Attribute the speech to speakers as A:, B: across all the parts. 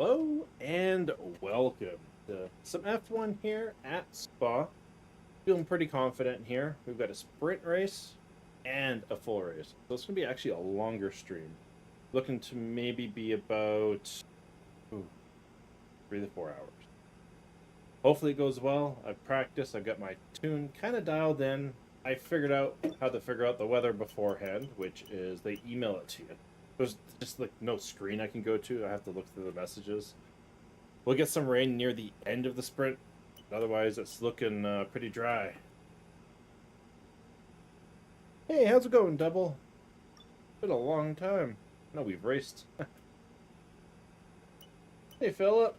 A: Hello and welcome to some F1 here at Spa. Feeling pretty confident here. We've got a sprint race and a full race. So it's going to be actually a longer stream. Looking to maybe be about 3 to 4 hours. Hopefully it goes well. I've practiced. I've got my tune kind of dialed in. I figured out how to figure out the weather beforehand, which is they email it to you. There's just like no screen I can go to. I have to look through the messages. We'll get some rain near the end of the sprint. Otherwise, it's looking pretty dry. Hey, how's it going, Double? Been a long time. No, we've raced. Hey, Philip.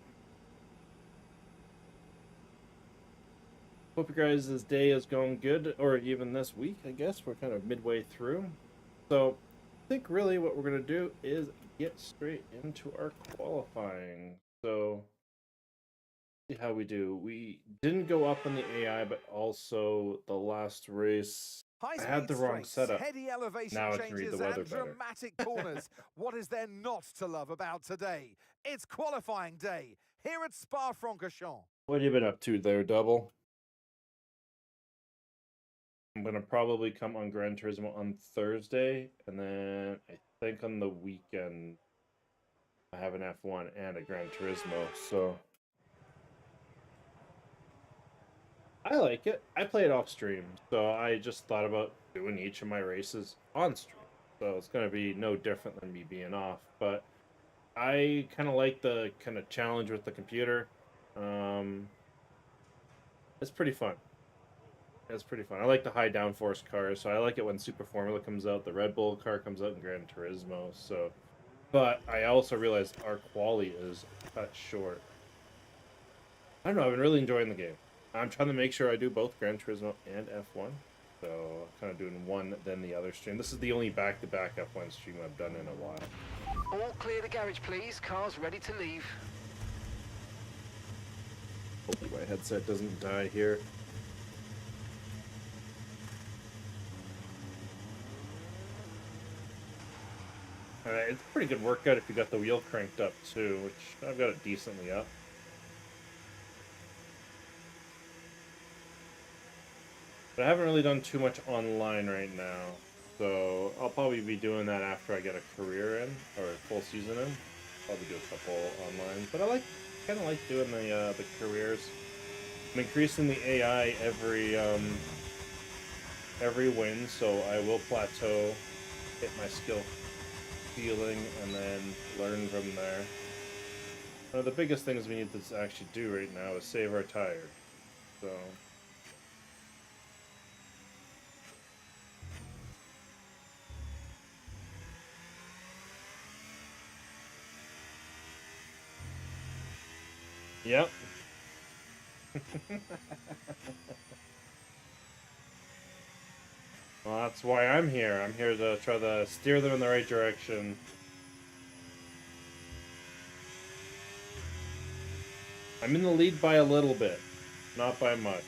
A: Hope your guys' day is going good, or even this week, I guess. We're kind of midway through. So, I think really what we're going to do is get straight into our qualifying. So, see how we do. We didn't go up on the AI, but also the last race, I had the wrong setup.
B: Heady elevation
A: Now I can read the weather
B: and
A: better.
B: dramatic corners. What is there not to love about today? It's qualifying day here at Spa-Francorchamps.
A: What have you been up to there, Double? I'm going to probably come on Gran Turismo on Thursday, and then I think on the weekend I have an F1 and a Gran Turismo, so I like it. I play it off stream, so I just thought about doing each of my races on stream. So it's going to be no different than me being off, but I kind of like the kind of challenge with the computer. It's pretty fun. It's pretty fun. I like the high downforce cars, so I like it when Super Formula comes out. The Red Bull car comes out in Gran Turismo. So, but I also realize our quality is cut short. I don't know. I've been really enjoying the game. I'm trying to make sure I do both Gran Turismo and F1. So, kind of doing one then the other stream. This is the only back-to-back F1 stream I've done in a while.
C: All clear the garage, please. Cars ready to leave.
A: Hopefully my headset doesn't die here. It's a pretty good workout if you got the wheel cranked up too, which I've got it decently up. But I haven't really done too much online right now, so I'll probably be doing that after I get a career in, or a full season in. Probably do a couple online, but I kind of like doing the careers. I'm increasing the AI every win, so I will plateau, hit my skill ceiling, and then learn from there. One of the biggest things we need to actually do right now is save our tires. So yep. Well, that's why I'm here. I'm here to try to steer them in the right direction. I'm in the lead by a little bit, not by much.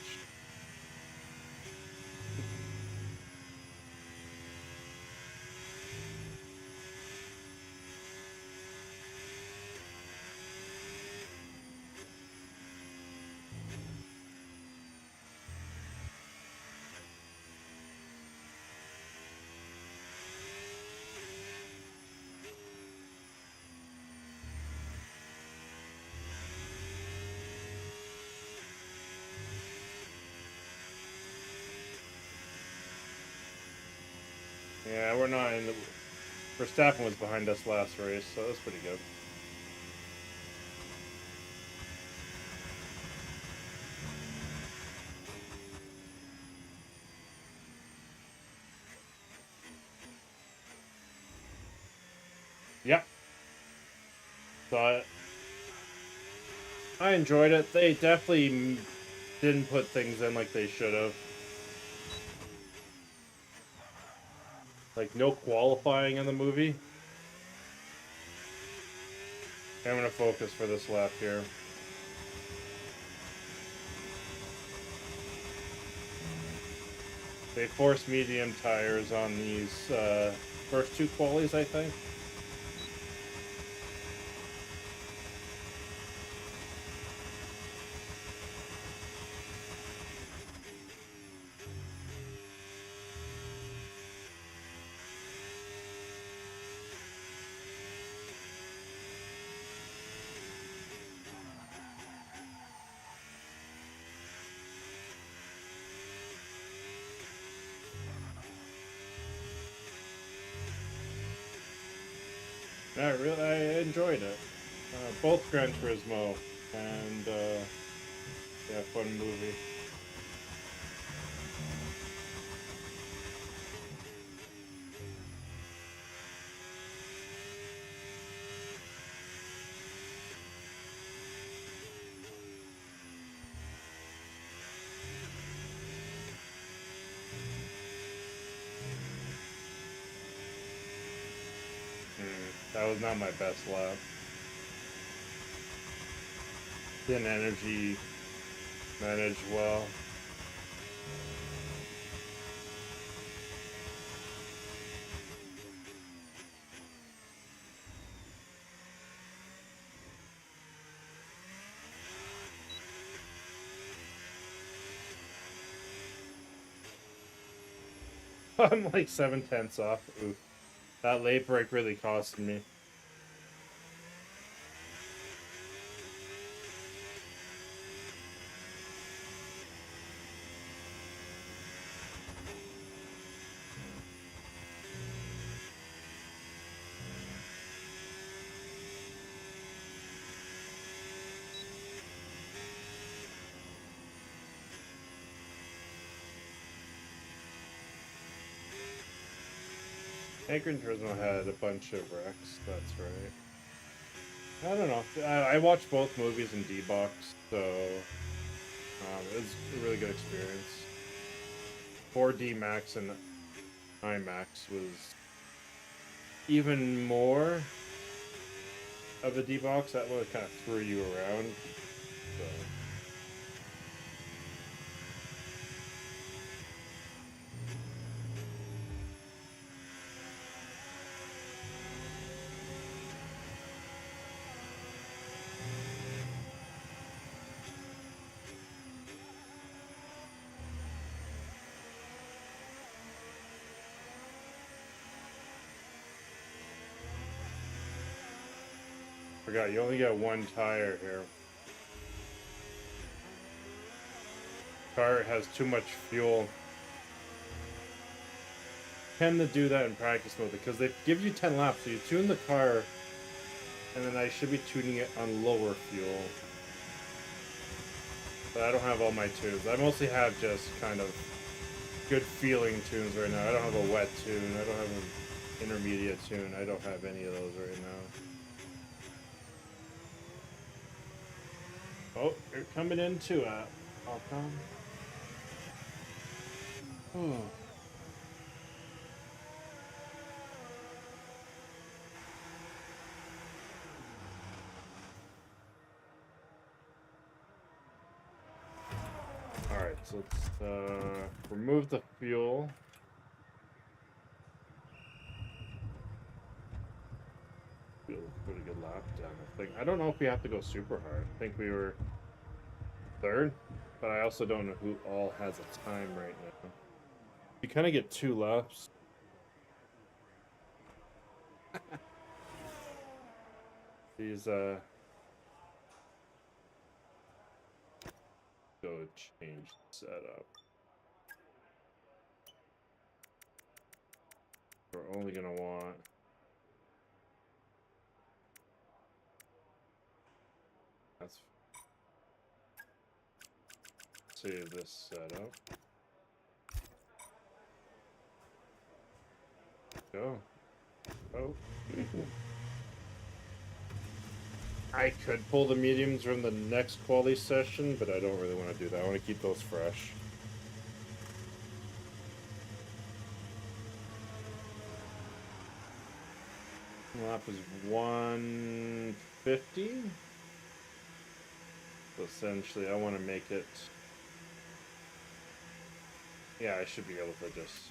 A: Yeah, we're not in the... Verstappen was behind us last race, so that's pretty good. Yep. So I enjoyed it. They definitely didn't put things in like they should have. Like, no qualifying in the movie. I'm gonna focus for this lap here. They forced medium tires on these first two qualies, I think. I enjoyed it. Both Gran Turismo and yeah, fun movie. That was not my best lap. Didn't energy manage well. I'm like 7/10 off. Oof. That late break really cost me. Gran Turismo had a bunch of wrecks, that's right. I don't know. I watched both movies in D-Box, so it was a really good experience. 4D Max and IMAX was even more of a D-Box. That one kind of threw you around. So. Forgot, you only got one tire here. Car has too much fuel. Tend to do that in practice mode because they give you 10 laps, so you tune the car, and then I should be tuning it on lower fuel. But I don't have all my tunes. I mostly have just kind of good feeling tunes right now. I don't have a wet tune. I don't have an intermediate tune. I don't have any of those right now. Oh, you're coming into it. I'll come. Oh. Alright, so let's remove the fuel. Feel pretty good lap down, I think. I don't know if we have to go super hard. I think we were third, but I also don't know who all has a time right now. You kind of get 2 laps. These go change setup. We're only gonna want that's save this setup. Go. Oh. I could pull the mediums from the next quality session, but I don't really want to do that. I want to keep those fresh. Lap is 150. So essentially, I want to make it. Yeah, I should be able to just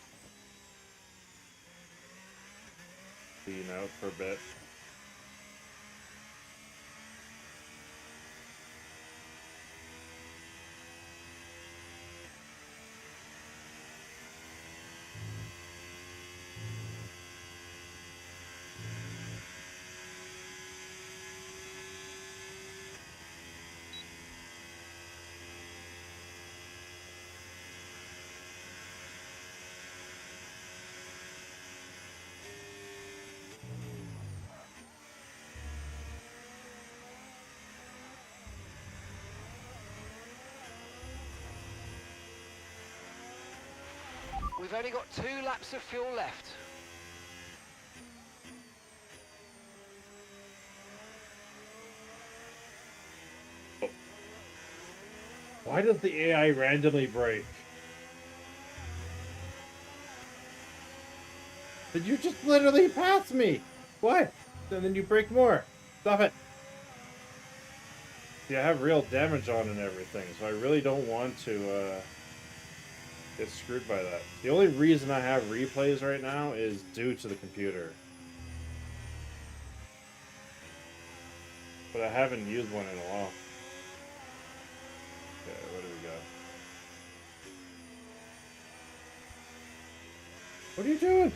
A: lean out for a bit.
C: We've only got 2 laps of fuel left.
A: Why does the AI randomly break? Did you just literally pass me? What? And then you break more. Stop it. See, I have real damage on and everything, so I really don't want to get screwed by that. The only reason I have replays right now is due to the computer. But I haven't used one in a while. Okay, where do we go? What are you doing?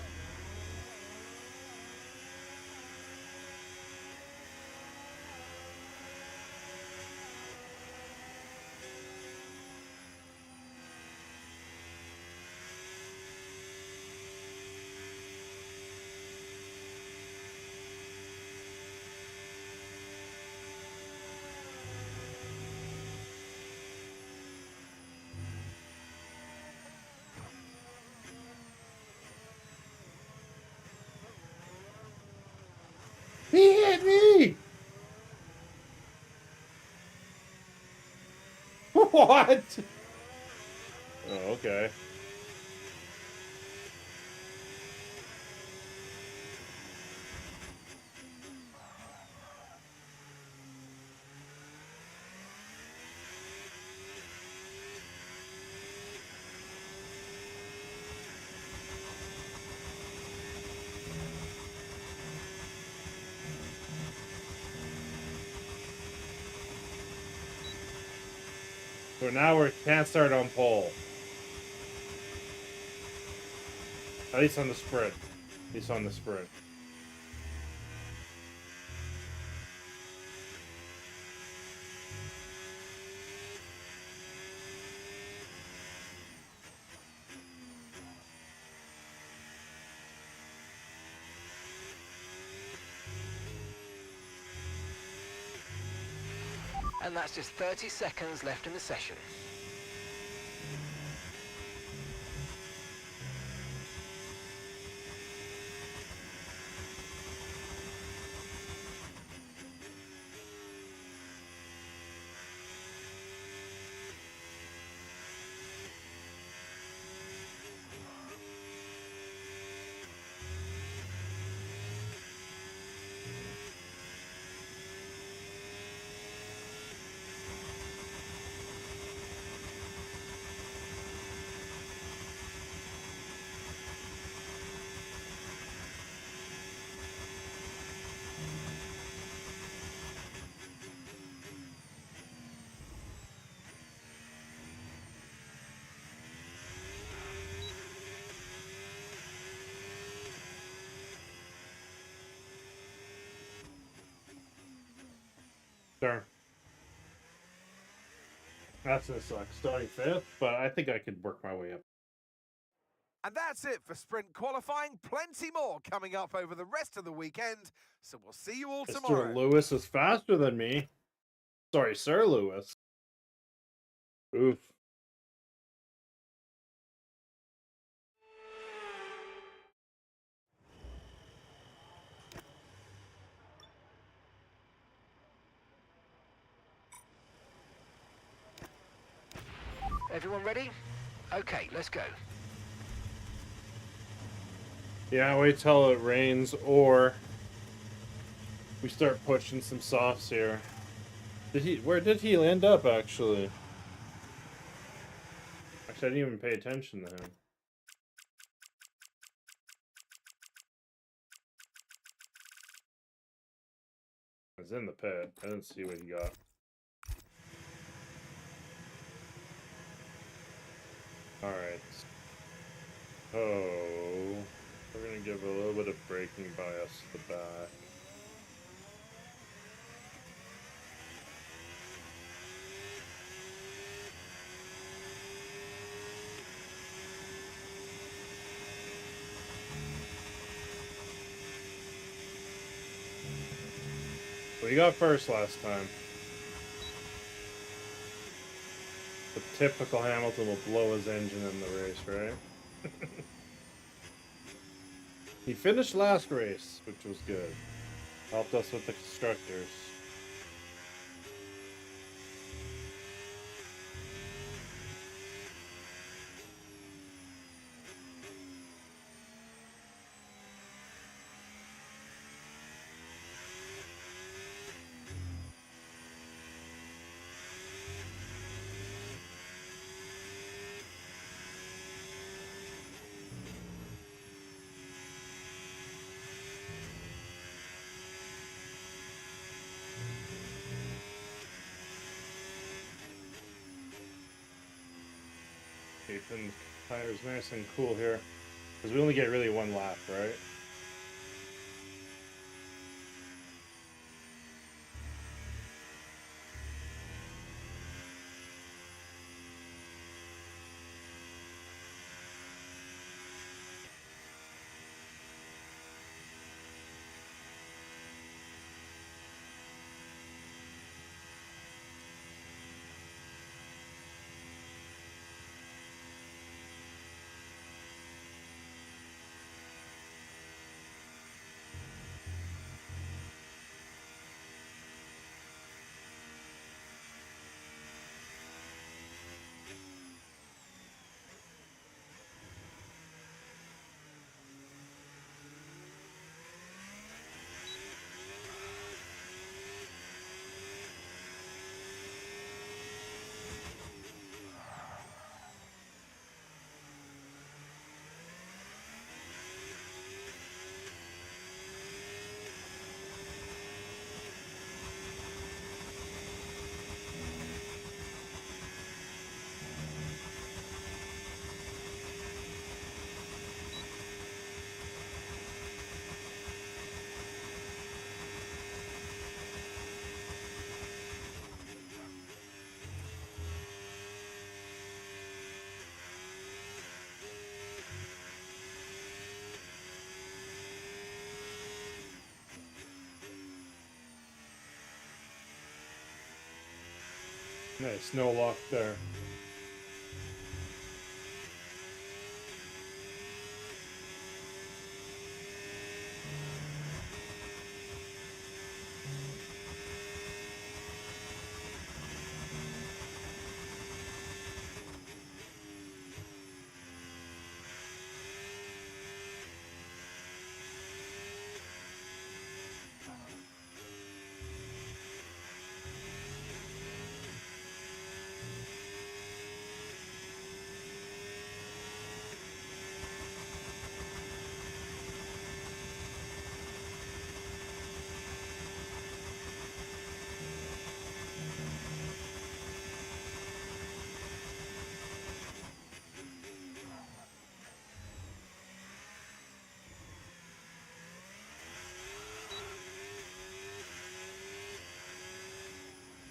A: He hit me! What? Oh, okay. So now we can't start on pole. At least on the sprint. At least on the sprint.
C: And that's just 30 seconds left in the session.
A: Darn. That's gonna suck. Starting 5th, but I think I could work my way up.
B: And that's it for sprint qualifying. Plenty more coming up over the rest of the weekend. So we'll see you all tomorrow.
A: Mr. Lewis is faster than me. Sorry, Sir Lewis. Oof.
C: Everyone ready? Okay, let's go.
A: Yeah, wait till it rains or we start pushing some softs here. Where did he end up actually? Actually, I didn't even pay attention to him. I was in the pit. I didn't see what he got. Alright. Oh, we're gonna give a little bit of braking bias to the back. Well, you got first last time. The typical Hamilton will blow his engine in the race, right? He finished last race, which was good. Helped us with the constructors. Keeping tires nice and cool here. Because we only get really one lap, right? Nice, no lock there.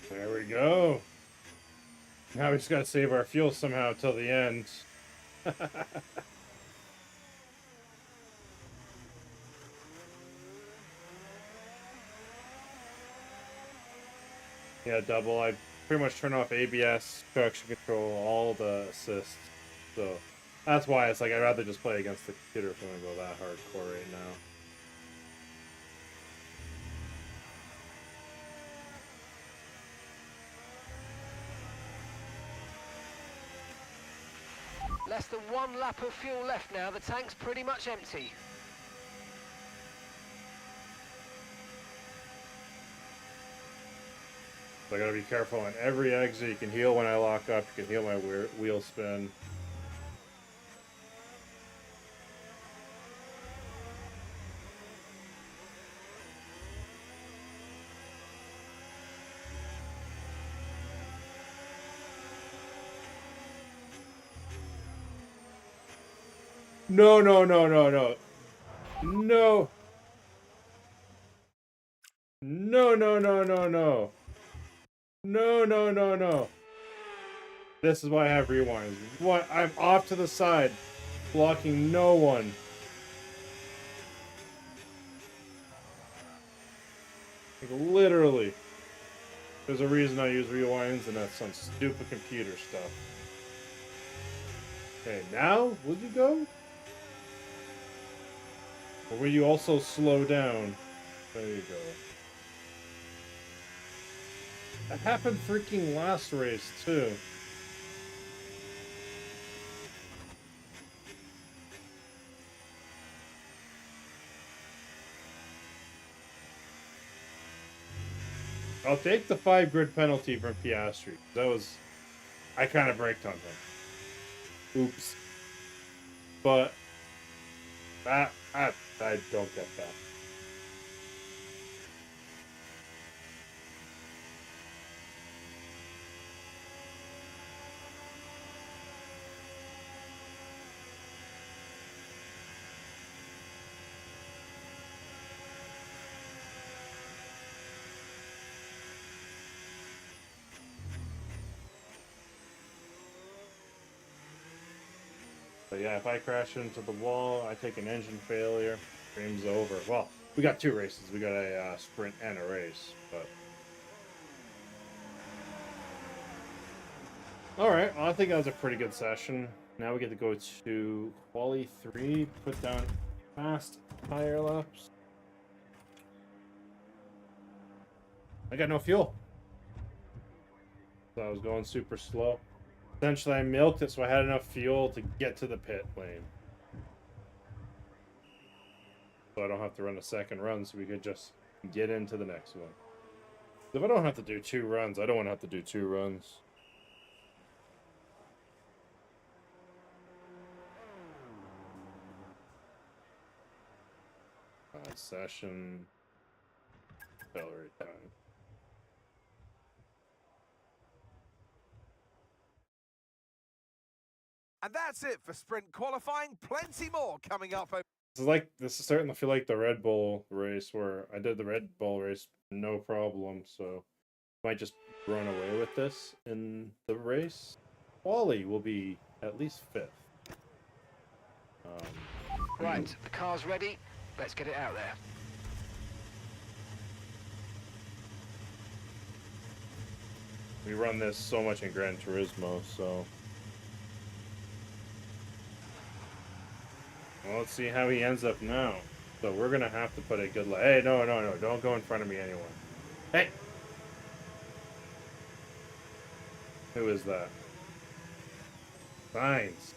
A: There we go. Now we just gotta save our fuel somehow till the end. Yeah, double. I pretty much turn off ABS, traction control, all the assists. So that's why it's like I'd rather just play against the computer if I'm gonna go that hardcore right now.
C: Less than 1 lap of fuel left now. The tank's pretty much empty.
A: So I gotta be careful on every exit. You can heal when I lock up. You can heal my wheel spin. No, no, no, no, no. No. No, no, no, no, no. No, no, no, no. This is why I have rewinds. What? I'm off to the side, blocking no one. Like, literally. There's a reason I use rewinds, and that's some stupid computer stuff. Okay, now will you go? Or will you also slow down? There you go. That happened freaking last race, too. I'll take the 5 grid penalty from Piastri. That was... I kind of braked on him. Oops. But... I don't get that. But yeah, if I crash into the wall, I take an engine failure, game's over. Well, we got 2 races. We got a sprint and a race, but... Alright, well, I think that was a pretty good session. Now we get to go to Quali 3, put down fast tire laps. I got no fuel. So I was going super slow. Essentially, I milked it so I had enough fuel to get to the pit lane. So I don't have to run a second run, so we could just get into the next one. If I don't have to do 2 runs, I don't want to have to do 2 runs. Session. Accelerate time.
B: And that's it for sprint qualifying. Plenty more coming up.
A: This is starting to feel like the Red Bull race where I did the Red Bull race no problem, so I might just run away with this in the race. Wally will be at least 5th.
C: Right, the car's ready. Let's get it out there.
A: We run this so much in Gran Turismo, so... Well, let's see how he ends up now. So we're gonna have to put a good... Hey, no, don't go in front of me, anyone. Hey! Who is that? Signs.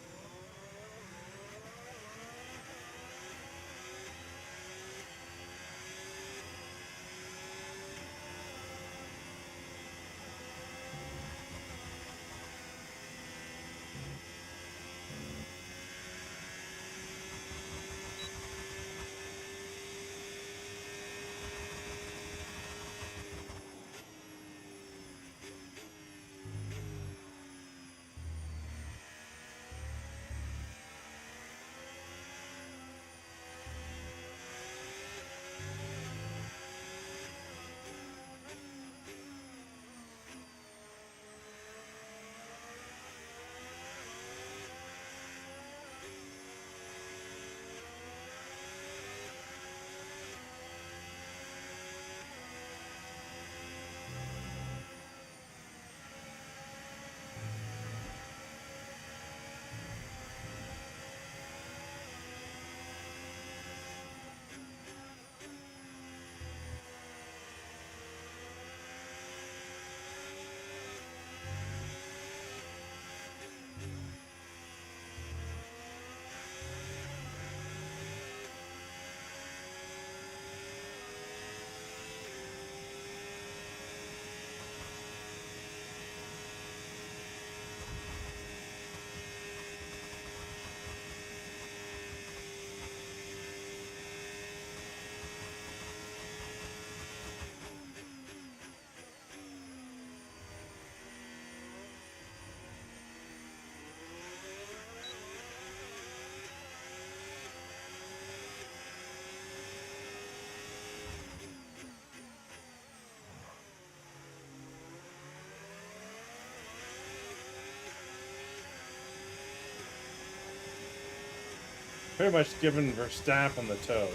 A: Pretty much giving Verstappen the toe.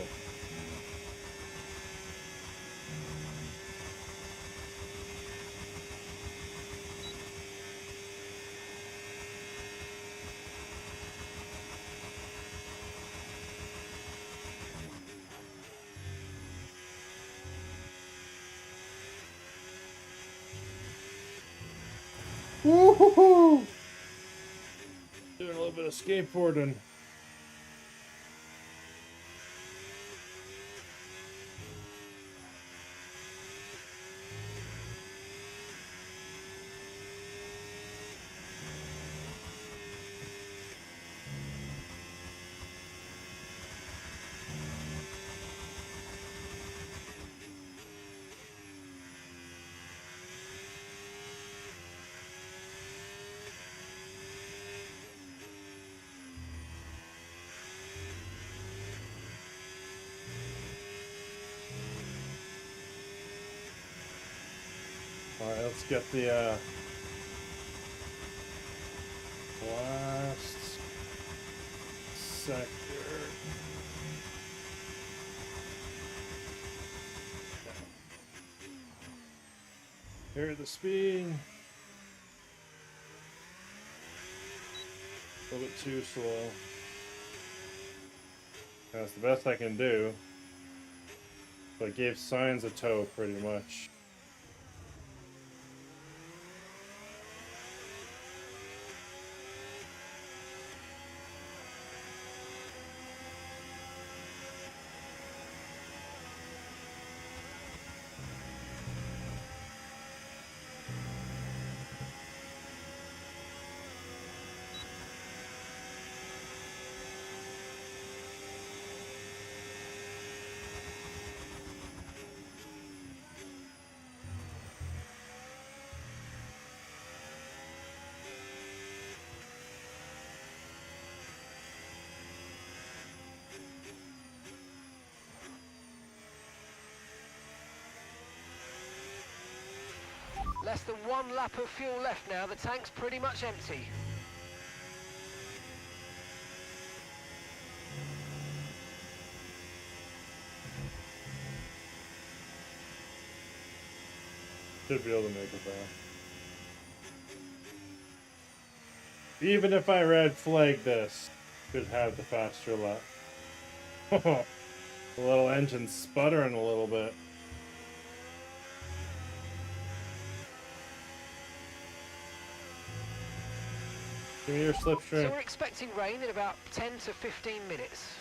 A: Woohoo! Doing a little bit of skateboarding. Alright, let's get the last sector. Here the speed. A little bit too slow. That's the best I can do. But it gave signs a toe pretty much.
C: Less than 1 lap of fuel left now. The tank's pretty much empty.
A: Should be able to make it back. Even if I red flag this, should have the faster lap. The little engine sputtering a little bit. Give me your slipstream.
C: So we're expecting rain in about 10 to 15 minutes.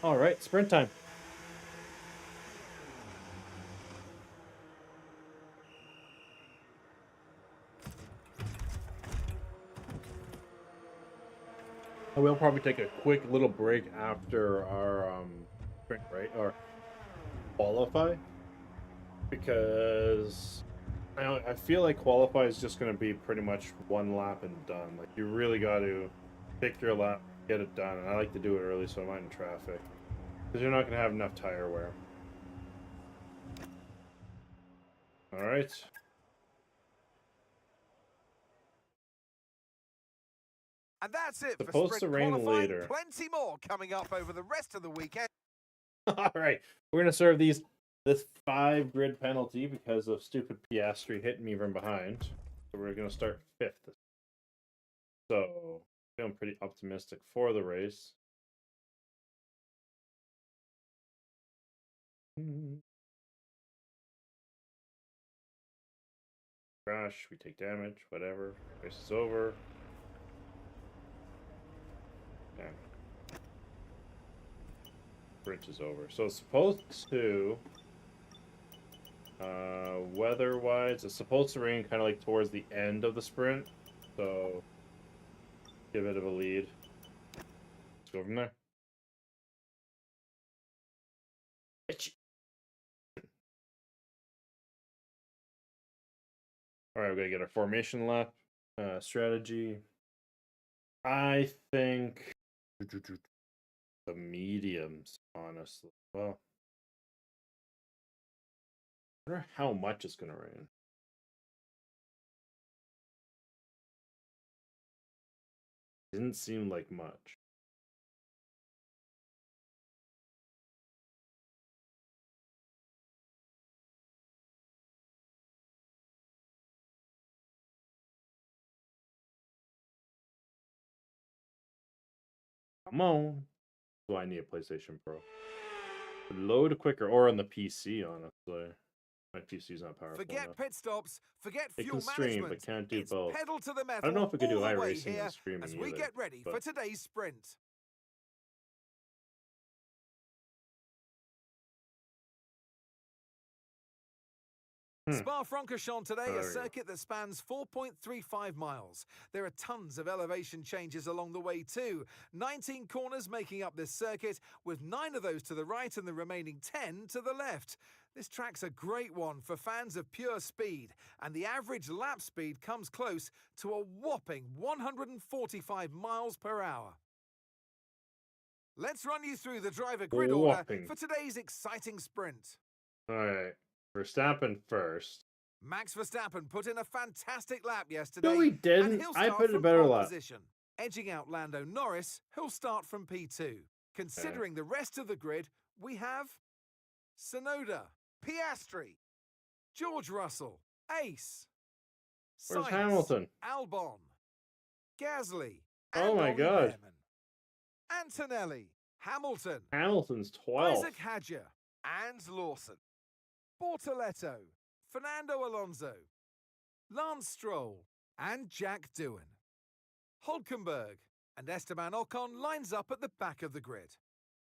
A: All right, sprint time. We'll probably take a quick little break after our sprint, right? Or qualify, because I feel like qualify is just going to be pretty much one lap and done. Like, you really got to pick your lap, get it done. And I like to do it early so I'm not in traffic, because you're not going to have enough tire wear. All right.
B: And that's it
A: Supposed
B: for
A: to
B: sprint
A: rain
B: qualifying.
A: later.
B: Plenty more coming up over the rest of the weekend.
A: All right, we're gonna serve this 5 grid penalty because of stupid Piastri hitting me from behind. So we're gonna start 5th. So feeling pretty optimistic for the race. Crash, we take damage, whatever. Race is over. Okay. Sprint is over. So it's supposed to, weather-wise, it's supposed to rain kind of like towards the end of the sprint. So give it a lead. Let's go from there. All right, we're gonna get our formation lap strategy. I think the mediums, honestly. Well, I wonder how much it's gonna rain. Didn't seem like much. Come on. So I need a PlayStation Pro. Load quicker, or on the PC, honestly. My PC's not powerful
B: Forget
A: enough.
B: pit stops, forget
A: It
B: fuel
A: can stream,
B: management.
A: but can't do
B: It's
A: both.
B: pedal to the metal
A: I don't know if we could do
B: all the way
A: iRacing
B: here
A: and streaming
B: as we
A: either,
B: get ready for
A: but-
B: today's sprint. Spa-Francorchamps today,
A: There
B: a
A: we go.
B: circuit that spans 4.35 miles. There are tons of elevation changes along the way too. 19 corners making up this circuit, with 9 of those to the right and the remaining 10 to the left. This track's a great one for fans of pure speed, and the average lap speed comes close to a whopping 145 miles per hour. Let's run you through the driver grid order
A: Whopping.
B: for today's exciting sprint.
A: All right. Verstappen first.
B: Max Verstappen put in a fantastic lap yesterday.
A: No, he
B: and
A: didn't.
B: he'll
A: I
B: start
A: put in a
B: from
A: better
B: pole
A: lap.
B: position. Edging out Lando Norris, who'll start from P2. Considering the rest of the grid, we have Sonoda, Piastri, George Russell, Ace,
A: Where's
B: Sainz,
A: Hamilton?
B: Albon, Gasly,
A: Oh
B: and
A: my
B: Ollie
A: God.
B: Behrman, Antonelli, Hamilton,
A: Hamilton's 12.
B: Isaac Hadjar, and Lawson, Bortoletto, Fernando Alonso, Lance Stroll, and Jack Doohan. Hulkenberg and Esteban Ocon lines up at the back of the grid.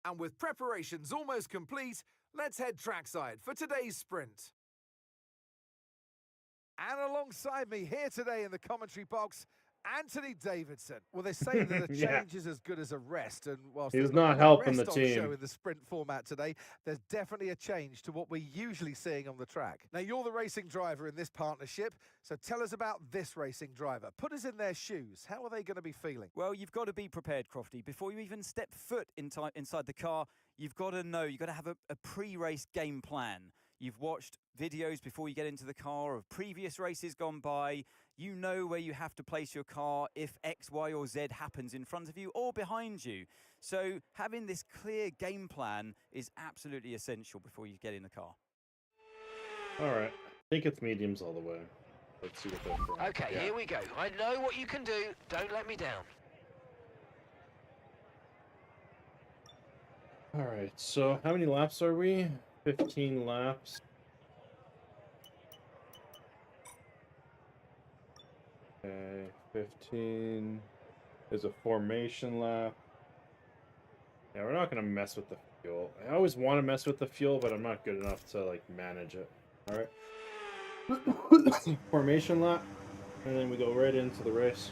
B: And with preparations almost complete, let's head trackside for today's sprint. And alongside me here today in the commentary box, Anthony Davidson. Well, they say that a
A: Yeah.
B: change is as good as a rest, and whilst
A: He's
B: there's
A: not
B: much
A: helping the
B: rest on
A: team.
B: show in the sprint format today, there's definitely a change to what we're usually seeing on the track. Now, you're the racing driver in this partnership, so tell us about this racing driver. Put us in their shoes. How are they going to be feeling?
D: Well, you've got to be prepared, Crofty. Before you even step foot inside the car, you've got to know, you've got to have a pre-race game plan. You've watched videos before you get into the car of previous races gone by. You know where you have to place your car if X, Y, or Z happens in front of you or behind you. So having this clear game plan is absolutely essential before you get in the car.
A: All right. I think it's mediums all the way. Let's see what they're from.
C: Okay,
A: Yeah.
C: here we go. I know what you can do. Don't let me down.
A: All right. So how many laps are we? 15 laps. Okay, 15 is a formation lap. Yeah, we're not gonna mess with the fuel. I always want to mess with the fuel, but I'm not good enough to like manage it. All right. Formation lap, and then we go right into the race.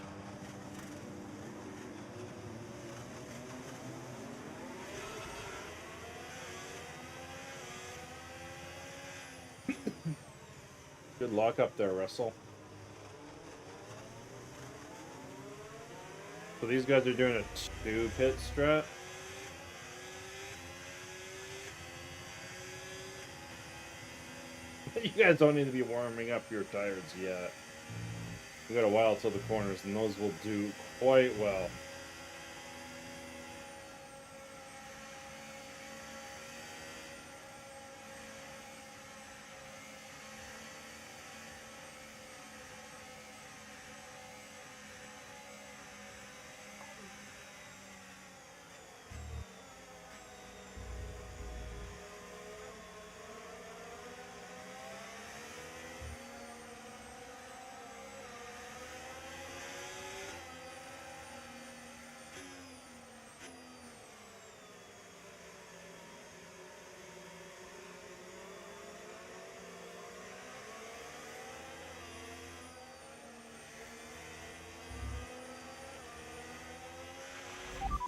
A: Good lock up there, Russell. So these guys are doing a 2-pit strat. You guys don't need to be warming up your tires yet. We got a while till the corners, and those will do quite well.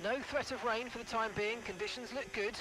C: No threat of rain for the time being. Conditions look good.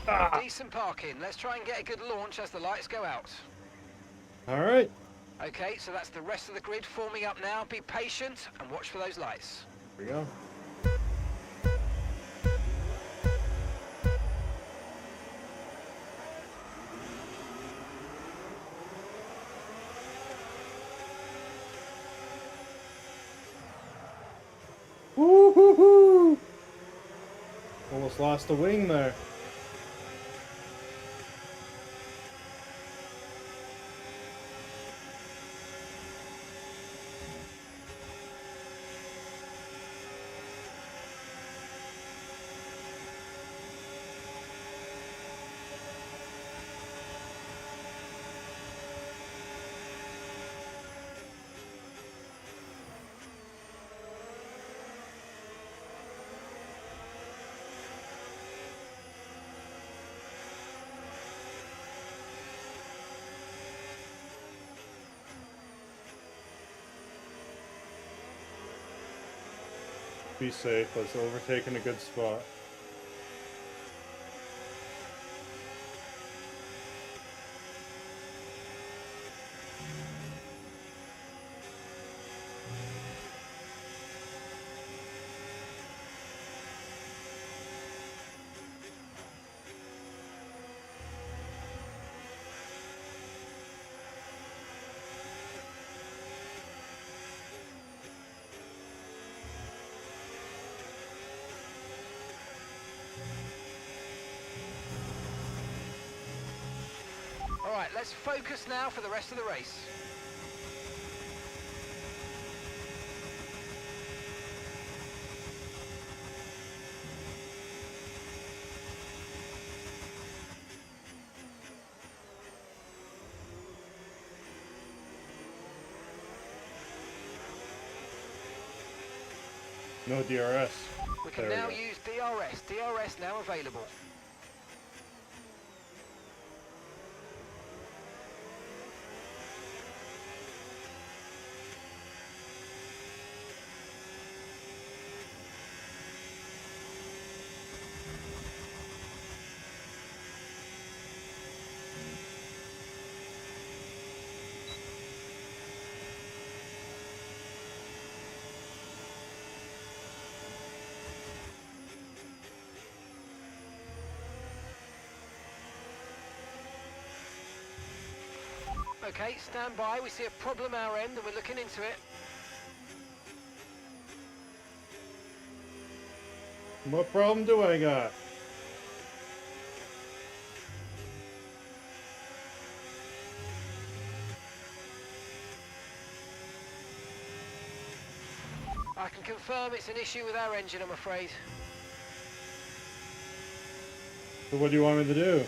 A: Ah.
C: Decent parking. Let's try and get a good launch as the lights go out.
A: All right.
C: Okay, so that's the rest of the grid forming up now. Be patient and watch for those lights.
A: Here we go. Woo-hoo-hoo! Almost lost a wing there. Be safe. Let's overtake in a good spot.
C: All right, let's focus now for the rest of the race.
A: No DRS.
C: We can
A: There we
C: now
A: go.
C: use DRS. DRS now available. Okay, stand by. We see a problem our end and we're looking into it.
A: What problem do I got?
C: I can confirm it's an issue with our engine, I'm afraid.
A: So what do you want me to do?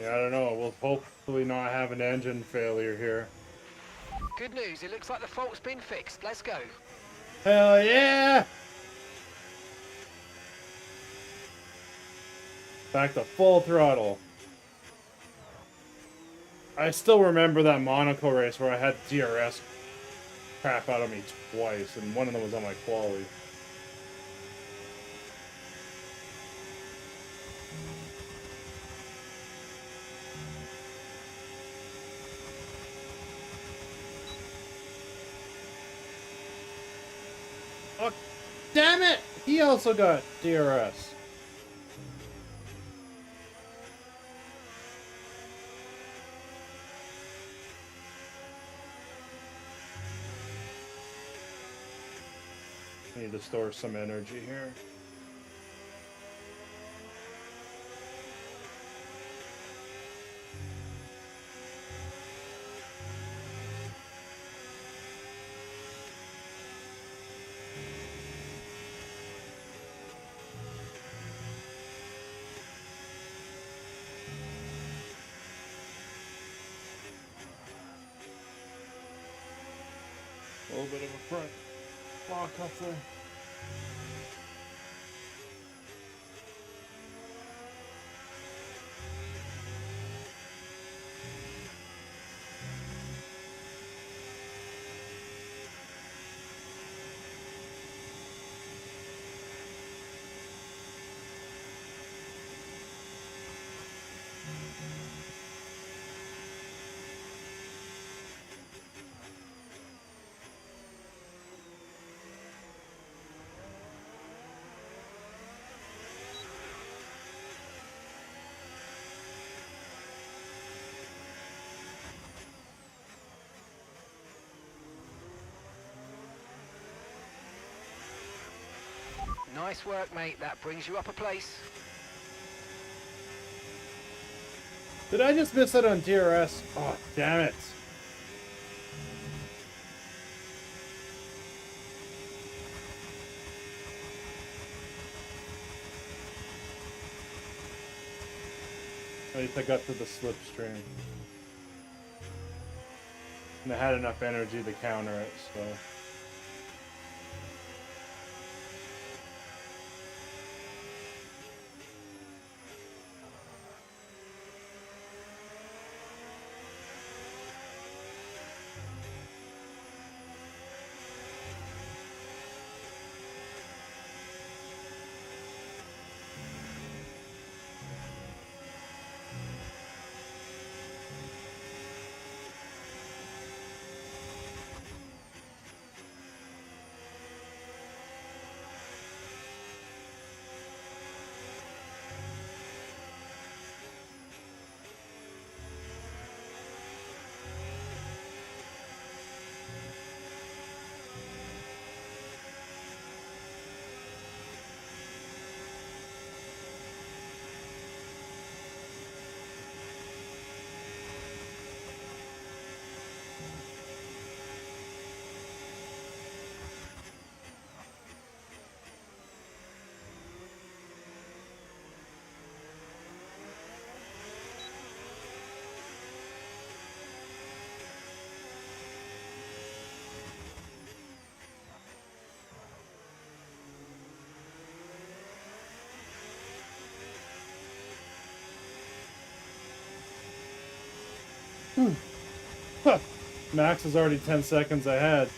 A: Yeah, I don't know. We'll hopefully not have an engine failure here.
C: Good news, it looks like the fault's been fixed. Let's go.
A: Hell yeah! Back to full throttle. I still remember that Monaco race where I had DRS crap out of me twice, and one of them was on my quali. Oh, damn it! He also got DRS. I need to store some energy here. little bit of a front lock up there.
C: Nice work, mate. That brings you up a place.
A: Did I just miss it on DRS? Oh, damn it. At least I got to the slipstream. And I had enough energy to counter it, so... Huh. Max is already 10 seconds ahead.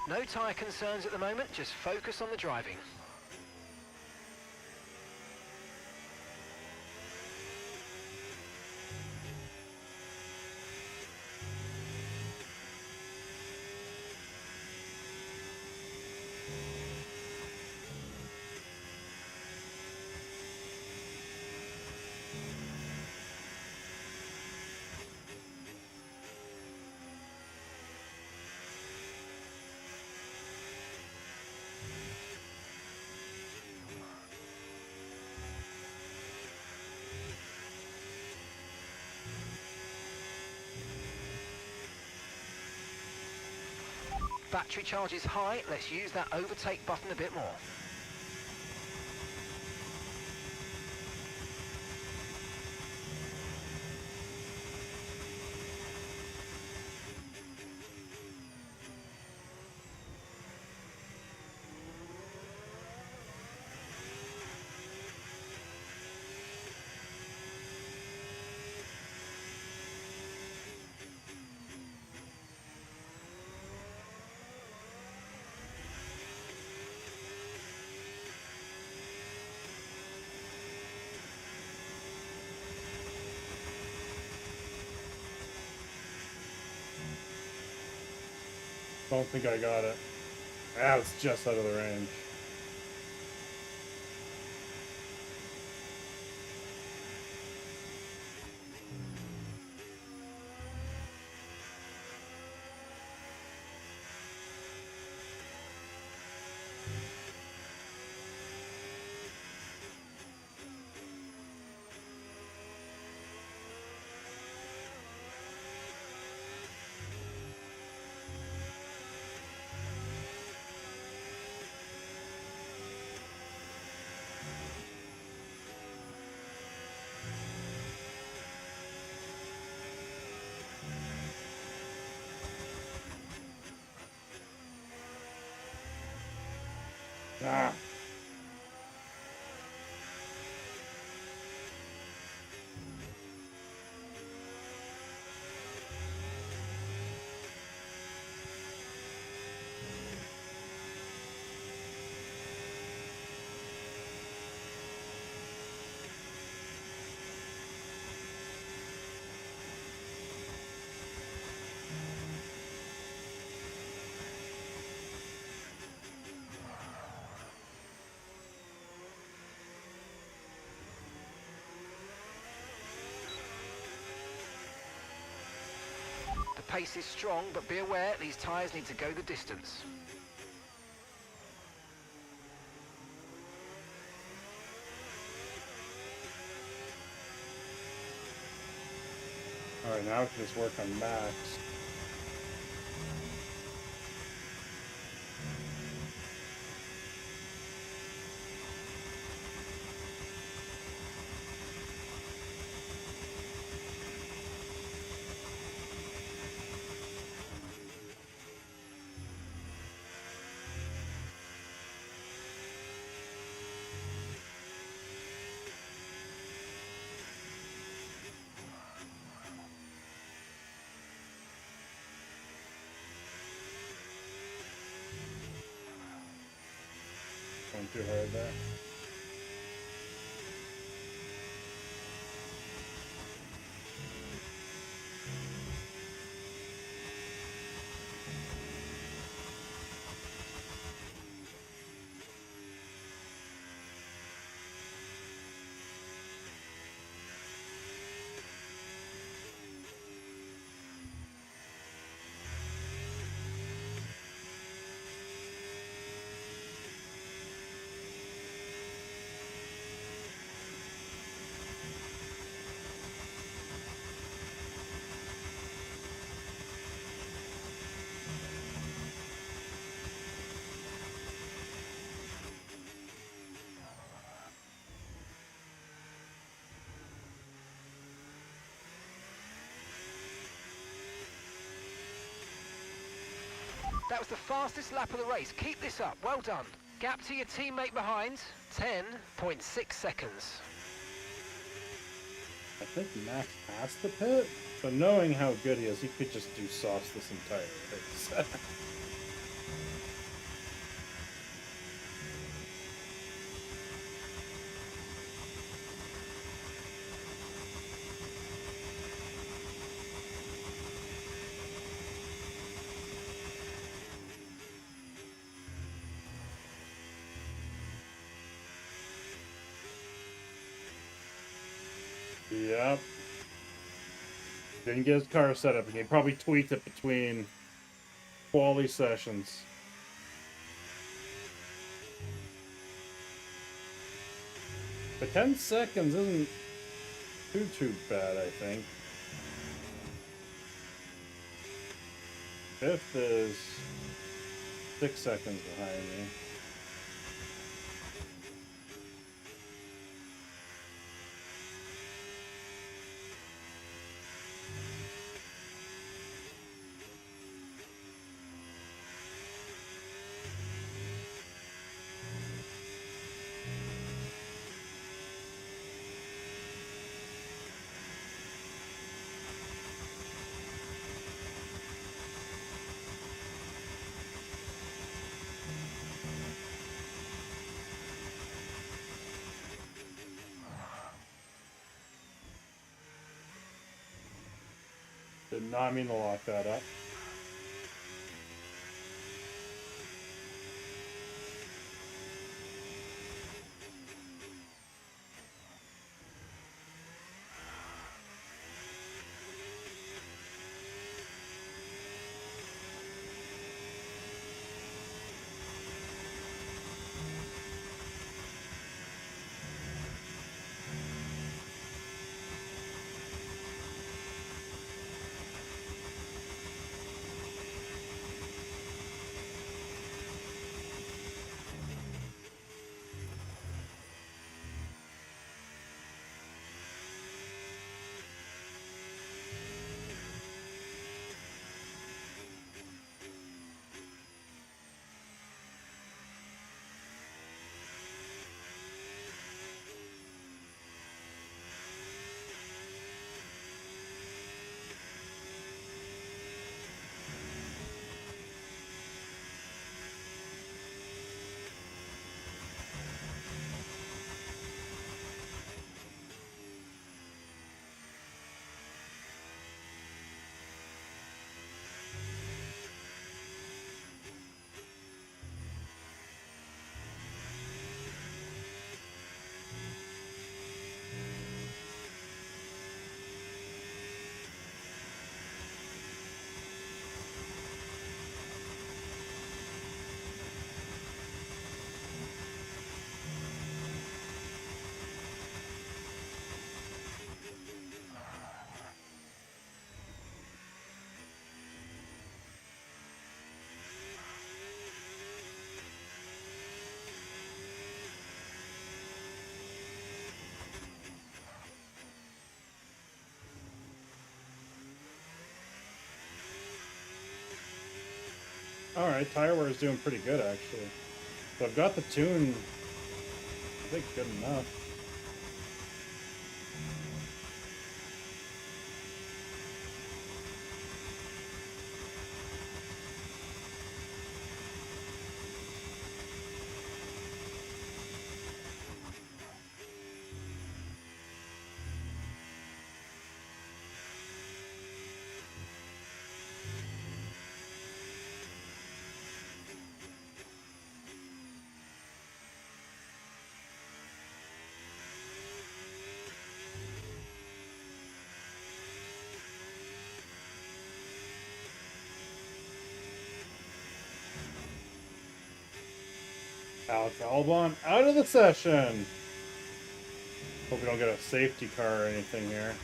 C: No tyre concerns at the moment, just focus on the driving. Battery charge is high, let's use that overtake button a bit more.
A: Don't think I got it. Ah, it's just out of the range. Ah.
C: The pace is strong, but be aware, these tyres need to go the distance.
A: All right, now we can just work on Max. Going too hard there.
C: That was the fastest lap of the race. Keep this up. Well done. Gap to your teammate behind, 10.6 seconds.
A: I think Max has the pit, but knowing how good he is, he could just do softs this entire race. Yep. Didn't get his car set up again. Probably tweaked it between quali sessions. But 10 seconds isn't too bad, I think. Fifth is 6 seconds behind me. Did not mean to lock that up. All right, tire wear is doing pretty good actually. So I've got the tune, I think, good enough. Alex Albon out of the session. Hope we don't get a safety car or anything here.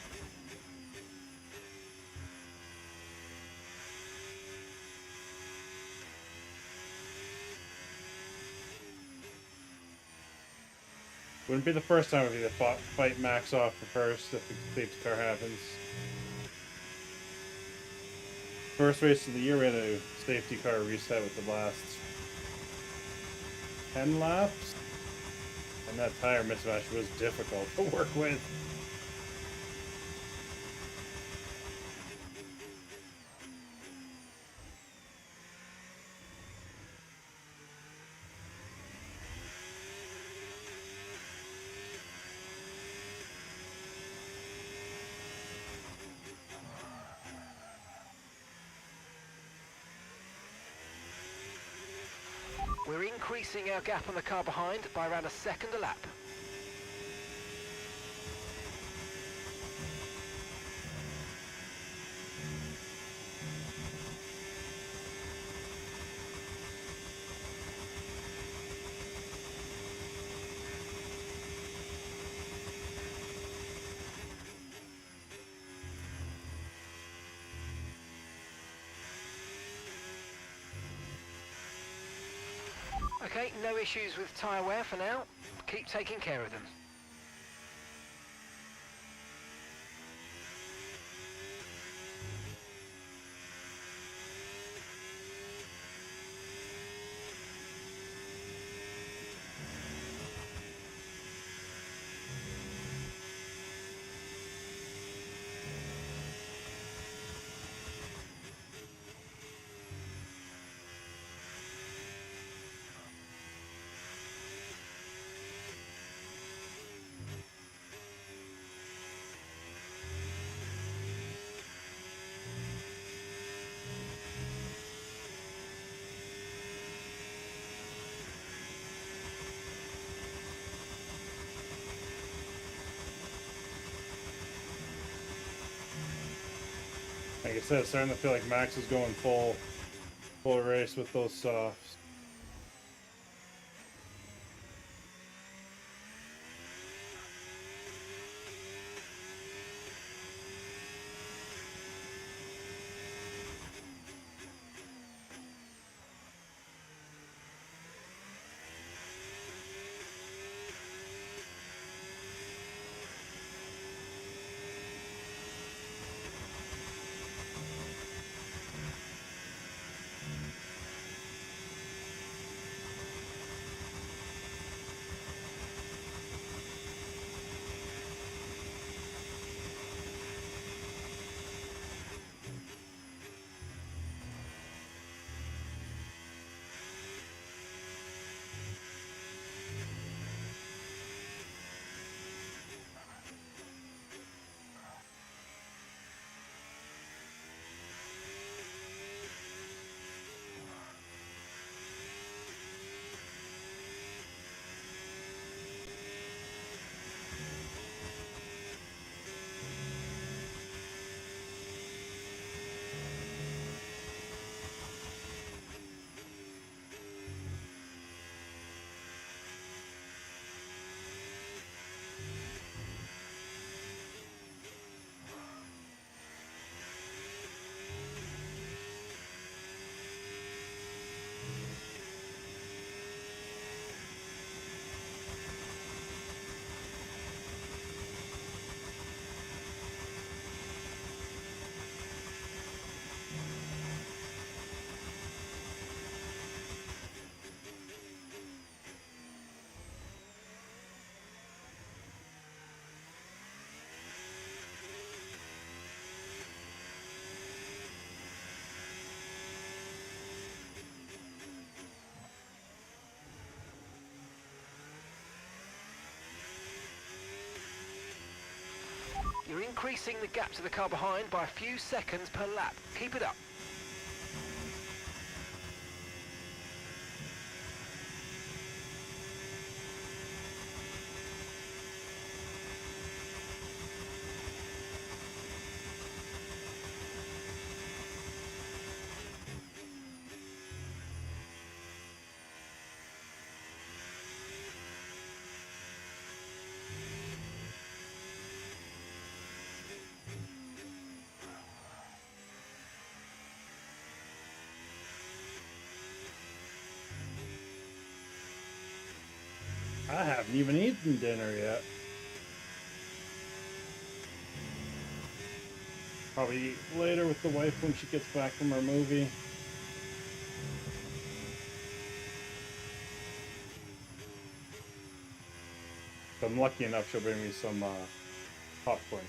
A: Wouldn't be the first time we'd fight Max off for first if the safety car happens. First race of the year, we had a safety car reset with the last 10 laps. And that tire mismatch was difficult to work with.
C: We're increasing our gap on the car behind by around a second a lap. Okay, no issues with tyre wear for now. Keep taking care of them.
A: Like I said, it's starting to feel like Max is going full race with those softs.
C: increasing the gap to the car behind by a few seconds per lap. Keep it up.
A: I haven't even eaten dinner yet. Probably eat later with the wife when she gets back from her movie. If I'm lucky enough, she'll bring me some popcorn.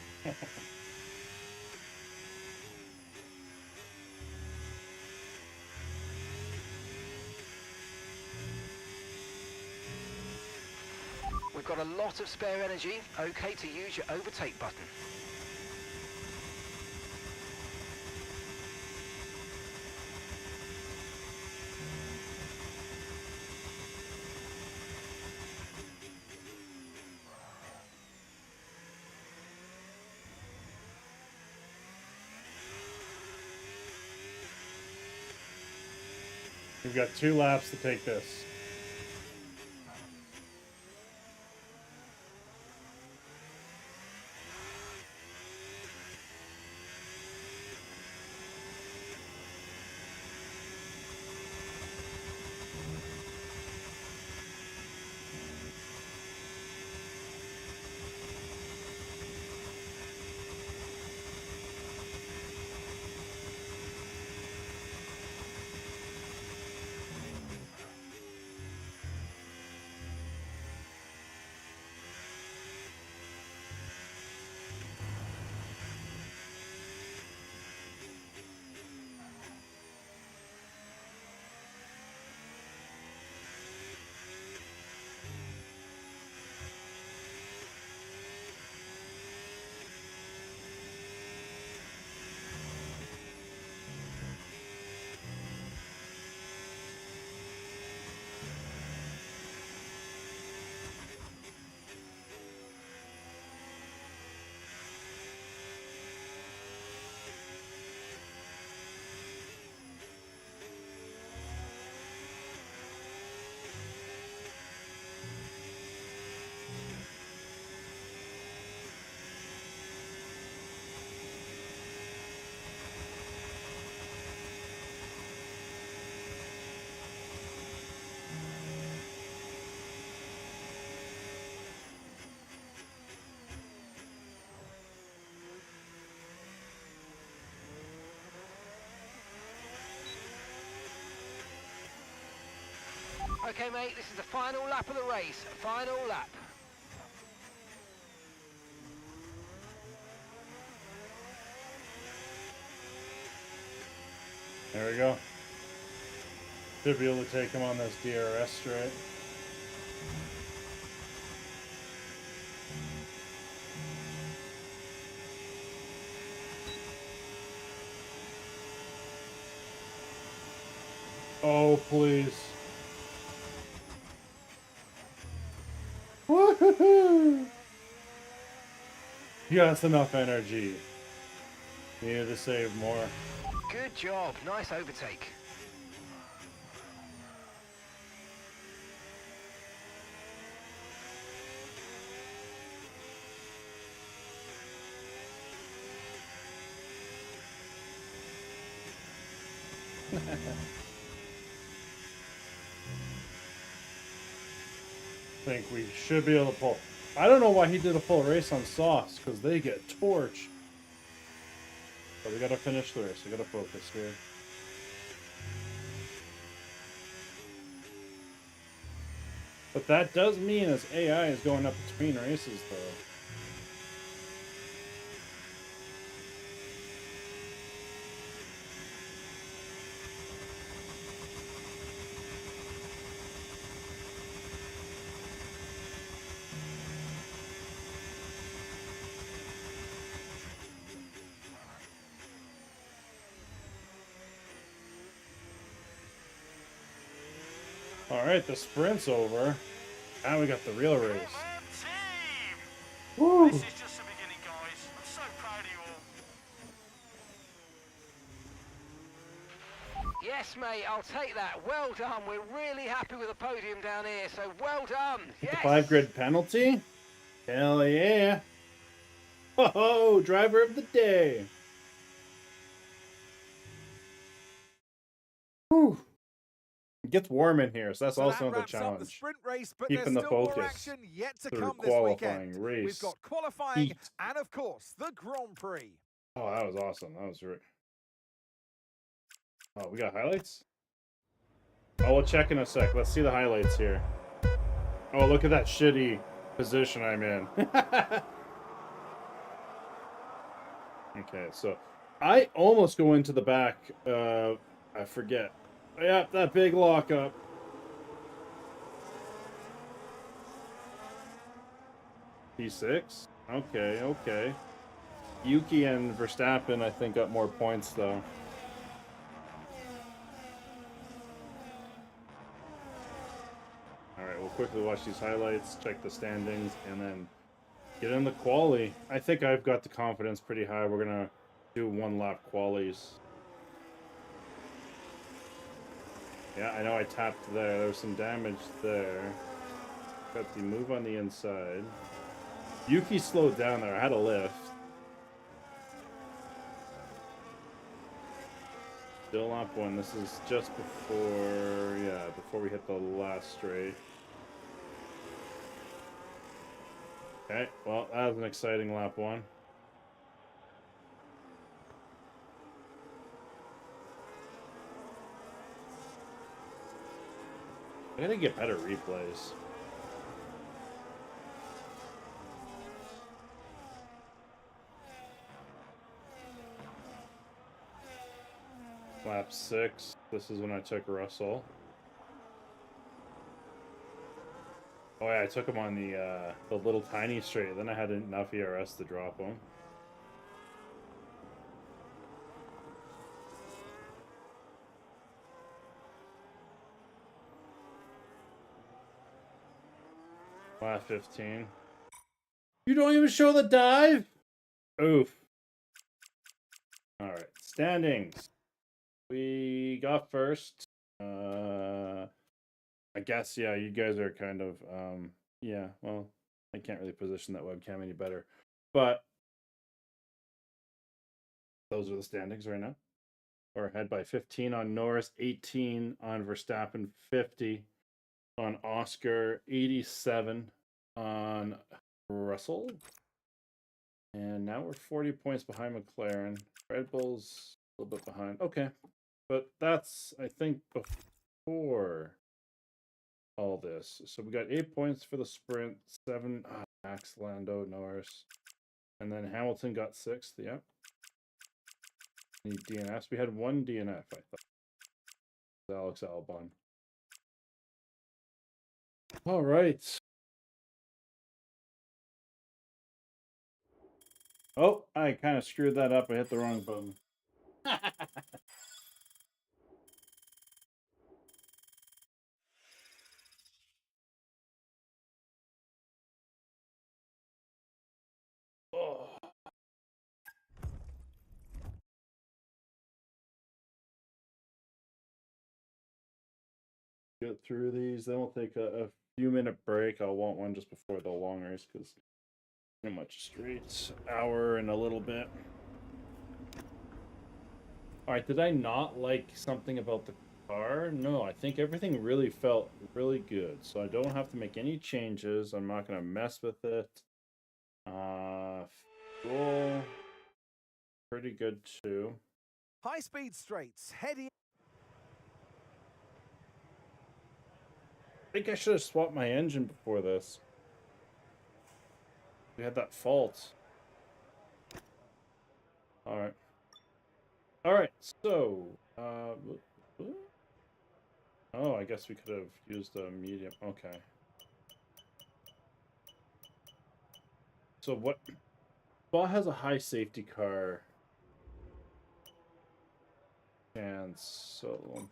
C: We've got a lot of spare energy. Okay to use your overtake button.
A: We've got 2 laps to take this.
C: Okay, mate, this is the final lap of the race. Final lap.
A: There we go. Should be able to take him on this DRS straight. Oh, please. Woohoo! Just enough energy. Needed to save more.
C: Good job. Nice overtake.
A: Think we should be able to pull. I don't know why he did a full race on softs, because they get torched. But we gotta finish the race. We gotta focus here. But that does mean his AI is going up between races, though. All right, the sprint's over. Now we got the real race. Woo!
E: This is just the beginning, guys. I'm so proud of you all.
C: Yes, mate, I'll take that. Well done. We're really happy with the podium down here, so well done.
A: Get
C: Yes.
A: the 5-grid penalty? Hell yeah. Whoa, driver of the day. Whew. It gets warm in here, so that's
B: So
A: also
B: that
A: another
B: wraps up the
A: challenge.
B: sprint race, but
A: Keeping
B: there's
A: the
B: still more
A: focus
B: action yet to
A: through
B: come this
A: qualifying
B: weekend.
A: race.
B: We've got qualifying
A: Heat.
B: and, of course, the Grand Prix.
A: Oh, that was awesome. That was right. Oh, we got highlights? Oh, we'll check in a sec. Let's see the highlights here. Oh, look at that shitty position I'm in. Okay, so I almost go into the back. I forget. Yeah, that big lockup. P6? Okay, okay. Yuki and Verstappen, I think, got more points, though. Alright, we'll quickly watch these highlights, check the standings, and then get in the quali. I think I've got the confidence pretty high. We're going to do one-lap qualies. Yeah, I know I tapped there. There was some damage there. Got the move on the inside. Yuki slowed down there. I had a lift. Still lap 1. This is just before, yeah, before we hit the last straight. Okay, well, that was an exciting lap 1. I gotta get better replays. Lap 6. This is when I took Russell. Oh yeah, I took him on the little tiny straight. Then I had enough ERS to drop him. Lap 15. You don't even show the dive? Oof. Alright, standings. We got first. I guess, yeah, you guys are kind of, yeah, well, I can't really position that webcam any better. But those are the standings right now. We're ahead by 15 on Norris, 18 on Verstappen, 50 on Oscar, 87 on Russell. And now we're 40 points behind McLaren. Red Bull's a little bit behind. Okay. But that's, I think, before all this. So we got 8 points for the sprint, 7, Max, Lando, Norris. And then Hamilton got 6th, yeah. Need DNFs. We had 1 DNF, I thought. Alex Albon. All right. Oh, I kind of screwed that up. I hit the wrong button. Oh. Get through these. Then we'll take a few minute break. I'll want one just before the long race because pretty much straight hour and a little bit. All right, did I not like something about the car? No, I think everything really felt really good. So I don't have to make any changes. I'm not going to mess with it. Fuel, pretty good too.
B: High-speed straights, heading.
A: I think I should have swapped my engine before this. We had that fault. All right. All right, so, oh, I guess we could have used a medium. Okay. So what? Spa has a high safety car. And so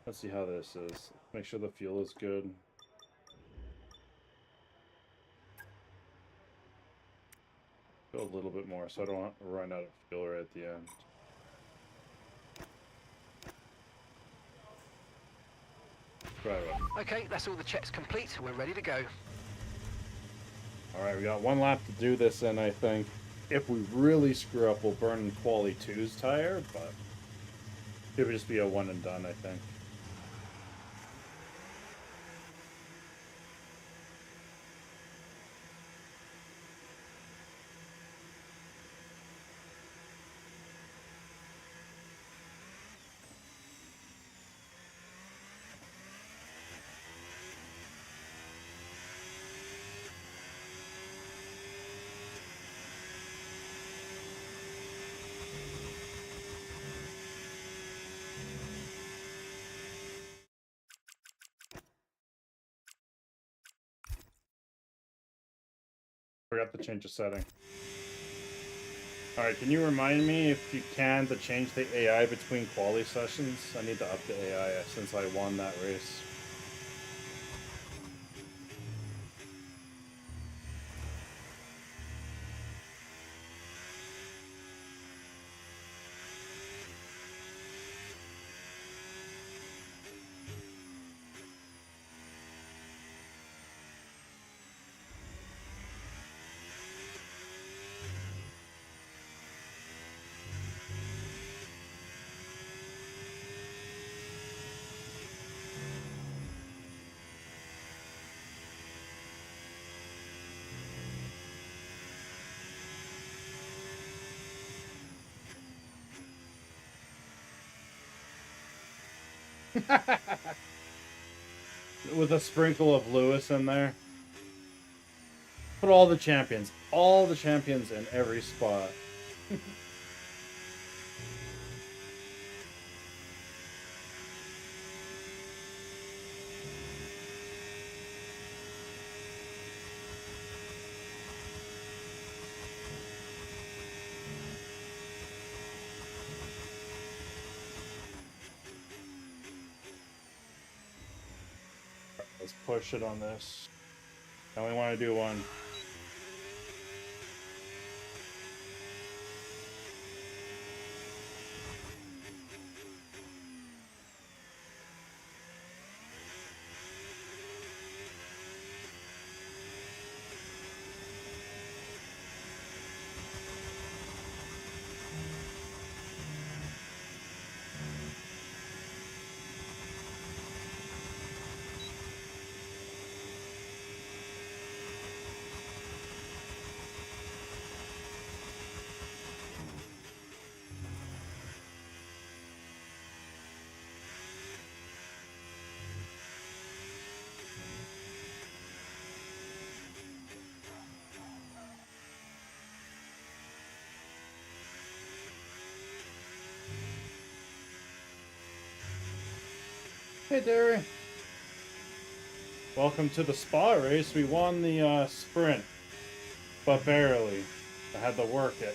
A: Let's see how this is. Make sure the fuel is good. Go a little bit more so I don't run out of fuel right at the end. Right.
C: Okay, that's all the checks complete. We're ready to go.
A: Alright, we got one lap to do this in, I think. If we really screw up, we'll burn Quali 2's tire, but it would just be a one and done, I think. Forgot to change the setting. Alright, can you remind me, if you can, to change the AI between quali sessions? I need to up the AI since I won that race. With a sprinkle of Lewis in there. Put all the champions in every spot. Let's push it on this. I only want to do one. Hey, Derry. Welcome to the spa race. We won the sprint, but barely. I had to work it.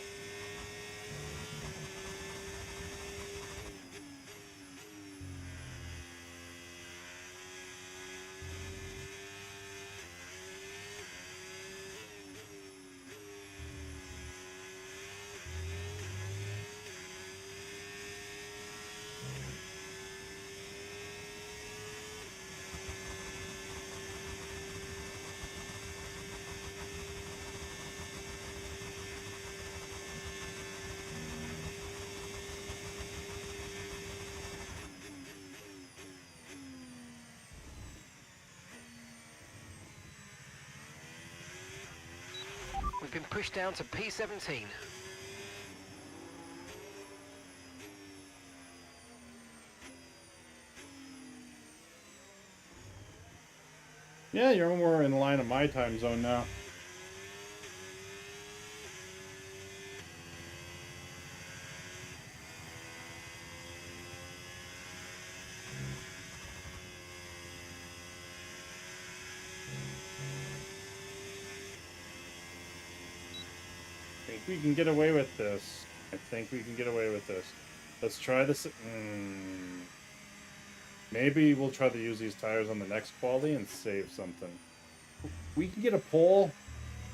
C: We've been pushed down to P17.
A: Yeah, you're more in line of my time zone now. I think we can get away with this. I think we can get away with this. Let's try this. Maybe we'll try to use these tires on the next quali and save something. We can get a pole.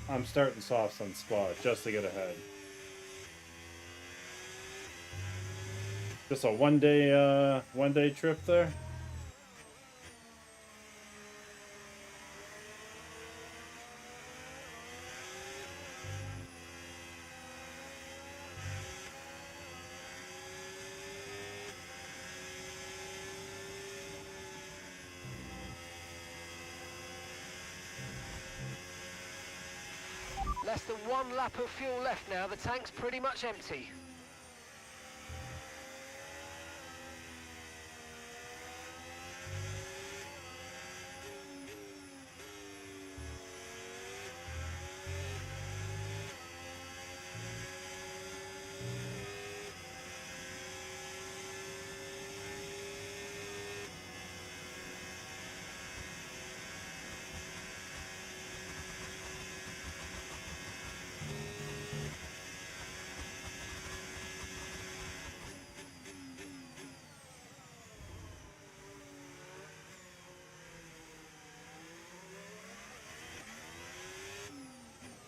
A: I'm starting softs on spot just to get ahead. Just a one day trip there.
C: Less than 1 lap of fuel left now. The tank's pretty much empty.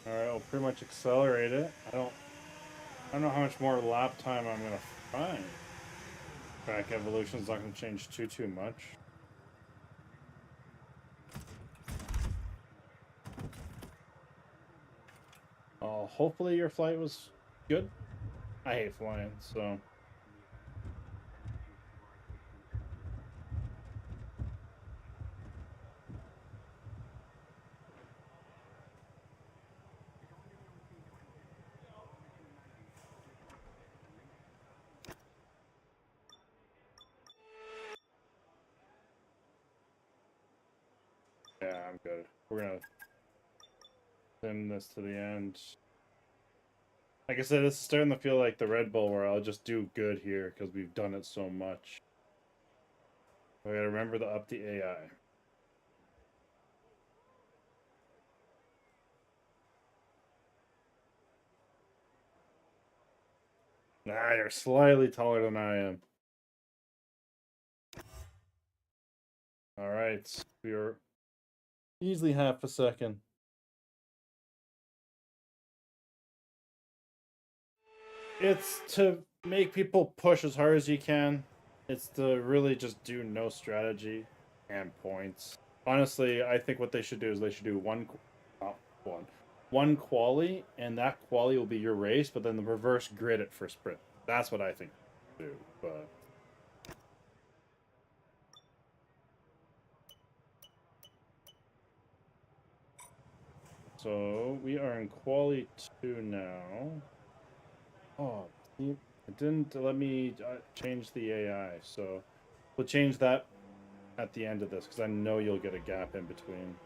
A: Alright, I'll pretty much accelerate it. I don't know how much more lap time I'm gonna find. Track evolution's not gonna change too much. Hopefully your flight was good. I hate flying, so. Yeah, I'm good. We're gonna send this to the end. Like I said, this is starting to feel like the Red Bull where I'll just do good here because we've done it so much. I gotta remember to up the AI. Nah, you're slightly taller than I am. Alright, we're easily half a second. It's to make people push as hard as you can. It's to really just do no strategy and points. Honestly, I think what they should do is they should do one quali, and that quali will be your race, but then the reverse grid it for sprint. That's what I think they do, but so we are in quali 2 now. Oh, it didn't let me change the AI, so we'll change that at the end of this because I know you'll get a gap in between.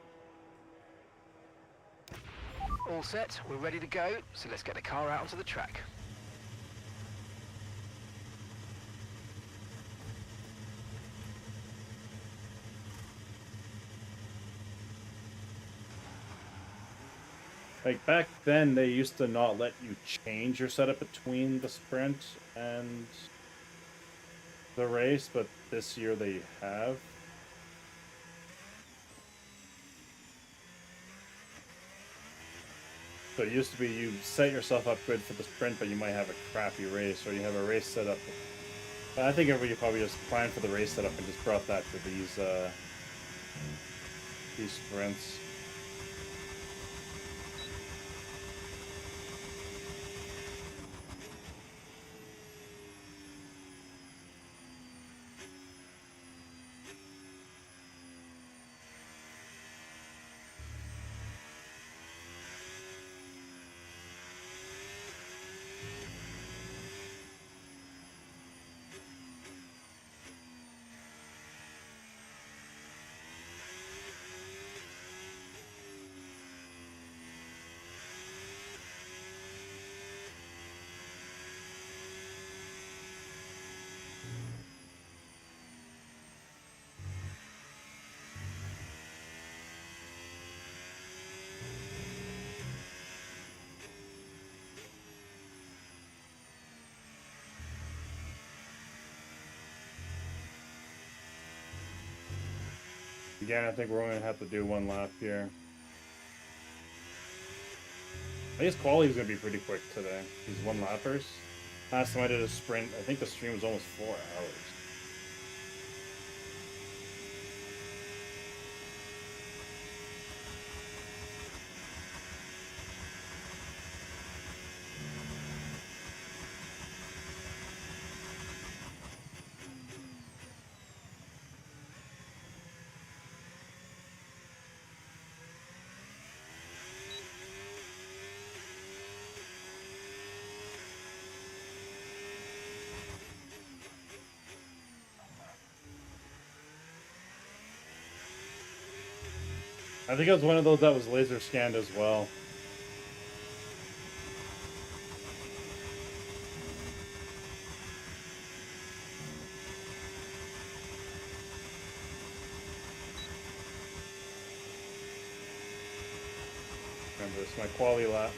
C: All set, we're ready to go, so let's get the car out onto the track.
A: Like back then, they used to not let you change your setup between the sprint and the race, but this year they have. So it used to be you set yourself up good for the sprint, but you might have a crappy race, or you have a race set up. I think everybody probably just planned for the race setup and just brought that to these sprints. Again, I think we're going to have to do one lap here. I guess quality is going to be pretty quick today. These one lappers. Last time I did a sprint, I think the stream was almost 4 hours. I think it was one of those that was laser scanned as well. Remember, it's my quality lap.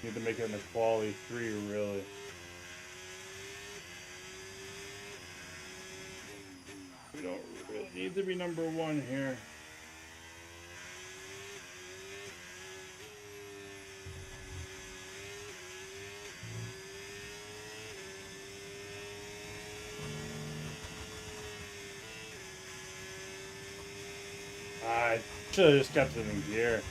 A: Need to make it in the quality 3, really. We don't really need to be number 1 here. I should have just kept it in gear.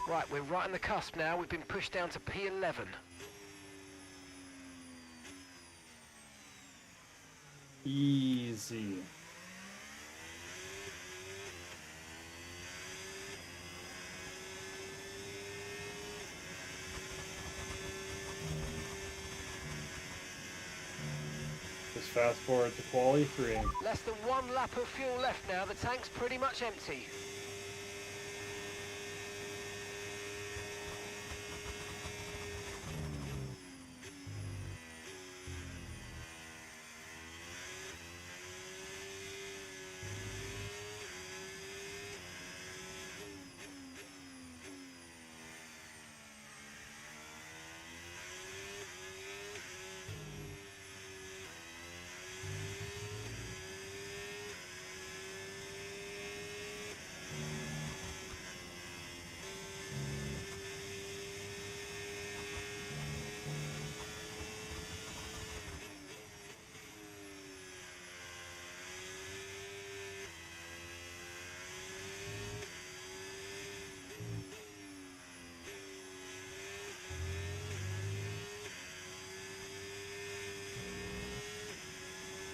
C: Right, we're right on the cusp now. We've been pushed down to P11.
A: Easy. Just fast forward to quality 3.
C: Less than 1 lap of fuel left now. The tank's pretty much empty.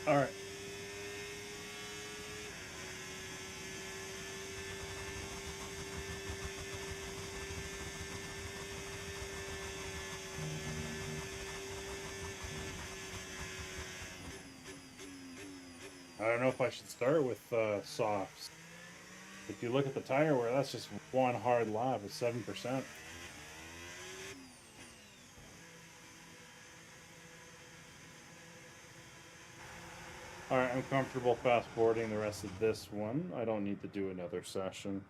A: All right. I don't know if I should start with softs. If you look at the tire wear, that's just one hard lap at 7%. Alright, I'm comfortable fast forwarding the rest of this one. I don't need to do another session.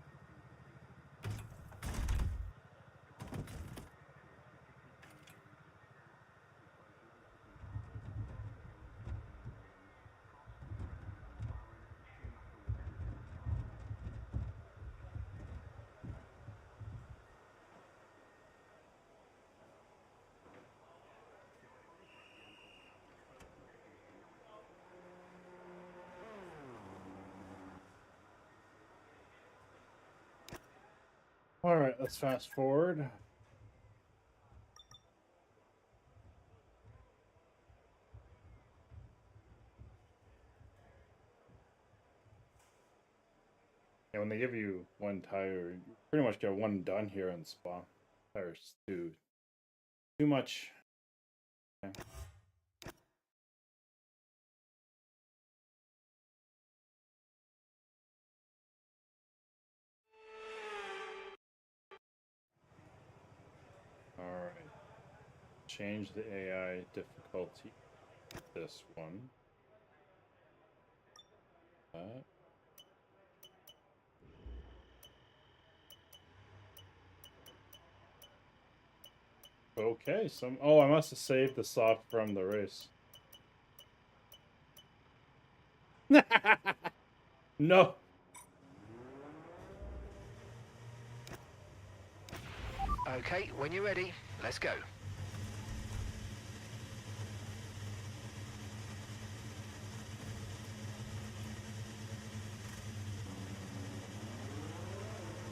A: Alright, let's fast forward. And when they give you one tire, you pretty much get one done here on Spa. Tires too much. Okay. All right. Change the AI difficulty. This one. Okay, oh, I must have saved the soft from the race. No.
C: Okay, when you're ready, let's go.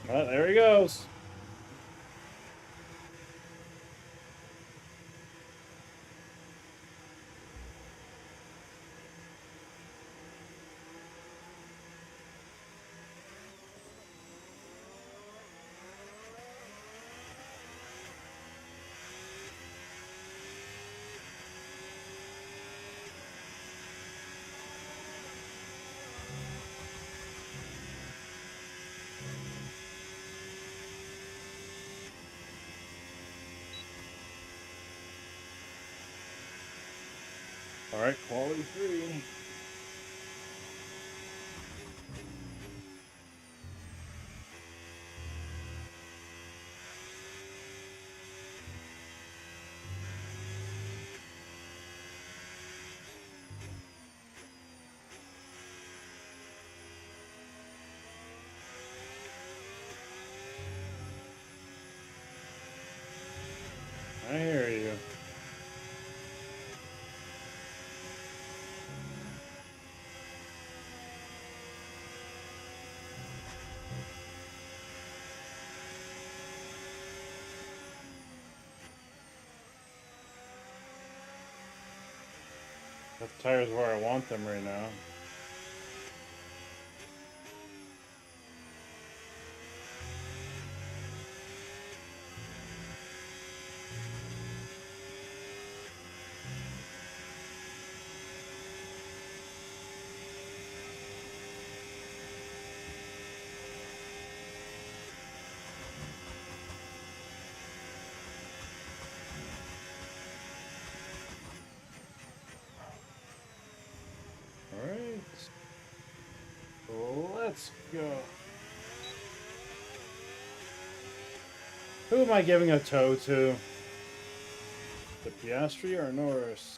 A: Well, there he goes. All right, quality 3. I hear you. That tire's where I want them right now. All right. Let's go. Who am I giving a toe to? The Piastri or Norris?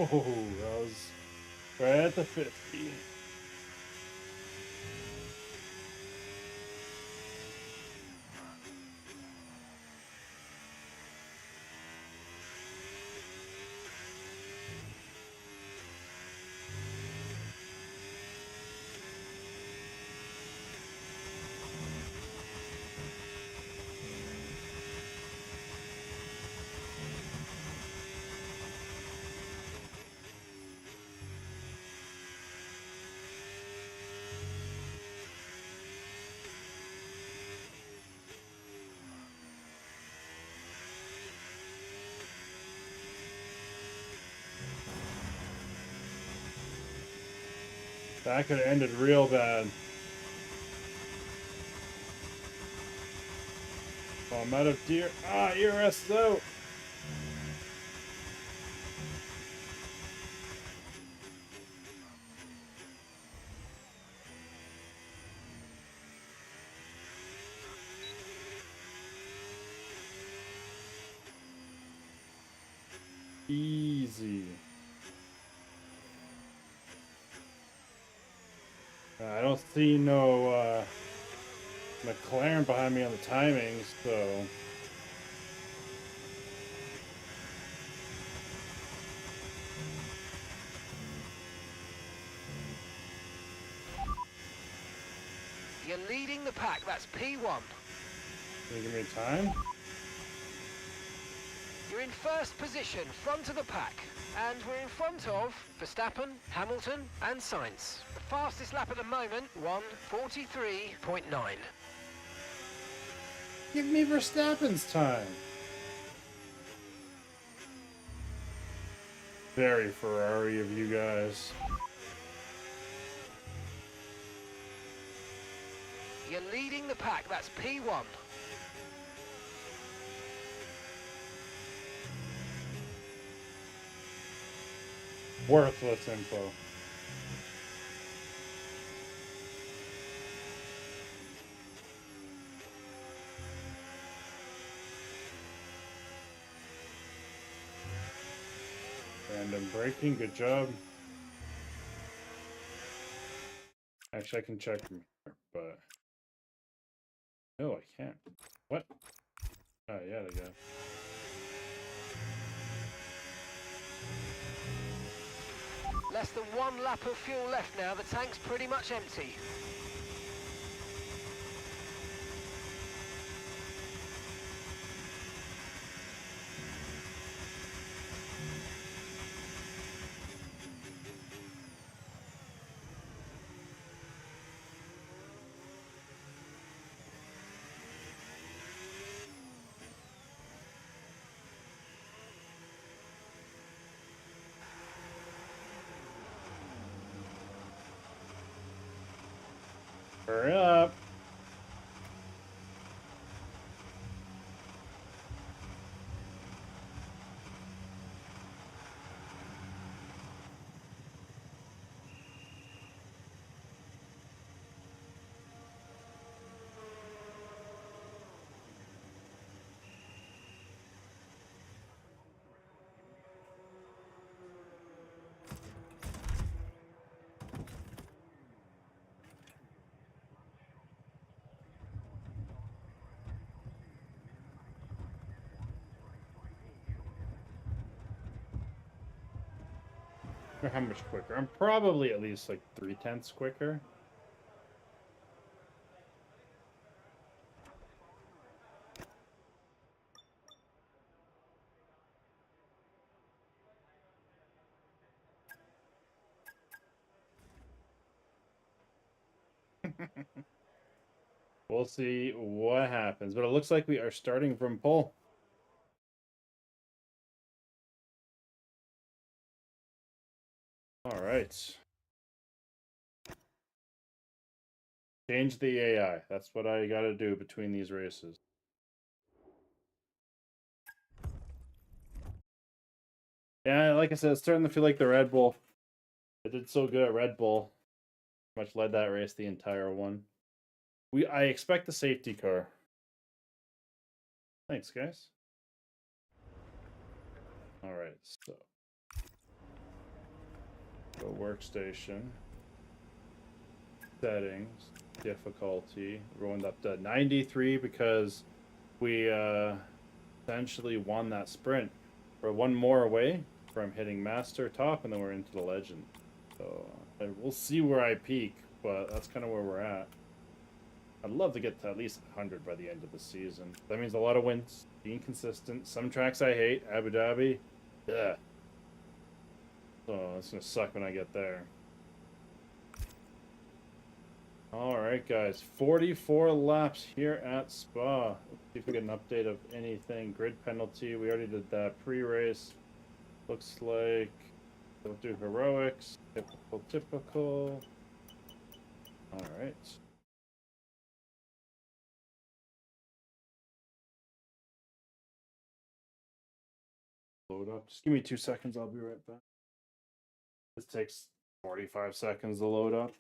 A: Oh, that was right at the 50. That could have ended real bad. Oh, I'm out of deer. Ah, ERS out. Easy. I don't see no McLaren behind me on the timings, so
C: You're leading the pack, that's P1.
A: can you give me time?
C: You're in first position, front of the pack. And we're in front of Verstappen, Hamilton and Sainz. The fastest lap at the moment, 1:43.9.
A: Give me Verstappen's time. Very Ferrari of you guys.
C: You're leading the pack, that's P1.
A: Worthless info. Random braking, good job. Actually, I can check from here, but no, I can't. What? Oh, yeah, they go.
C: Less than 1 lap of fuel left now, the tank's pretty much empty.
A: Hurry up. Or how much quicker? I'm probably at least like 3/10 quicker. We'll see what happens, but it looks like we are starting from pole. All right. Change the AI. That's what I got to do between these races. Yeah, like I said, it's starting to feel like the Red Bull. It did so good at Red Bull. Much led that race the entire one. I expect the safety car. Thanks, guys. All right, so go workstation, settings, difficulty. Rolling up to 93 because we essentially won that sprint. We're one more away from hitting master top, and then we're into the legend. So we'll see where I peak, but that's kind of where we're at. I'd love to get to at least 100 by the end of the season. That means a lot of wins, being consistent. Some tracks I hate, Abu Dhabi. Yeah. So it's gonna suck when I get there. Alright guys, 44 laps here at Spa. Let's see if we get an update of anything. Grid penalty, we already did that pre-race. Looks like we'll do heroics. Typical. Alright. Load up. Just give me 2 seconds, I'll be right back. This takes 45 seconds to load up.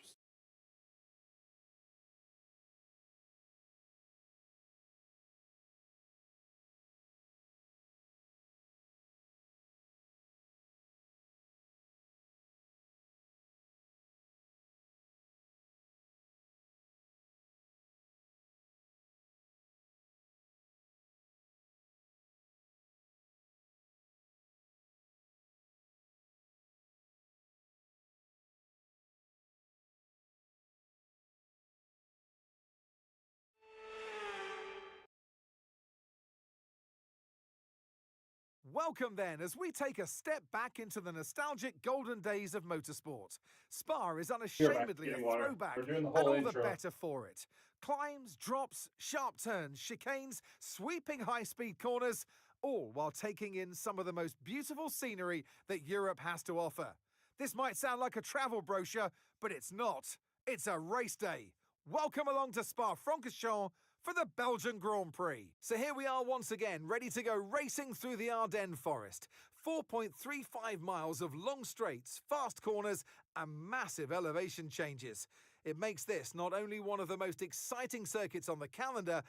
B: Welcome then, as we take a step back into the nostalgic golden days of motorsport. Spa is unashamedly a
A: getting water.
B: throwback,
A: We're doing the
B: and
A: whole
B: all
A: intro.
B: the better for it. Climbs, drops, sharp turns, chicanes, sweeping high-speed corners, all while taking in some of the most beautiful scenery that Europe has to offer. This might sound like a travel brochure, but it's not. It's a race day. Welcome along to Spa-Francorchamps for the Belgian Grand Prix. So here we are once again, ready to go racing through the Ardennes forest. 4.35 miles of long straights, fast corners, and massive elevation changes. It makes this not only one of the most exciting circuits on the calendar,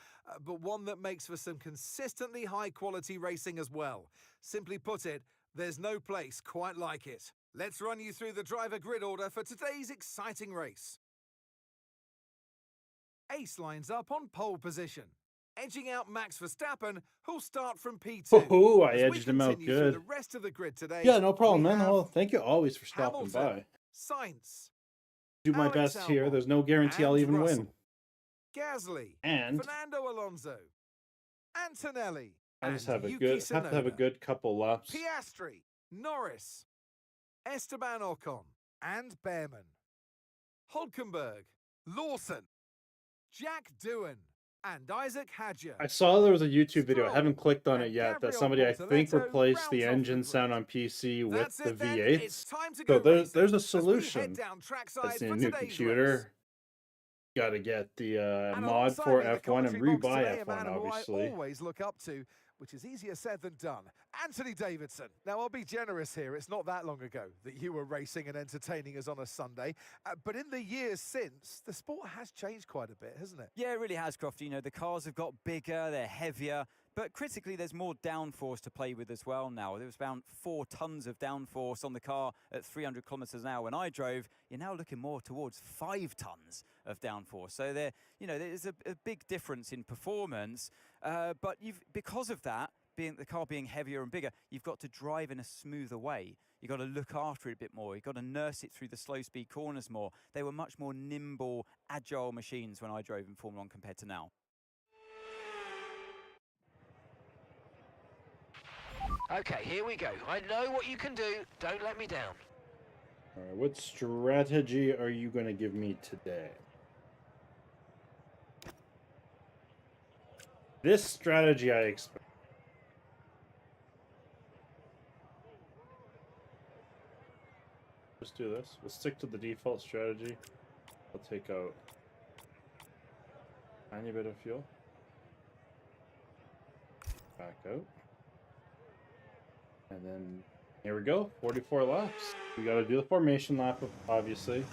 B: but one that makes for some consistently high-quality racing as well. Simply put it, there's no place quite like it. Let's run you through the driver grid order for today's exciting race. Ace lines up on pole position, edging out Max Verstappen, who'll start from P2.
A: Oh, I
B: As we
A: edged him out
B: continue through
A: good.
B: the rest of the grid today,
A: Yeah, no problem,
B: we
A: man.
B: have
A: Well, thank you always for stopping
B: Hamilton,
A: by.
B: Sainz,
A: Do my
B: Alex
A: best here.
B: Albon,
A: There's no guarantee I'll
B: and
A: even
B: Russell,
A: win.
B: Gasly,
A: And
B: Fernando Alonso, Antonelli,
A: I just
B: and
A: have
B: Yuki
A: to have a
B: Tsunoda.
A: good couple laps.
B: Piastri, Norris, Esteban Ocon, and Behrman. Hulkenberg, Lawson, Jack Doohan, and Isaac Hadjar.
A: I saw there was a YouTube video. I
B: Stroll
A: haven't clicked on it
B: and
A: yet. That
B: Gabriel
A: somebody I think
B: Bortoleto
A: replaced the
B: rounds off
A: engine
B: the
A: sound
B: grid.
A: on PC with
B: That's
A: the
B: it then.
A: V8s.
B: It's time to
A: So
B: go
A: there's a
B: racing as we
A: solution.
B: head down trackside
A: It's a
B: for
A: new
B: today's
A: computer.
B: race.
A: Got to get the
B: And
A: mod
B: alongside
A: for
B: me in the
A: F1 and
B: commentary box
A: rebuy
B: today, a man
A: F1,
B: who
A: obviously.
B: I always look up to, which is easier said than done. Anthony Davidson. Now, I'll be generous here. It's not that long ago that you were racing and entertaining us on a Sunday. But in the years since, the sport has changed quite a bit, hasn't it?
D: Yeah, it really has, Crofty. You know, the cars have got bigger, they're heavier, but critically, there's more downforce to play with as well now. There was around 4 tons of downforce on the car at 300 kilometers an hour when I drove. You're now looking more towards 5 tons of downforce. So there's a big difference in performance. But because of that, the car being heavier and bigger, you've got to drive in a smoother way. You've got to look after it a bit more. You've got to nurse it through the slow speed corners more. They were much more nimble, agile machines when I drove in Formula 1 compared to now.
C: Okay, here we go. I know what you can do. Don't let me down.
A: All right, what strategy are you going to give me today? This strategy I expect. Just do this. We'll stick to the default strategy. I'll take out a tiny bit of fuel. Back out. And then here we go. 44 laps. We got to do the formation lap, obviously.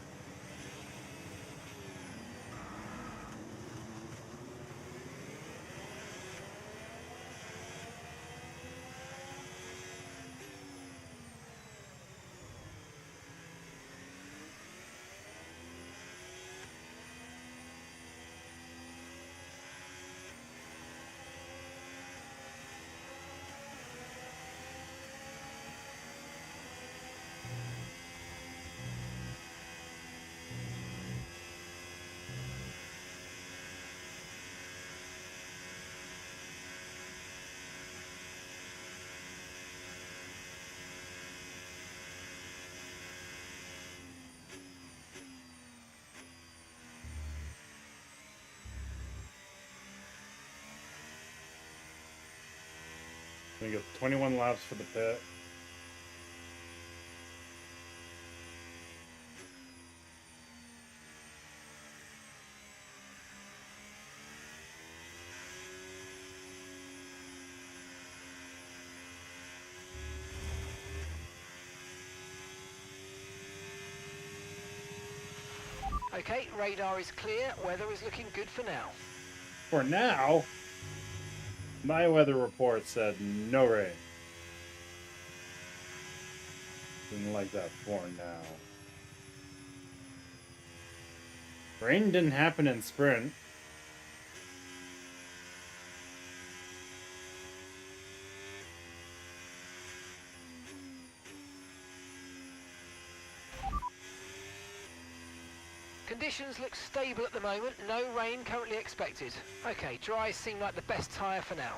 A: We got 21 laps for the pit.
C: Okay, radar is clear. Weather is looking good for now.
A: For now, my weather report said no rain. Didn't like that for now. Rain didn't happen in sprint.
C: Conditions look stable at the moment. No rain currently expected. Okay, dry seem like the best tyre for now.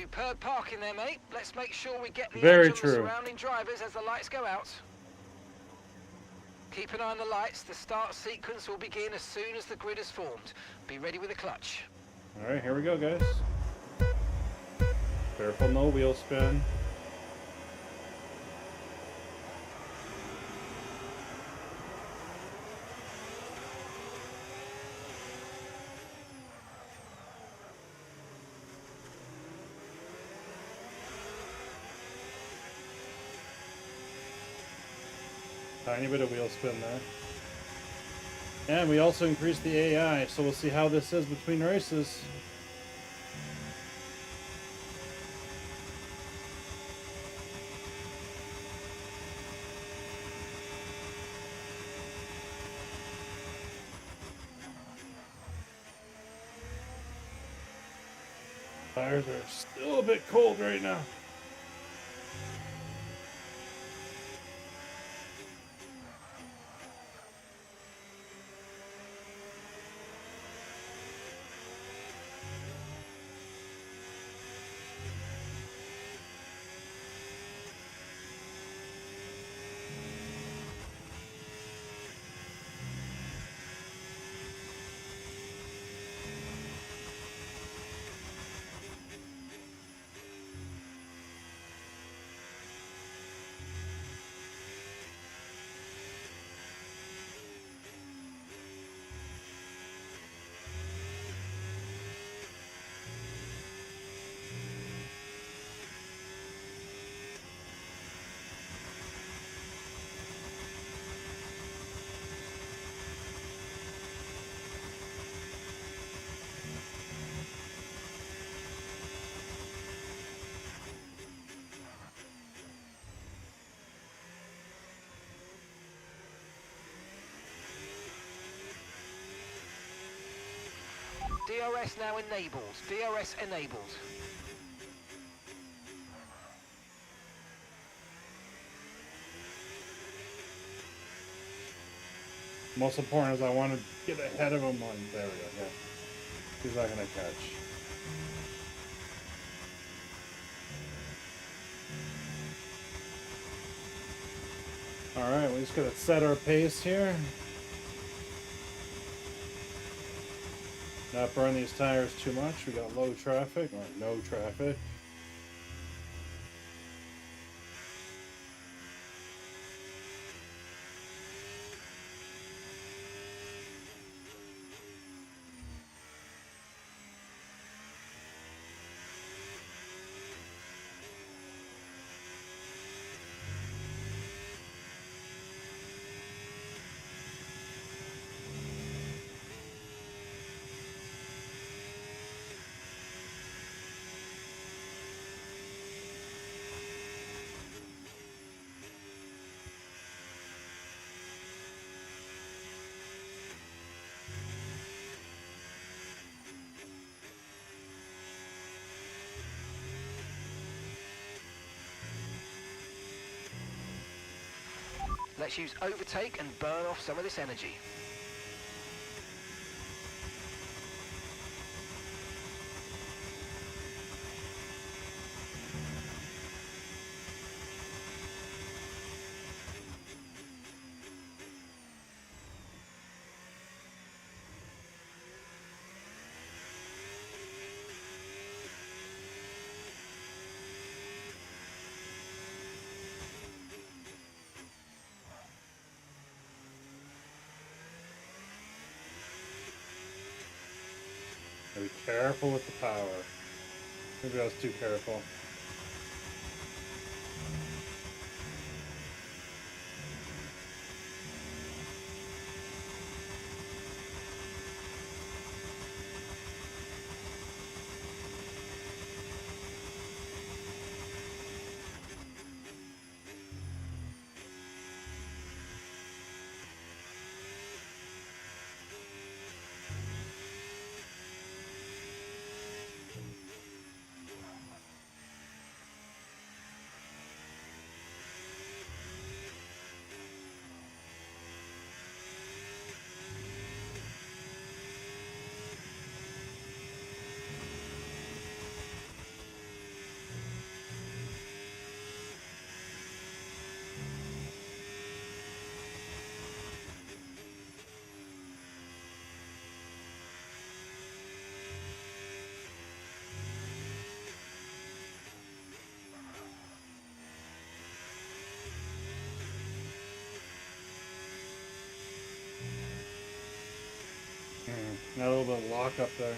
C: Superb parking there, mate. Let's make sure we get the
A: Very
C: edge on the
A: true.
C: surrounding drivers as the lights go out. Keep an eye on the lights. The start sequence will begin as soon as the grid is formed. Be ready with the clutch.
A: All right, here we go, guys. Careful, no wheel spin. Tiny bit of wheel spin there. And we also increased the AI, so we'll see how this is between races. Tires are still a bit cold right now.
C: DRS now enabled. DRS enabled.
A: Most important is I want to get ahead of him on. There we go. Yeah. He's not gonna catch. All right, we just gotta set our pace here. Not burn these tires too much. We got low traffic or no traffic.
C: Let's use overtake and burn off some of this energy.
A: Be careful with the power. Maybe I was too careful. Got a little bit of lock up there.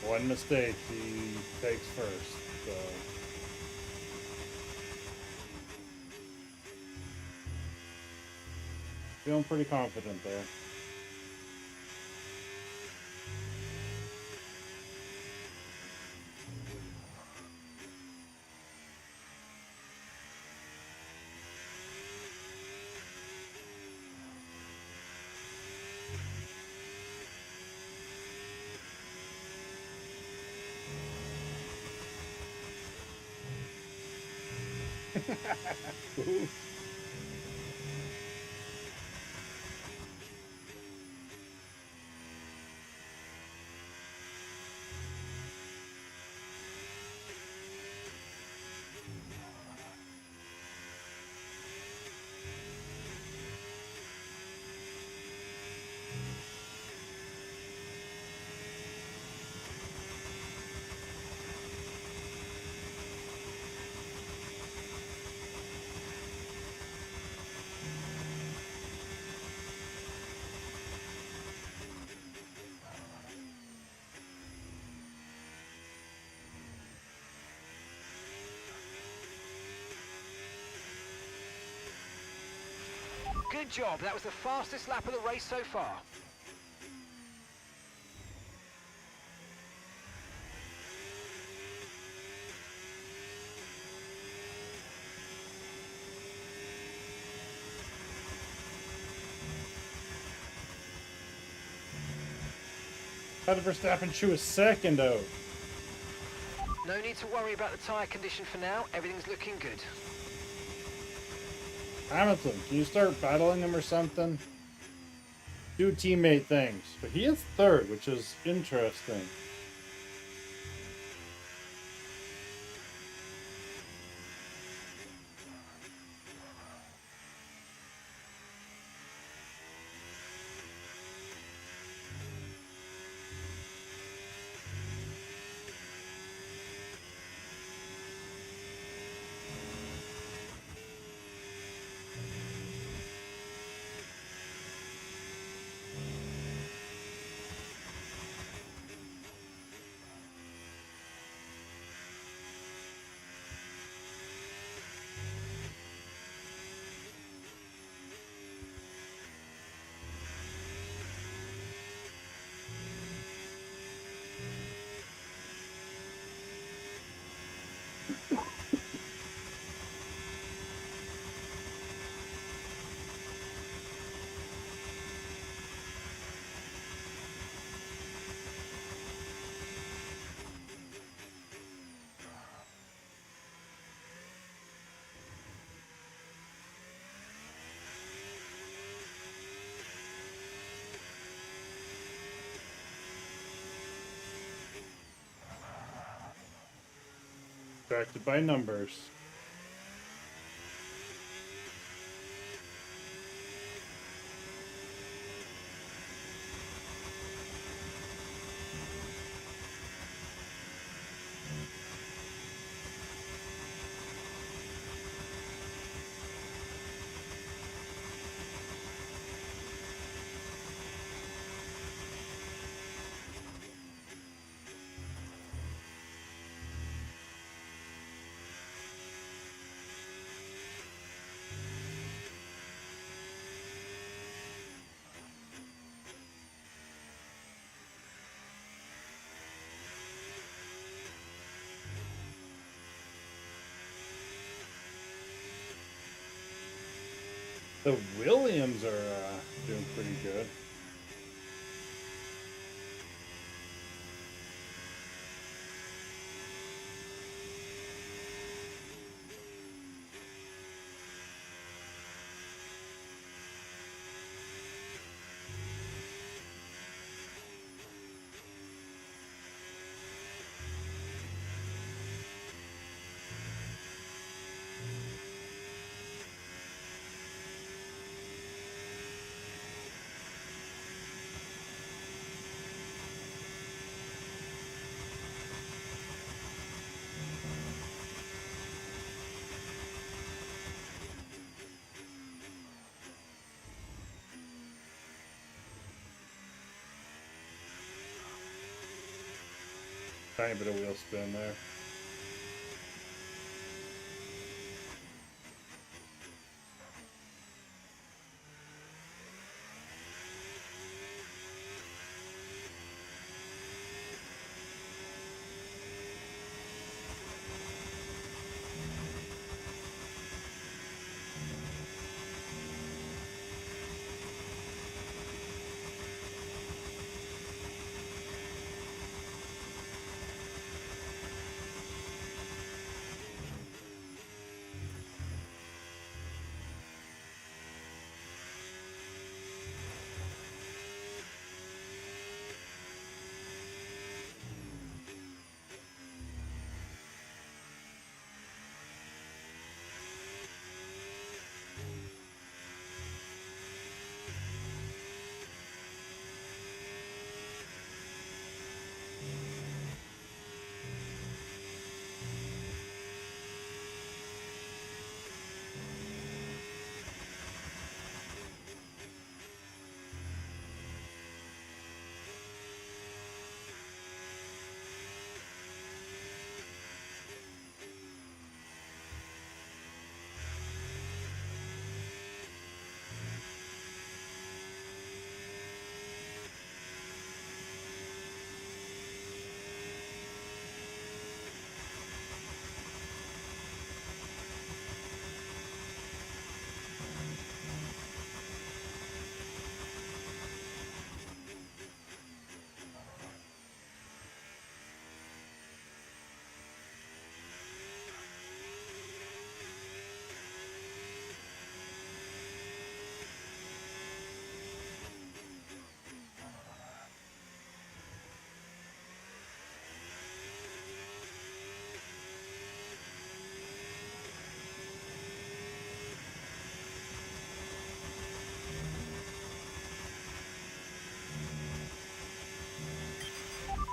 A: One mistake he takes first. So. Feeling pretty confident there. Oof.
C: Good job. That was the fastest lap of the race so far.
A: How did Verstappen chew a second out?
C: No need to worry about the tyre condition for now. Everything's looking good.
A: Hamilton, can you start battling him or something? Do teammate things. But he is third, which is interesting. Distracted by numbers. The Williams are Doing pretty good. Tiny bit of wheel spin there.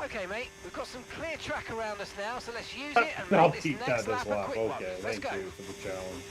C: Okay, mate, we've got some clear track around us now, so let's use it and
A: I'll
C: make this
A: keep
C: next
A: that
C: lap
A: this
C: a
A: lap.
C: quick one.
A: Okay,
C: Let's
A: thank
C: go.
A: you for the challenge.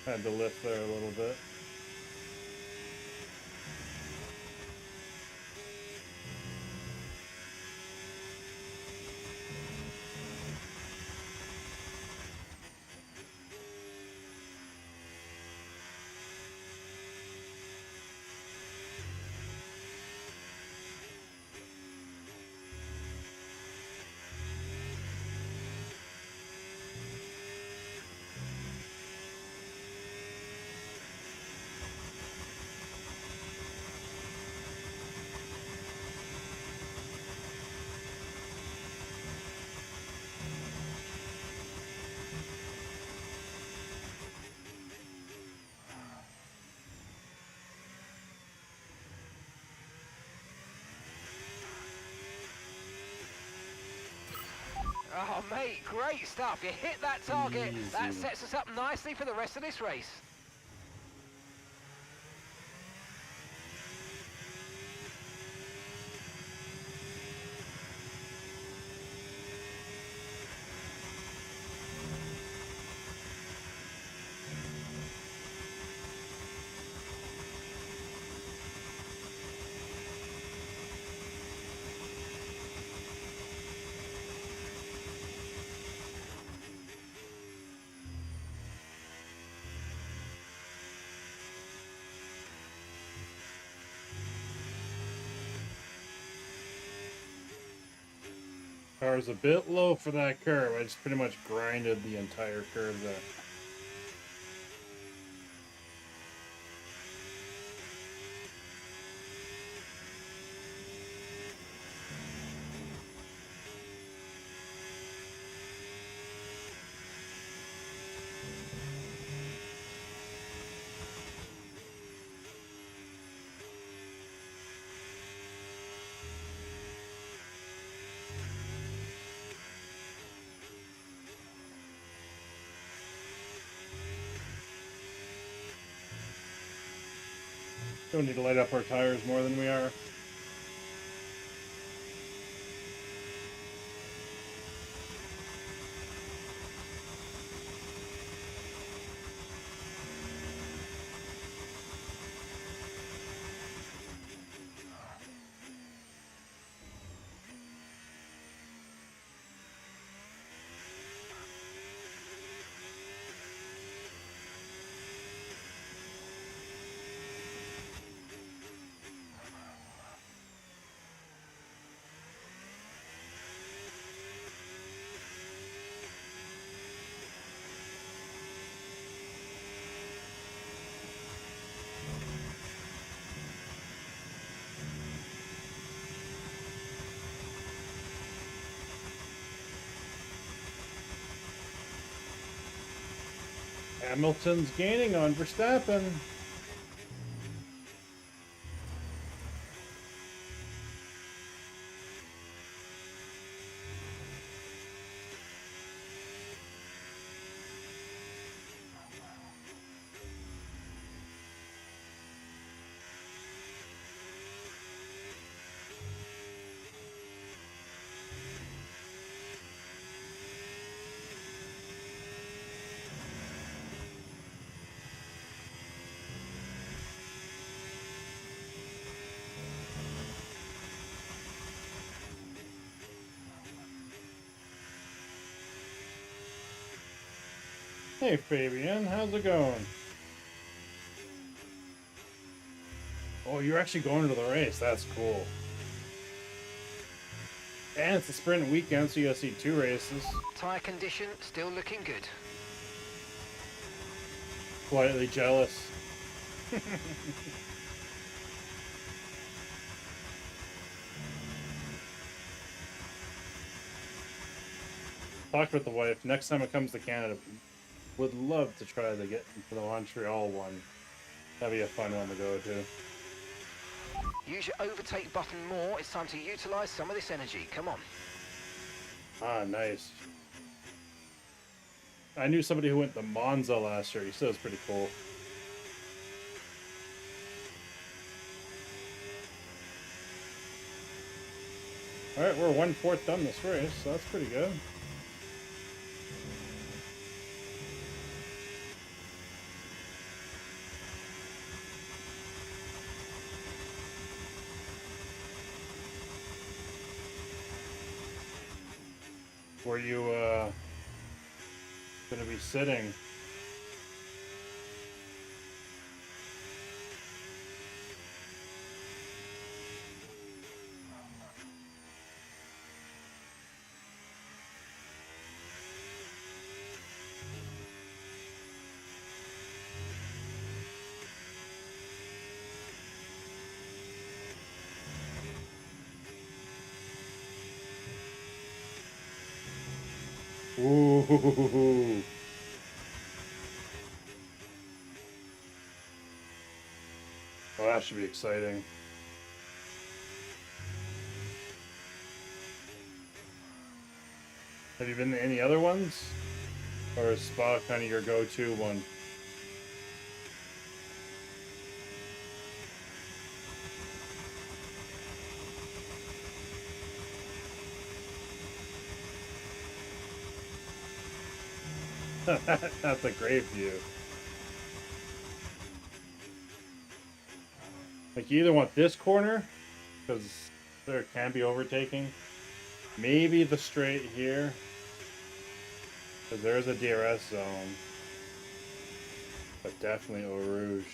A: Had to lift there a little bit.
C: Oh, mate, great stuff. You hit that target. That
A: Easy.
C: sets us up nicely for the rest of this race.
A: Car's a bit low for that curve. I just pretty much grinded the entire curve there. Don't need to light up our tires more than we are. Hamilton's gaining on Verstappen. Hey Fabian, how's it going? Oh, you're actually going to the race. That's cool. And it's a sprint weekend, so you gotta see 2 races.
C: Tyre condition still looking good.
A: Slightly jealous. Talked with the wife. Next time it comes to Canada, would love to try to get into the Montreal one. That'd be a fun one to go to.
C: Use your overtake button more. It's time to utilise some of this energy. Come on.
A: Ah, nice. I knew somebody who went to Monza last year. He said it was pretty cool. Alright, we're 1/4 done this race, so that's pretty good. Where you gonna be sitting? Ooh. Oh, that should be exciting. Have you been to any other ones? Or is Spa kind of your go-to one? That's a great view. Like, you either want this corner, because there can be overtaking. Maybe the straight here, because there's a DRS zone. But definitely Eau Rouge.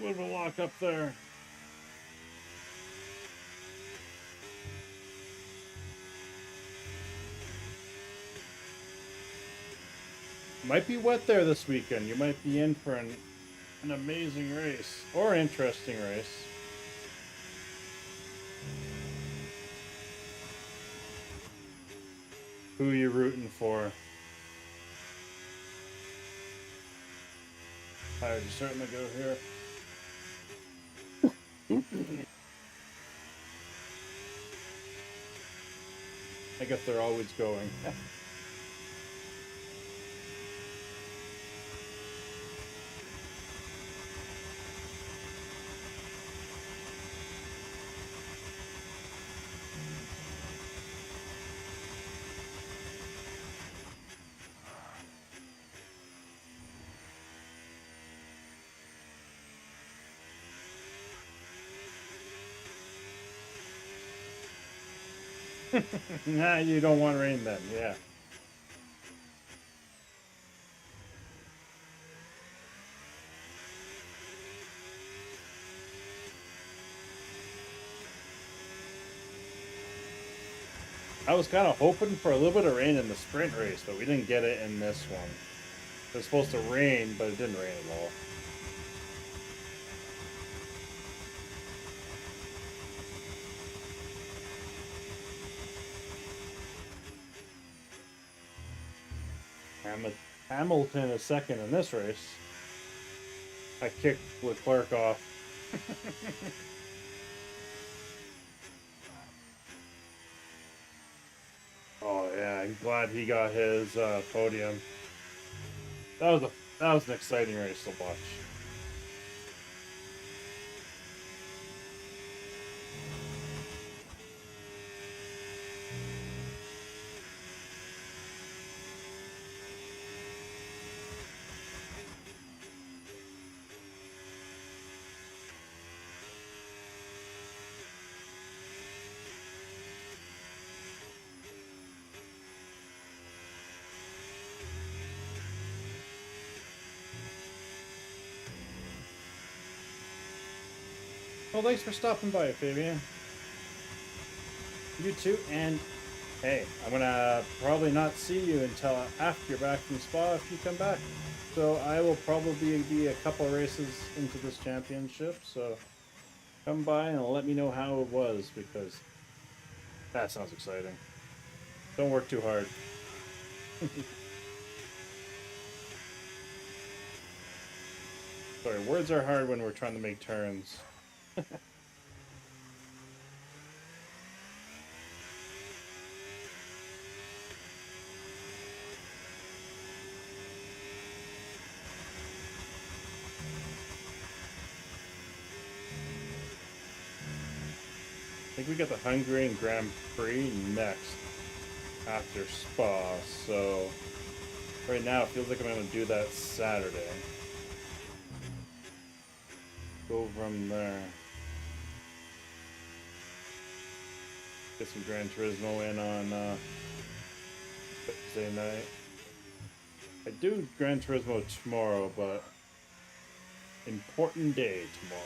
A: bit of a lock up there. Might be wet there this weekend. You might be in for an amazing race or interesting race. Who are you rooting for? Tires are starting to go here. I guess they're always going. Nah, you don't want rain then, yeah. I was kind of hoping for a little bit of rain in the sprint race, but we didn't get it in this one. It was supposed to rain, but it didn't rain at all. Hamilton is second in this race. I kicked Leclerc off. Oh yeah, I'm glad he got his podium. That was an exciting race to watch. Well, thanks for stopping by, Fabian. You too, and hey, I'm gonna probably not see you until after you're back from Spa if you come back. So I will probably be a couple races into this championship, so come by and let me know how it was, because that sounds exciting. Don't work too hard. Sorry, words are hard when we're trying to make turns. I think we got the Hungarian Grand Prix next after Spa, so right now it feels like I'm going to do that Saturday. Go from there. Get some Gran Turismo in on Thursday night. I do Gran Turismo tomorrow, but important day tomorrow.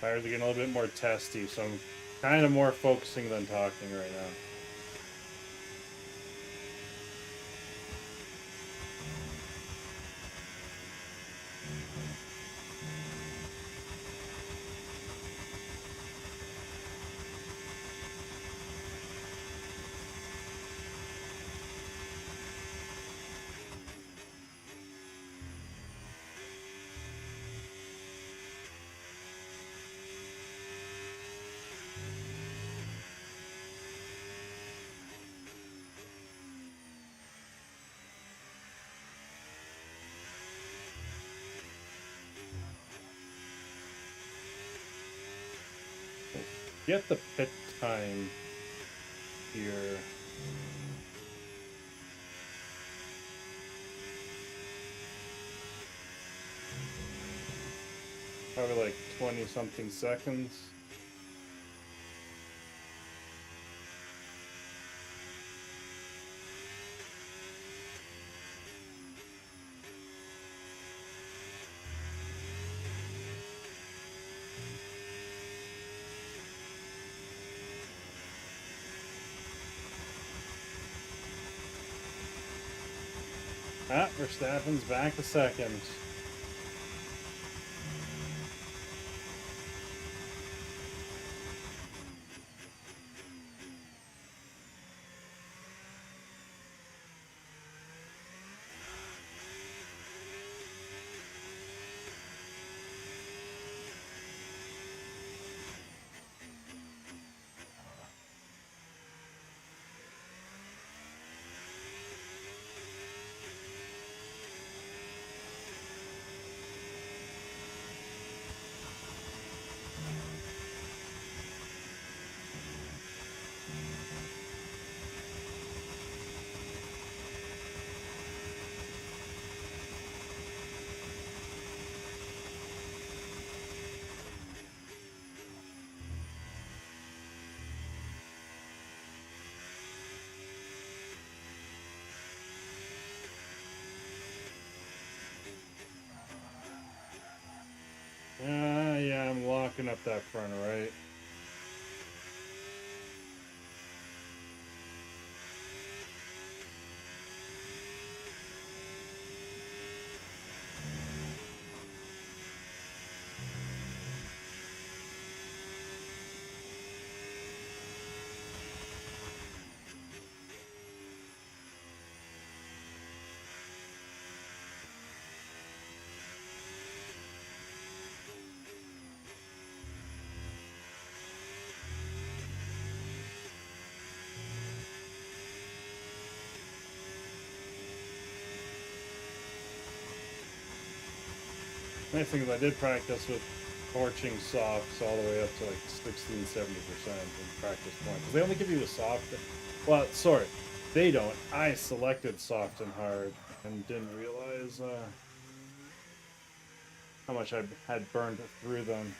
A: Tires are getting a little bit more testy, so I'm kind of more focusing than talking right now. get the pit time here. Probably like 20 something seconds. Verstappen's back a second. Yeah, I'm locking up that front right. Nice thing is I did practice with torching softs all the way up to like 16-70% in practice point. Because they only give you a soft. Well, sorry, they don't. I selected soft and hard and didn't realize how much I had burned through them.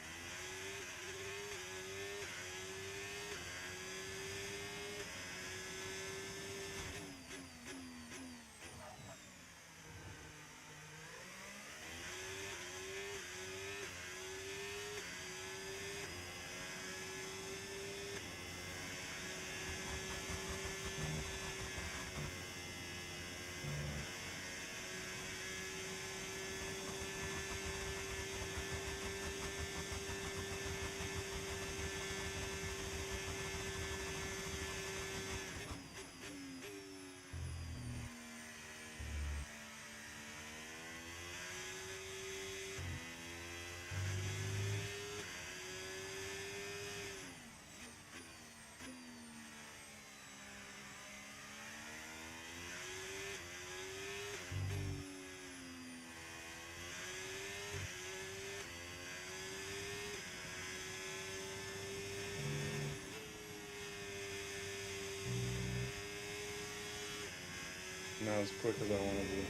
A: Not as quick as I want to be.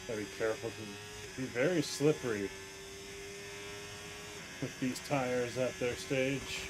A: Gotta be careful because it'd be very slippery with these tires at their stage.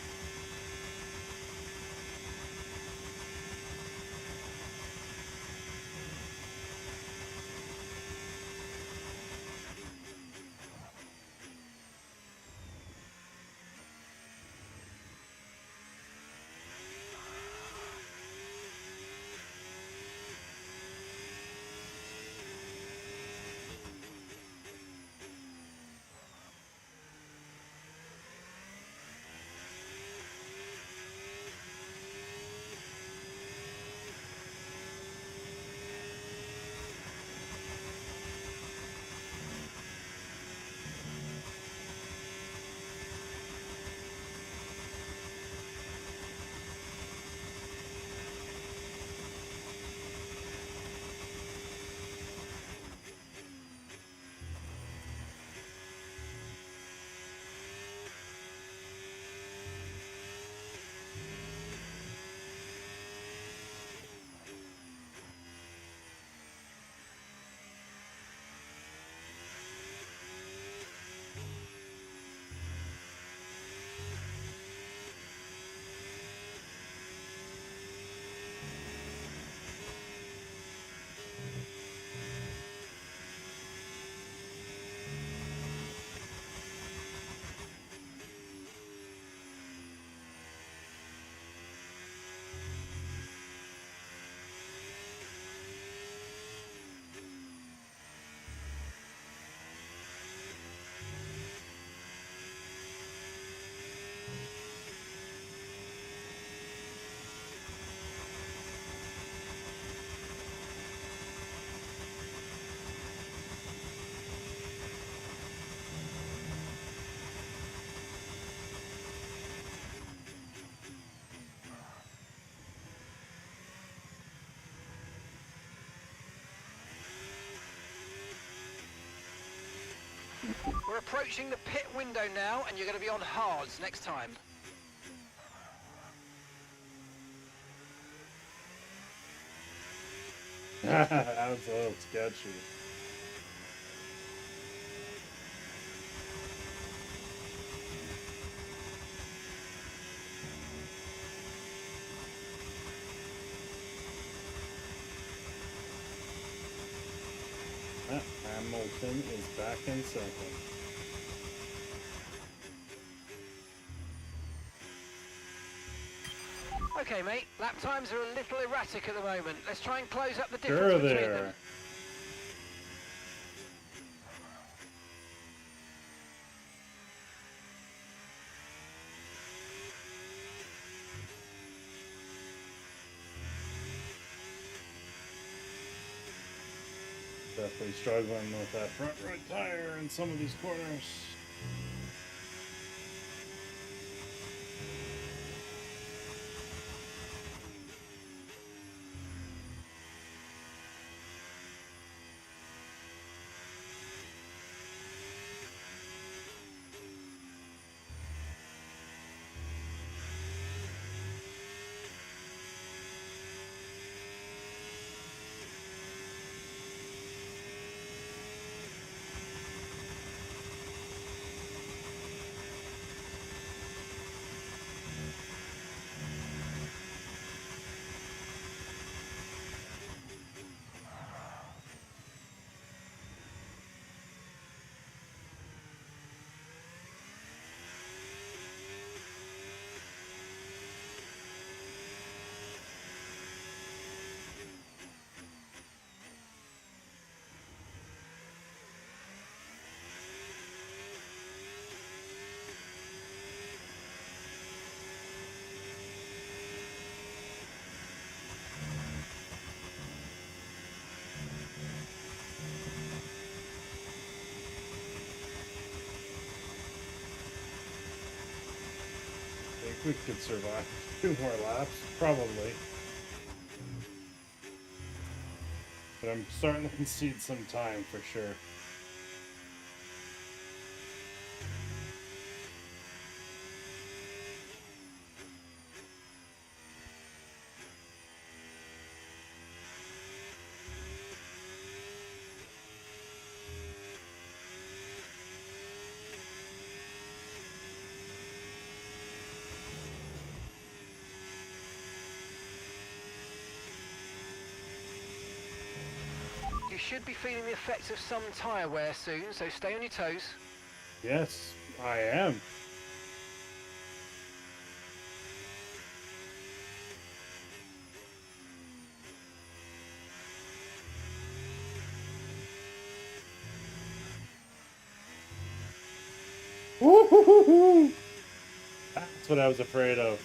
C: approaching the pit window now, and you're going to be on hards next time.
A: That was a little sketchy. Hamilton is back in second.
C: Okay, mate, lap times are a little erratic at the moment. Let's try and close up the difference
A: Sure
C: between
A: there.
C: them.
A: Definitely struggling with that front right tire in some of these corners. I think we could survive 2 more laps, probably. But I'm starting to concede some time for sure.
C: You should be feeling the effects of some tyre wear soon, so stay on your toes.
A: Yes, I am. Woo-hoo-hoo-hoo. That's what I was afraid of.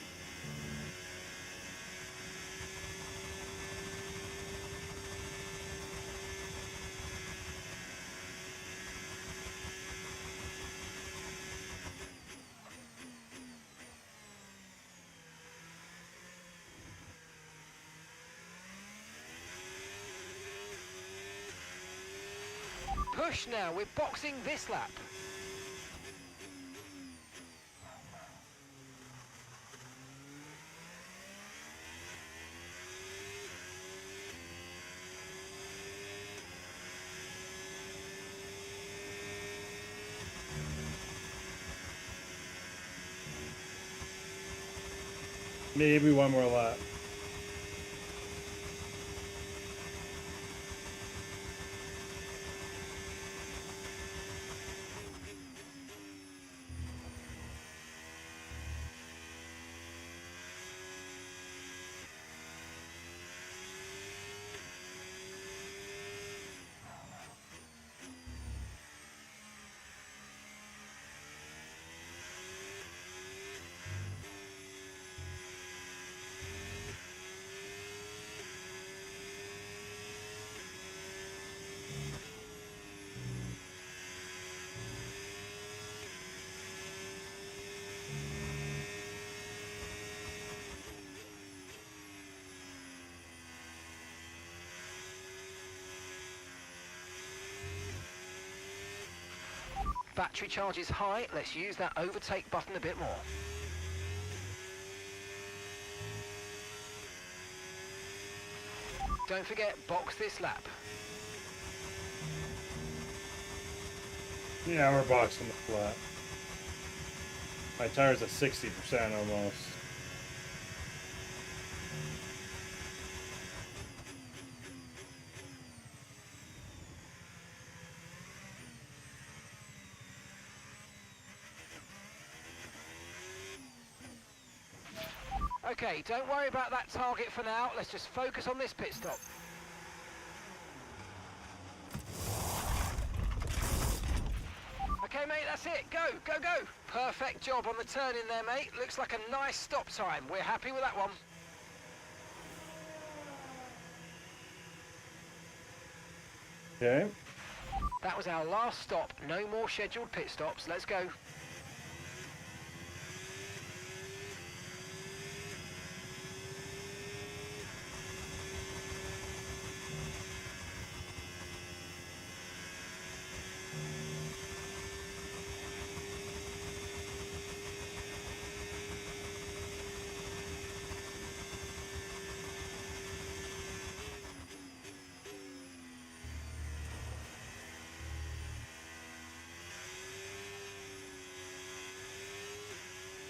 C: Push now, we're boxing this lap.
A: Maybe one more lap.
C: Battery charge is high. Let's use that overtake button a bit more. Don't forget, box this lap.
A: Yeah, we're boxing the flat. My tire's at 60% almost.
C: Okay, don't worry about that target for now. Let's just focus on this pit stop. Okay, mate, that's it. Go, go, go. Perfect job on the turn in there, mate. Looks like a nice stop time. We're happy with that one.
A: Okay.
C: That was our last stop. No more scheduled pit stops. Let's go.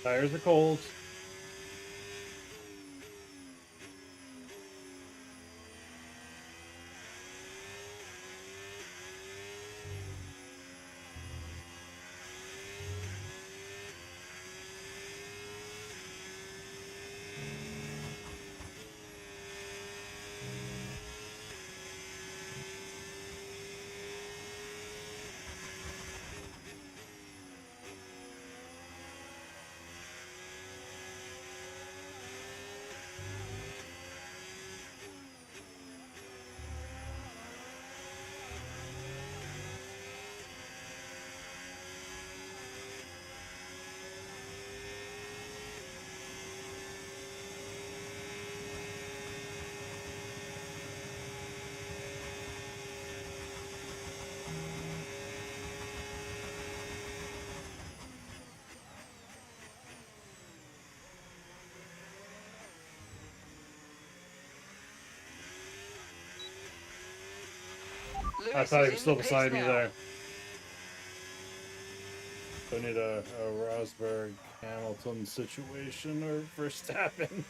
A: Tires are cold. I
C: Lewis
A: thought he
C: is
A: was
C: in
A: still
C: the pits
A: beside me
C: now.
A: there. So I need a Rosberg Hamilton situation or Verstappen.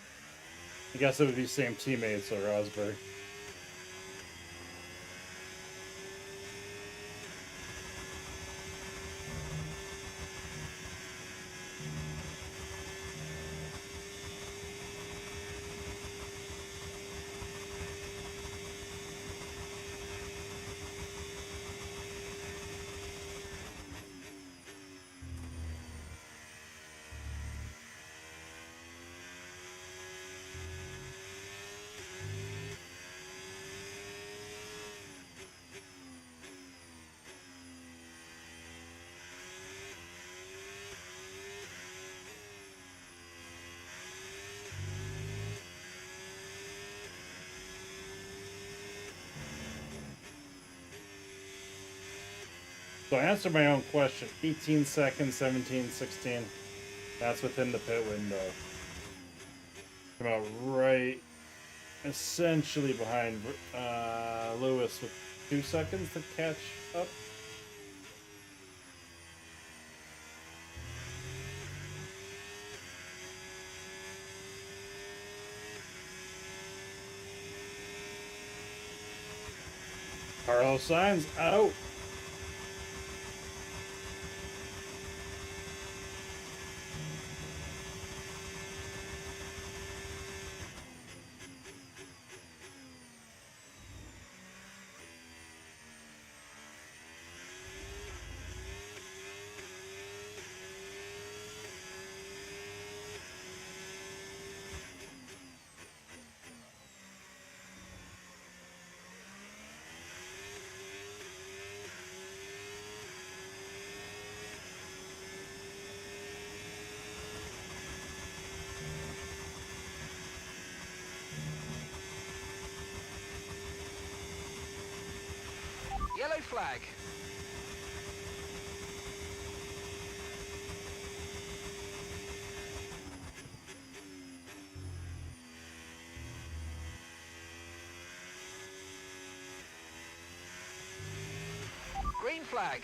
A: I guess it would be same teammates or Rosberg. So I answered my own question. 18 seconds, 17, 16. That's within the pit window. Come out right, essentially behind Lewis with 2 seconds to catch up. Carlos Sainz out.
C: Yellow flag. flag.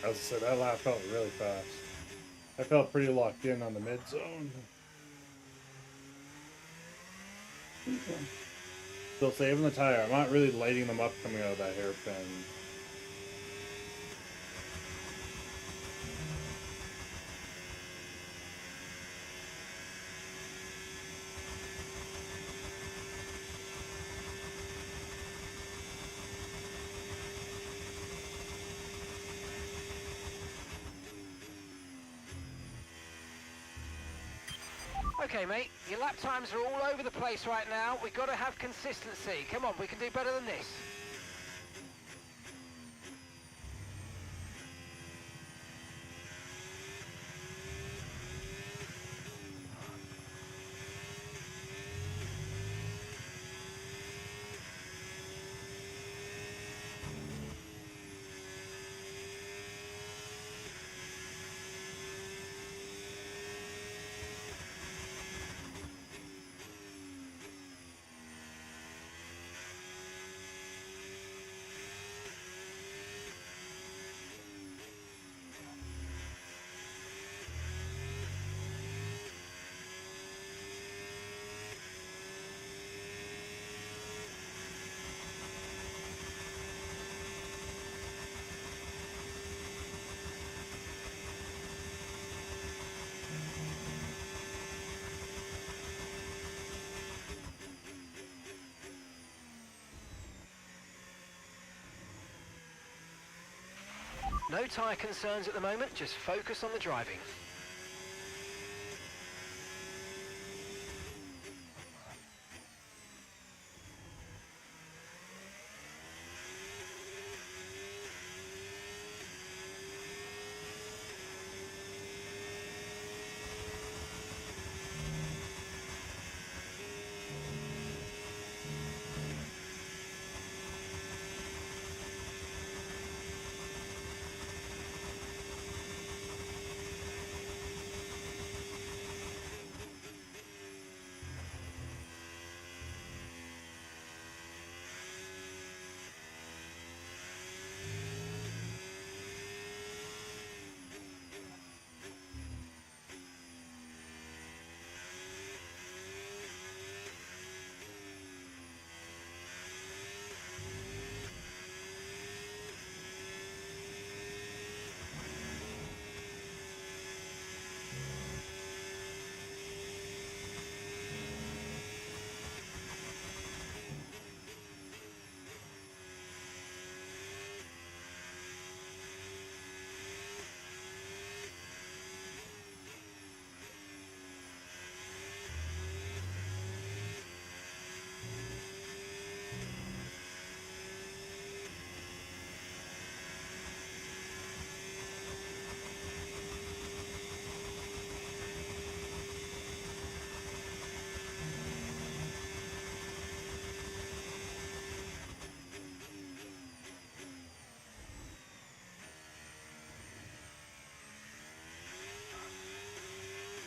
A: As I said, that lap felt really fast. I felt pretty locked in on the mid zone. Still saving the tire. I'm not really lighting them up coming out of that hairpin.
C: Okay, mate, your lap times are all over the place right now. We've got to have consistency. Come on, we can do better than this. No tyre concerns at the moment, just focus on the driving.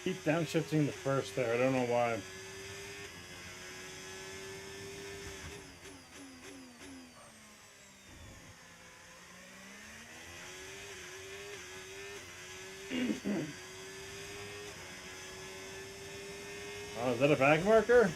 A: Keep downshifting the first there. I don't know why. Oh, is that a back marker?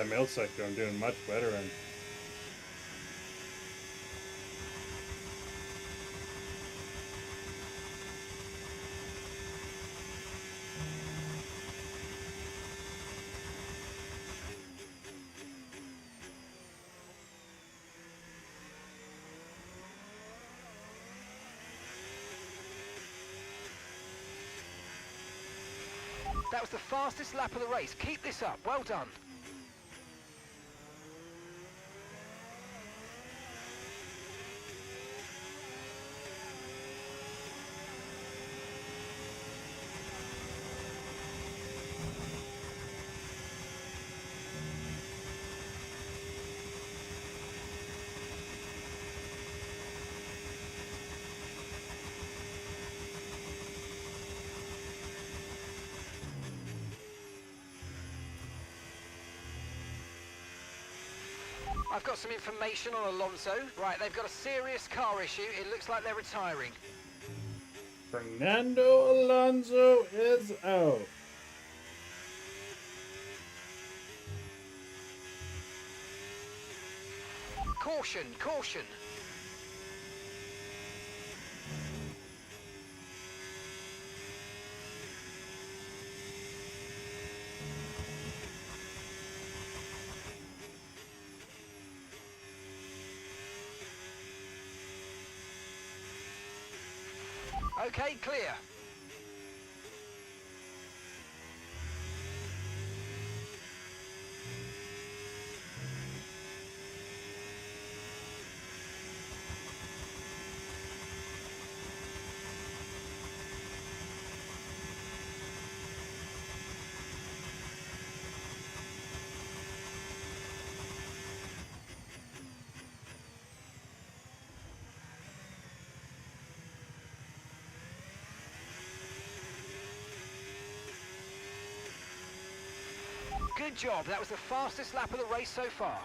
A: Male sector, I'm doing much better in.
C: That was the fastest lap of the race. Keep this up. Well done. I've got some information on Alonso. Right, they've got a serious car issue. It looks like they're retiring.
A: Fernando Alonso is out.
C: Caution, caution. Okay, clear. Good job. That was the fastest lap of the race so far.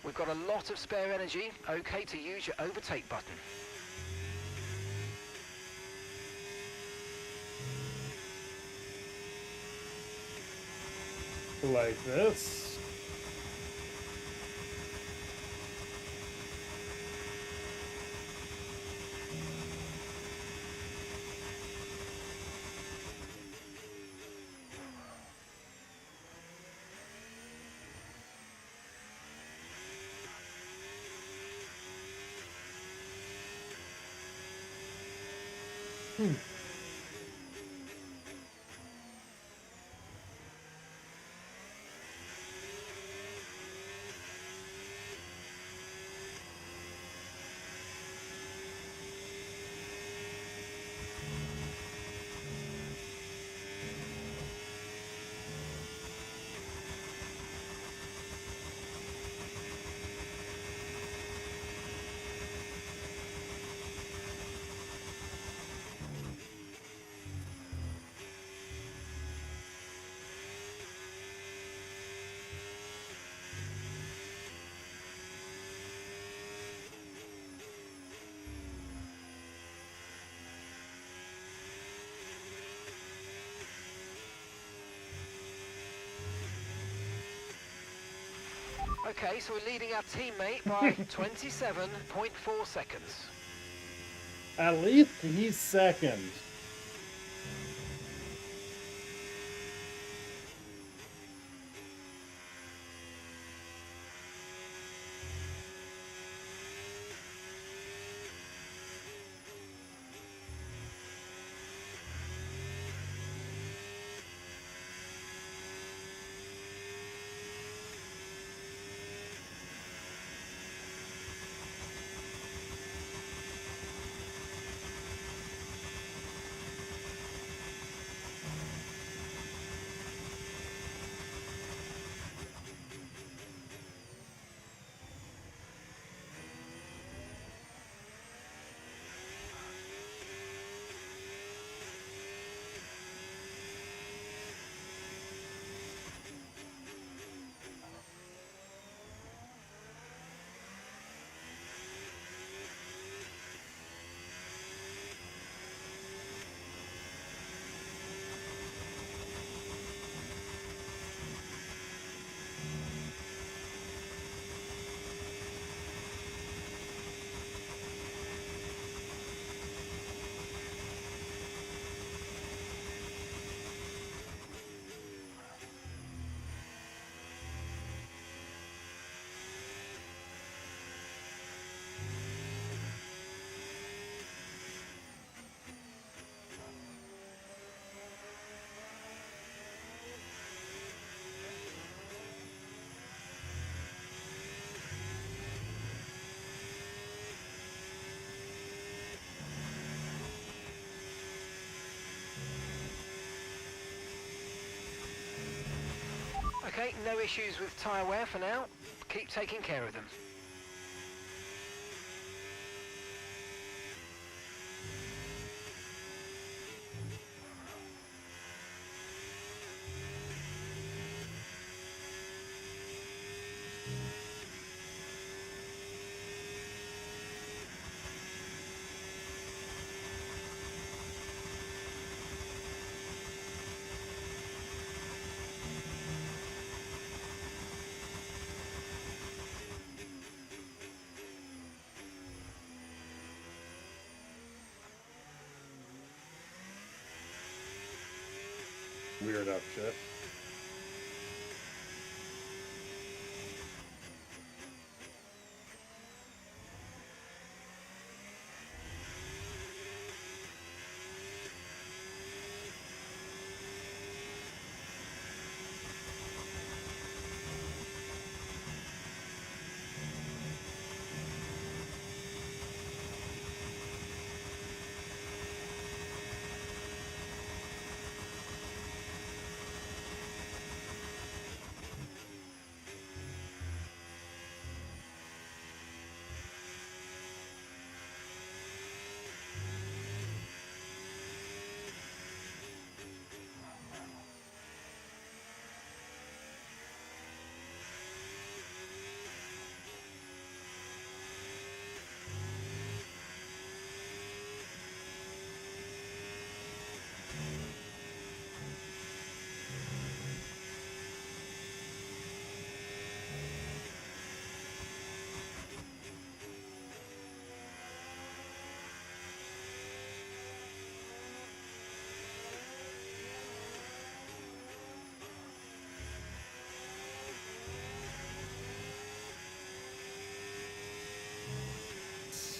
C: We've got a lot of spare energy. Okay to use your overtake button.
A: Like this.
C: Okay, so we're leading our teammate by 27.4 seconds.
A: At least he's second.
C: Okay, no issues with tyre wear for now. Keep taking care of them.
A: Weird upshift.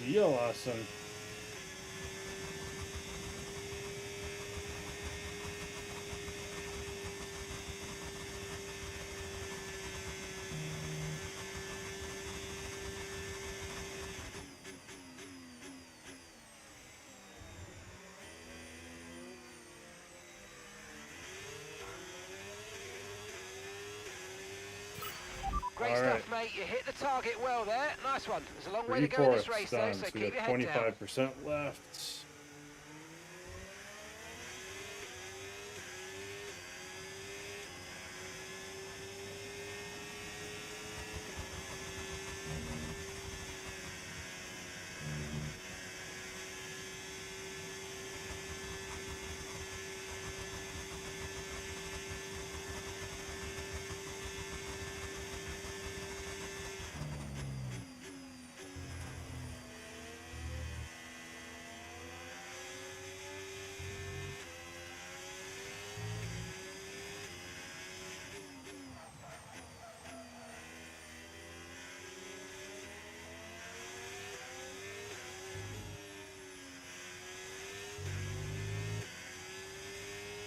A: See you, Lawson.
C: mate. You hit the target well there. Nice one. There's a long way to go in this race, though, so
A: We
C: keep your
A: got
C: head down.
A: 25% left.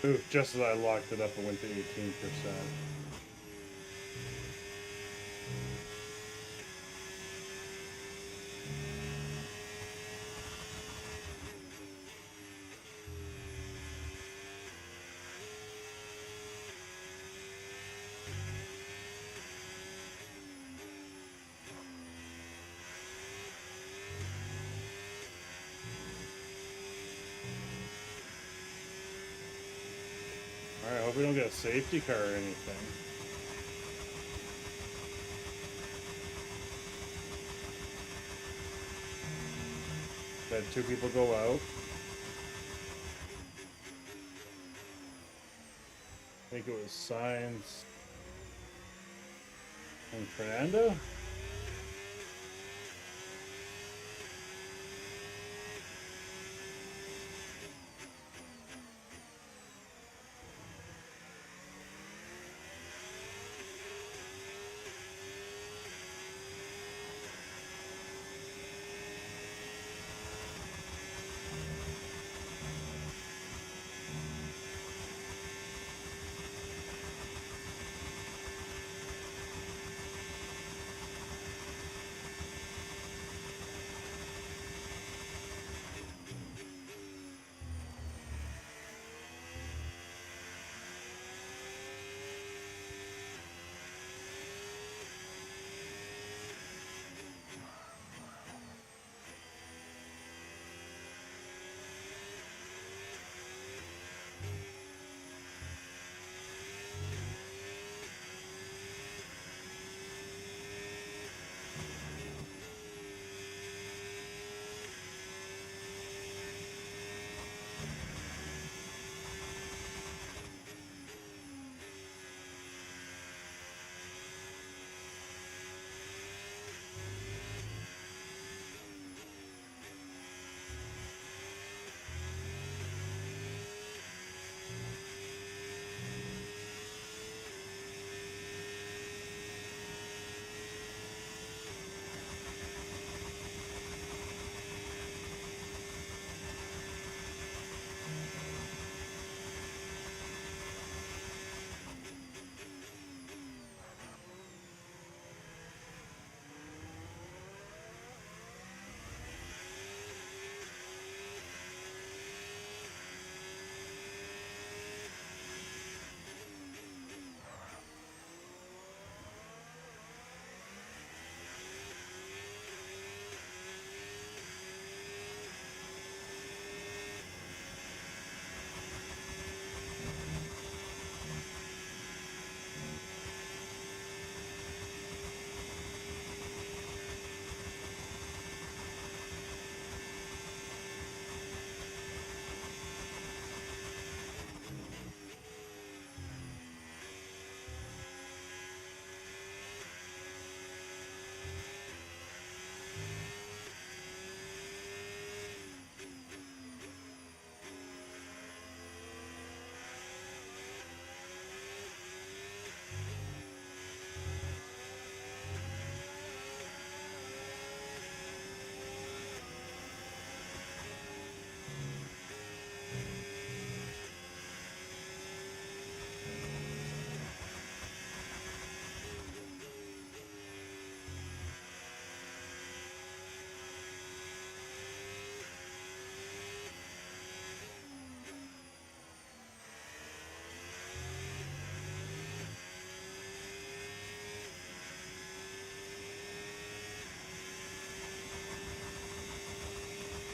A: Ooh, just as I locked it up, it went to 18%. Alright, hope we don't get a safety car or anything. Had 2 people go out. I think it was Sainz and Fernando.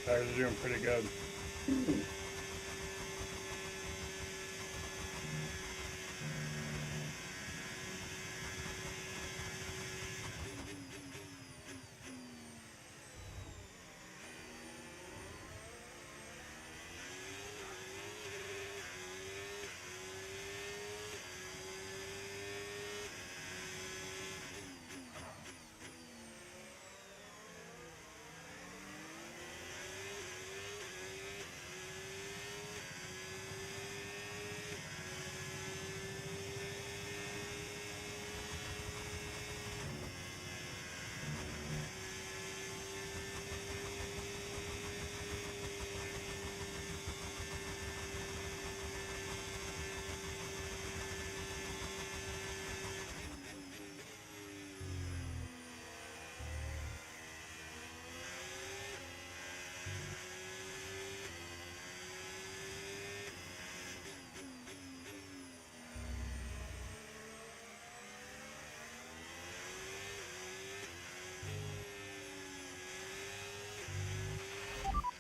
F: Tires are doing pretty good.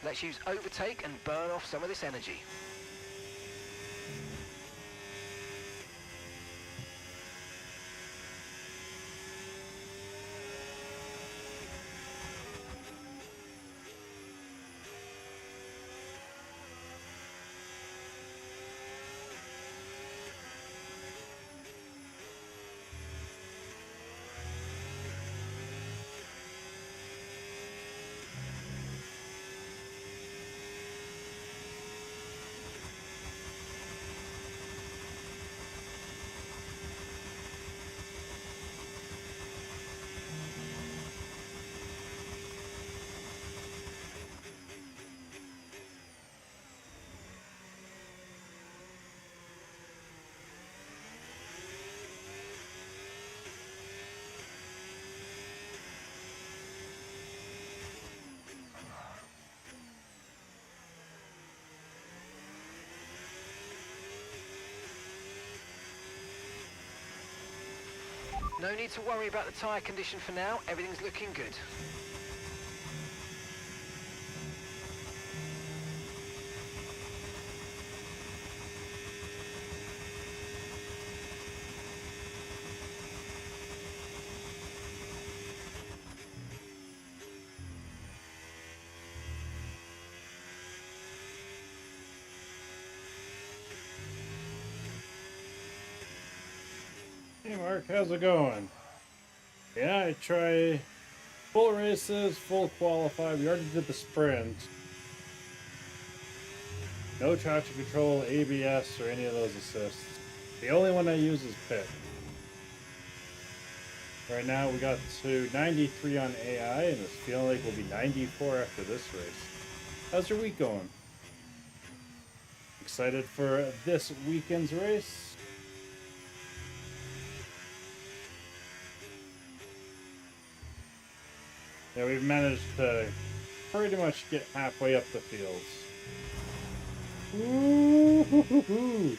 C: Let's use overtake and burn off some of this energy. No need to worry about the tyre condition for now, everything's looking good.
F: Hey Mark, how's it going? Yeah, I try full races, full qualify. We already did the sprint. No traction control, ABS, or any of those assists. The only one I use is pit. Right now we got to 93 on AI, and it's feeling like we'll be 94 after this race. How's your week going? Excited for this weekend's race? Yeah, we've managed to pretty much get halfway up the fields. Ooh-hoo-hoo-hoo.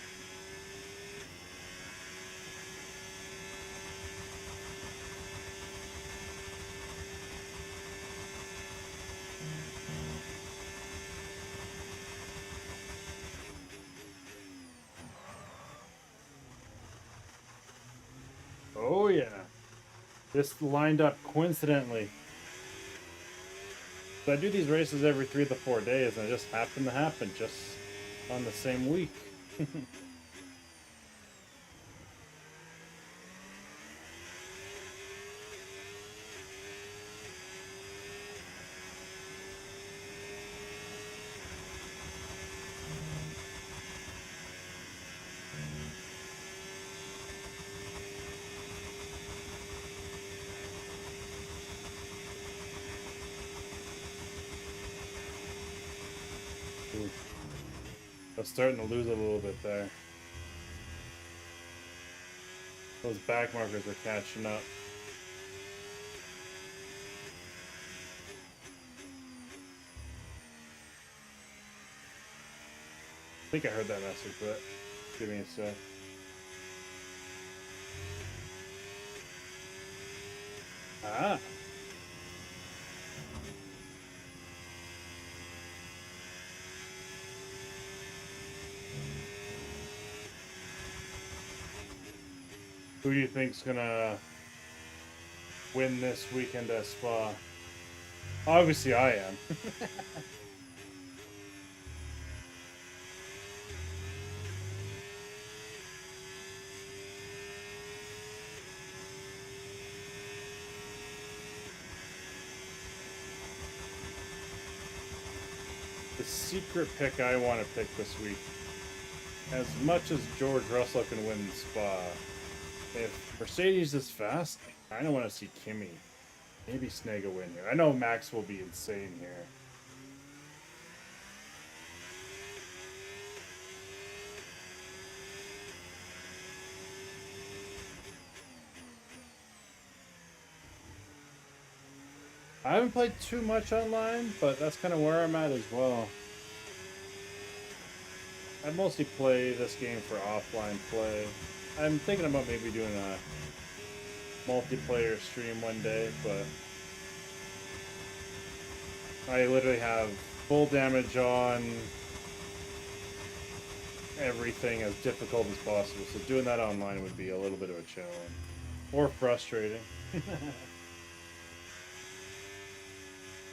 F: Oh yeah. This lined up coincidentally. So I do these races every 3 to 4 days, and it just happened to happen just on the same week. Ooh. I was starting to lose a little bit there. Those back markers are catching up. I think I heard that message, but give me a sec. Ah. Who do you think's gonna win this weekend at Spa? Obviously, I am. The secret pick I want to pick this week. As much as George Russell can win Spa, if Mercedes is fast, I kind of want to see Kimi. Maybe snag a win here. I know Max will be insane here. I haven't played too much online, but that's kind of where I'm at as well. I mostly play this game for offline play. I'm thinking about maybe doing a multiplayer stream one day, but I literally have full damage on, everything as difficult as possible, so doing that online would be a little bit of a challenge. Or frustrating.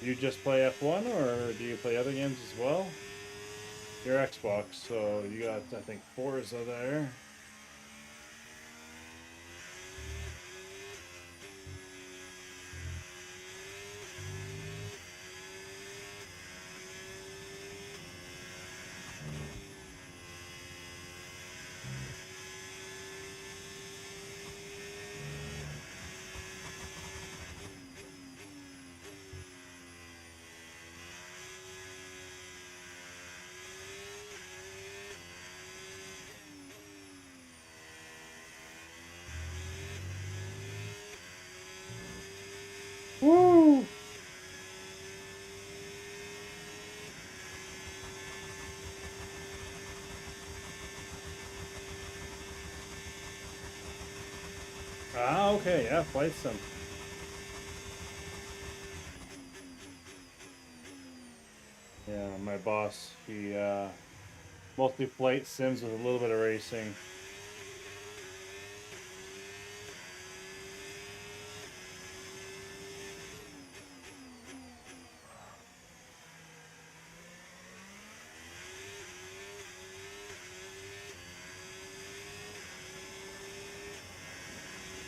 F: You just play F1, or do you play other games as well? Your Xbox, so you got, I think, Forza there. Woo! Ah, okay, yeah, Flight Sim. Yeah, my boss, he mostly flight sims with a little bit of racing.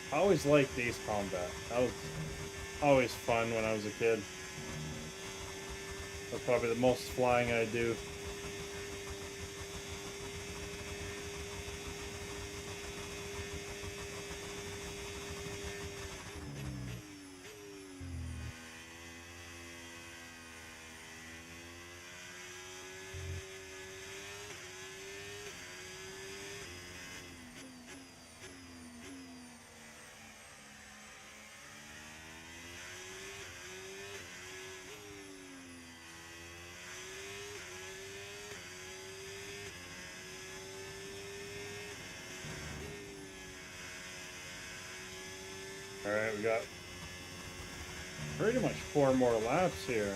F: I always liked Ace Combat. That was always fun when I was a kid. That's probably the most flying I do. Alright, we got pretty much 4 more laps here.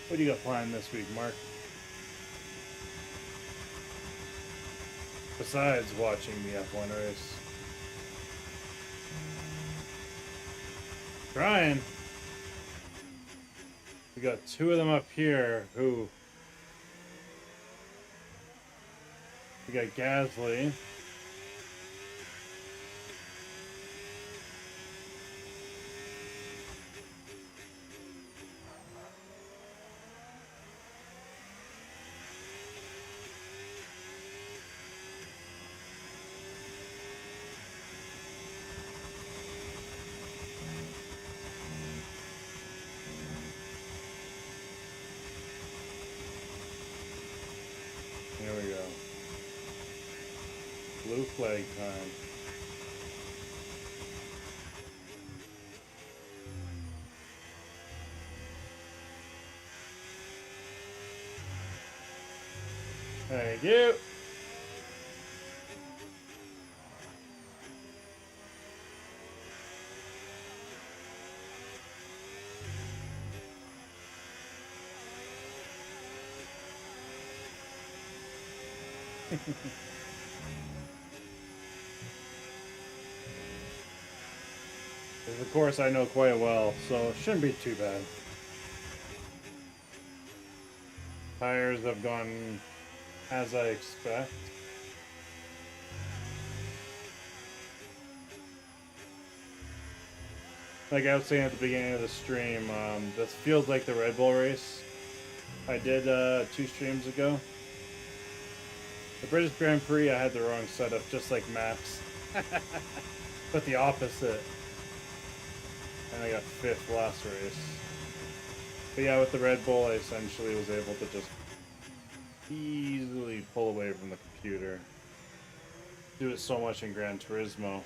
F: What do you got planned this week, Mark? Besides watching the F1 race. Trying. We got 2 of them up here who... We got Gasly. There we go. Blue flag time. Thank you. Of course, I know quite well, so it shouldn't be too bad. Tires have gone as I expect. Like I was saying at the beginning of the stream, this feels like the Red Bull race I did 2 streams ago. The British Grand Prix, I had the wrong setup, just like Max. But the opposite. And I got 5th last race. But yeah, with the Red Bull, I essentially was able to just easily pull away from the computer. Do it so much in Gran Turismo.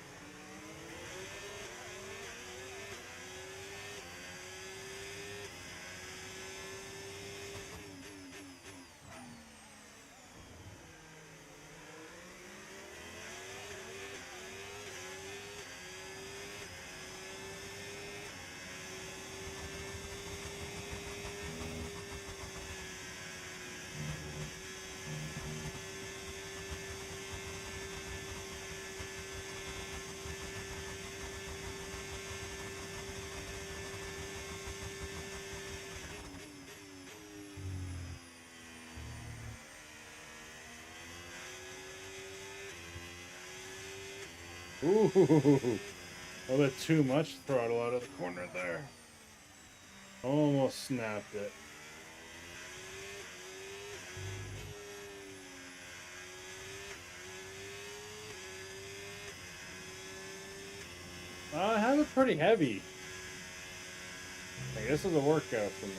F: Ooh, a little bit too much throttle out of the corner there. Almost snapped it. I have it pretty heavy. Like, this is a workout for me.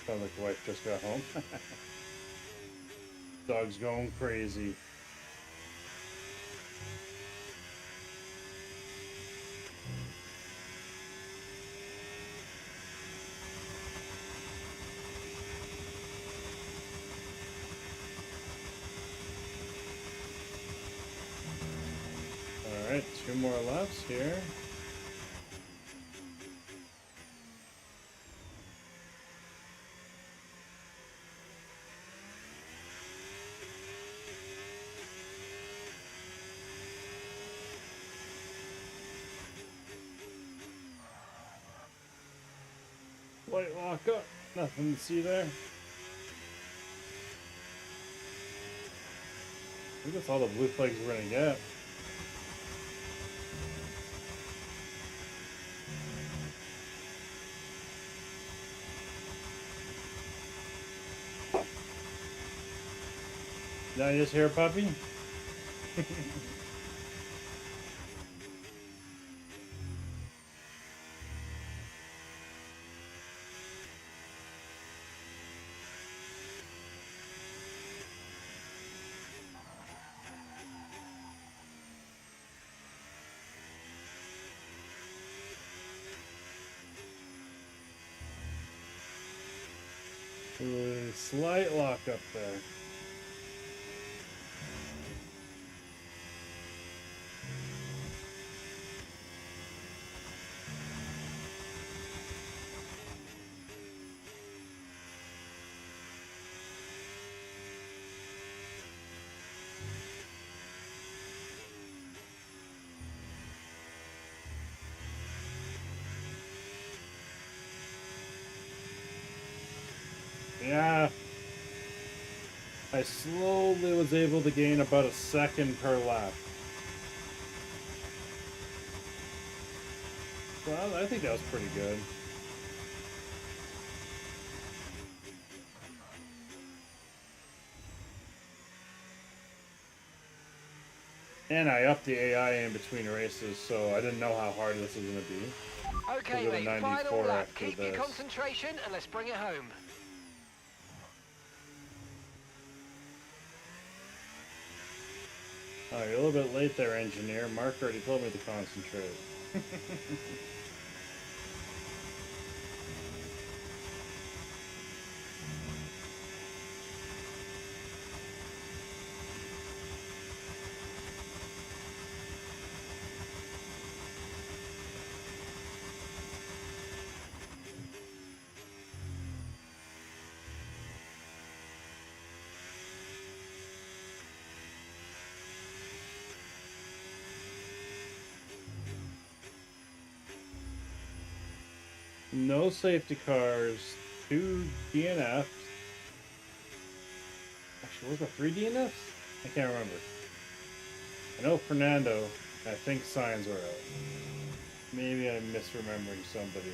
F: Sounds like the wife just got home. Dog's going crazy. Alright, 2 more laps here. Light lock up. Nothing to see there. I think that's all the blue flags we're gonna get. Did I just hear a puppy? Ooh, slight lock up there. Yeah, I slowly was able to gain about a second per lap. Well, I think that was pretty good. And I upped the AI in between races, so I didn't know how hard this was going to be.
C: Okay,
F: We'll go to
C: mate,
F: 94
C: final lap.
F: after
C: Keep your
F: this.
C: concentration and let's bring it home.
F: Oh, you're a little bit late there, engineer. Mark already told me to concentrate. no safety cars, 2 DNFs. Actually, was it 3 DNFs? I can't remember. I know Fernando, I think Sainz were out. Maybe I'm misremembering somebody.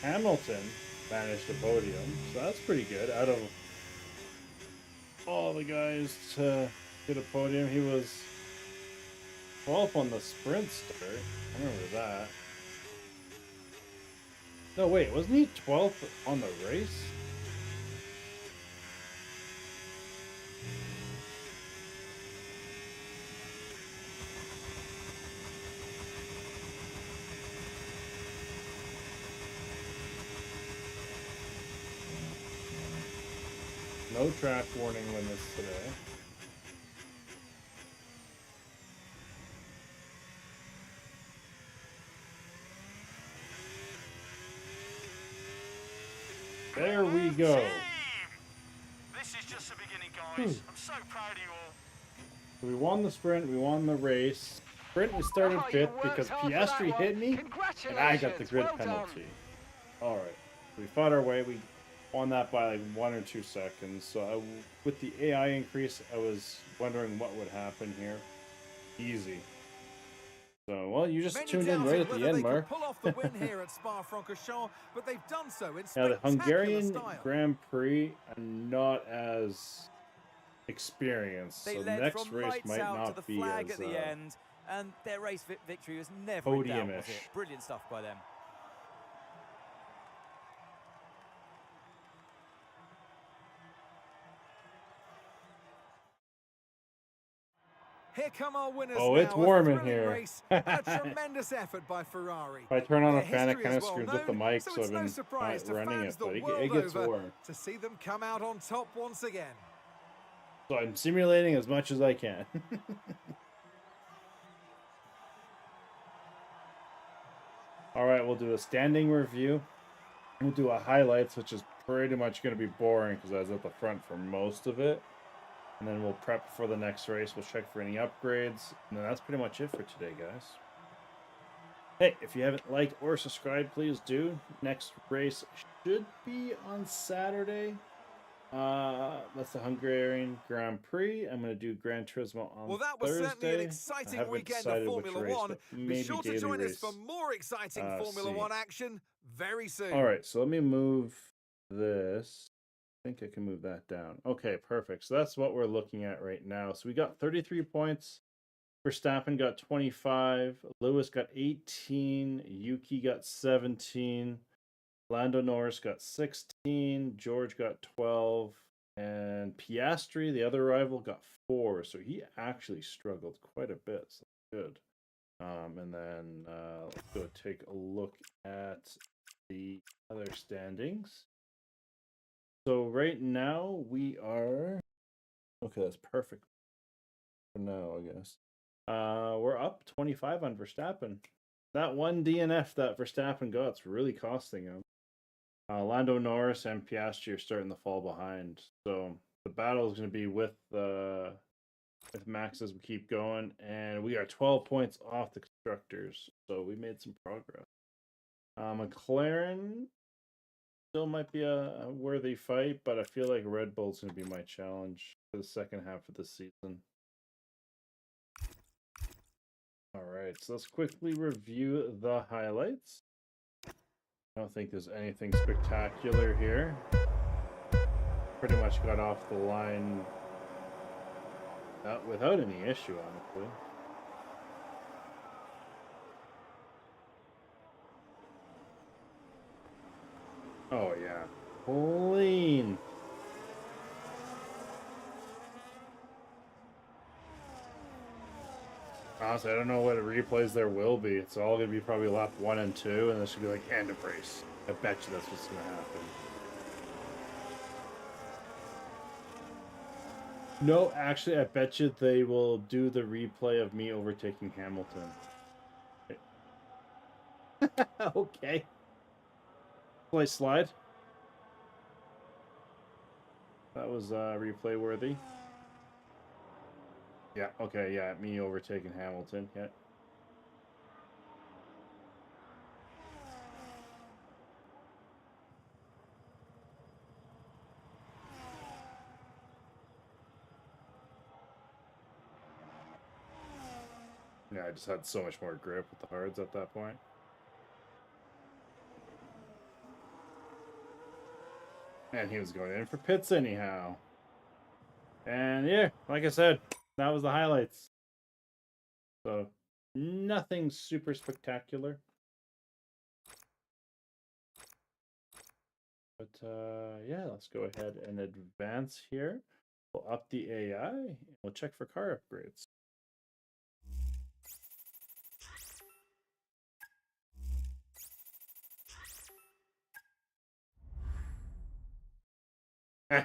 F: Hamilton managed a podium, so that's pretty good. Out of all the guys to get a podium, he was 12th on the sprint start. I remember that. No, wait, wasn't he 12th on the race? No track warning limits today. There we go.
E: Team! This is just the beginning, guys. I'm so proud of you all.
F: So we won the sprint, we won the race. Sprint we started
C: Oh, you
F: 5th
C: worked
F: because
C: hard for that
F: Piastri
C: one.
F: hit me and I got the
C: Congratulations,
F: grid
C: well done.
F: penalty. Alright, we fought our way, we won that by like 1 or 2 seconds. So with the AI increase, I was wondering what would happen here. Easy. So, well, you just
B: Many
F: tuned in
B: doubted
F: right at
B: whether
F: the end,
B: they could
F: Mark.
B: pull off the win here at Spa-Francorchamps, but they've done so in
F: Now, the
B: spectacular
F: Hungarian
B: style.
F: Grand Prix, I'm not as experienced,
D: They
F: so the
D: led
F: next
D: from
F: race
D: lights
F: might
D: out to
F: not
D: the
F: be
D: flag
F: as
D: at the end, and their race victory was never in doubt, was
F: podium-ish.
D: it? Brilliant stuff by them.
B: Here come our winners
F: Oh,
B: now.
F: it's warm
B: a
F: in
B: thrilling
F: here.
B: race and a tremendous effort by Ferrari.
F: If I turn on
B: Their
F: a fan, it
B: history
F: kind
B: is
F: of
B: well
F: screws up the
B: known,
F: mic,
B: so
F: so
B: it's
F: I've
B: no
F: been
B: surprise to
F: running
B: fans
F: it,
B: the
F: but
B: world
F: it gets
B: over
F: warm.
B: to see them come out on top once again.
F: So I'm simulating as much as I can. All right, we'll do a standing review. We'll do a highlights, which is pretty much going to be boring because I was at the front for most of it. And then we'll prep for the next race. We'll check for any upgrades. And then that's pretty much it for today, guys. Hey, if you haven't liked or subscribed, please do. Next race should be on Saturday. That's the Hungarian Grand Prix. I'm going to do Gran Turismo on
B: Well, that was
F: Thursday.
B: certainly an
F: I
B: exciting
F: haven't
B: weekend of
F: decided which
B: Formula
F: race,
B: One.
F: but
B: Be
F: maybe
B: sure to
F: daily
B: join us
F: race.
B: for more exciting Formula
F: C.
B: One action very soon.
F: All right, so let me move this. I think I can move that down. Okay, perfect. So that's what we're looking at right now. So we got 33 points. Verstappen got 25. Lewis got 18. Yuki got 17. Lando Norris got 16. George got 12. And Piastri, the other rival, got 4. So he actually struggled quite a bit. So good. And then let's go take a look at the other standings. So right now we are okay. That's perfect for now, I guess. We're up 25 on Verstappen. That one DNF that Verstappen got's really costing him. Lando Norris and Piastri are starting to fall behind. So the battle is going to be with Max as we keep going, and we are 12 points off the constructors. So we made some progress. McLaren still might be a worthy fight, but I feel like Red Bull's going to be my challenge for the second half of the season. All right, so let's quickly review the highlights. I don't think there's anything spectacular here. Pretty much got off the line without any issue, honestly. Oh, yeah. Clean. Honestly, I don't know what replays there will be. It's all going to be probably lap 1 and 2, and this should be like end of race. I bet you that's what's going to happen. No, actually, I bet you they will do the replay of me overtaking Hamilton. Okay. Play slide. That was replay worthy. Yeah, okay, yeah, me overtaking Hamilton, yeah.
A: Yeah, I just had so much more grip with the hards at that point. And he was going in for pits anyhow. And yeah, like I said, that was the highlights. So nothing super spectacular. But yeah, let's go ahead and advance here. We'll up the AI. And we'll check for car upgrades. Of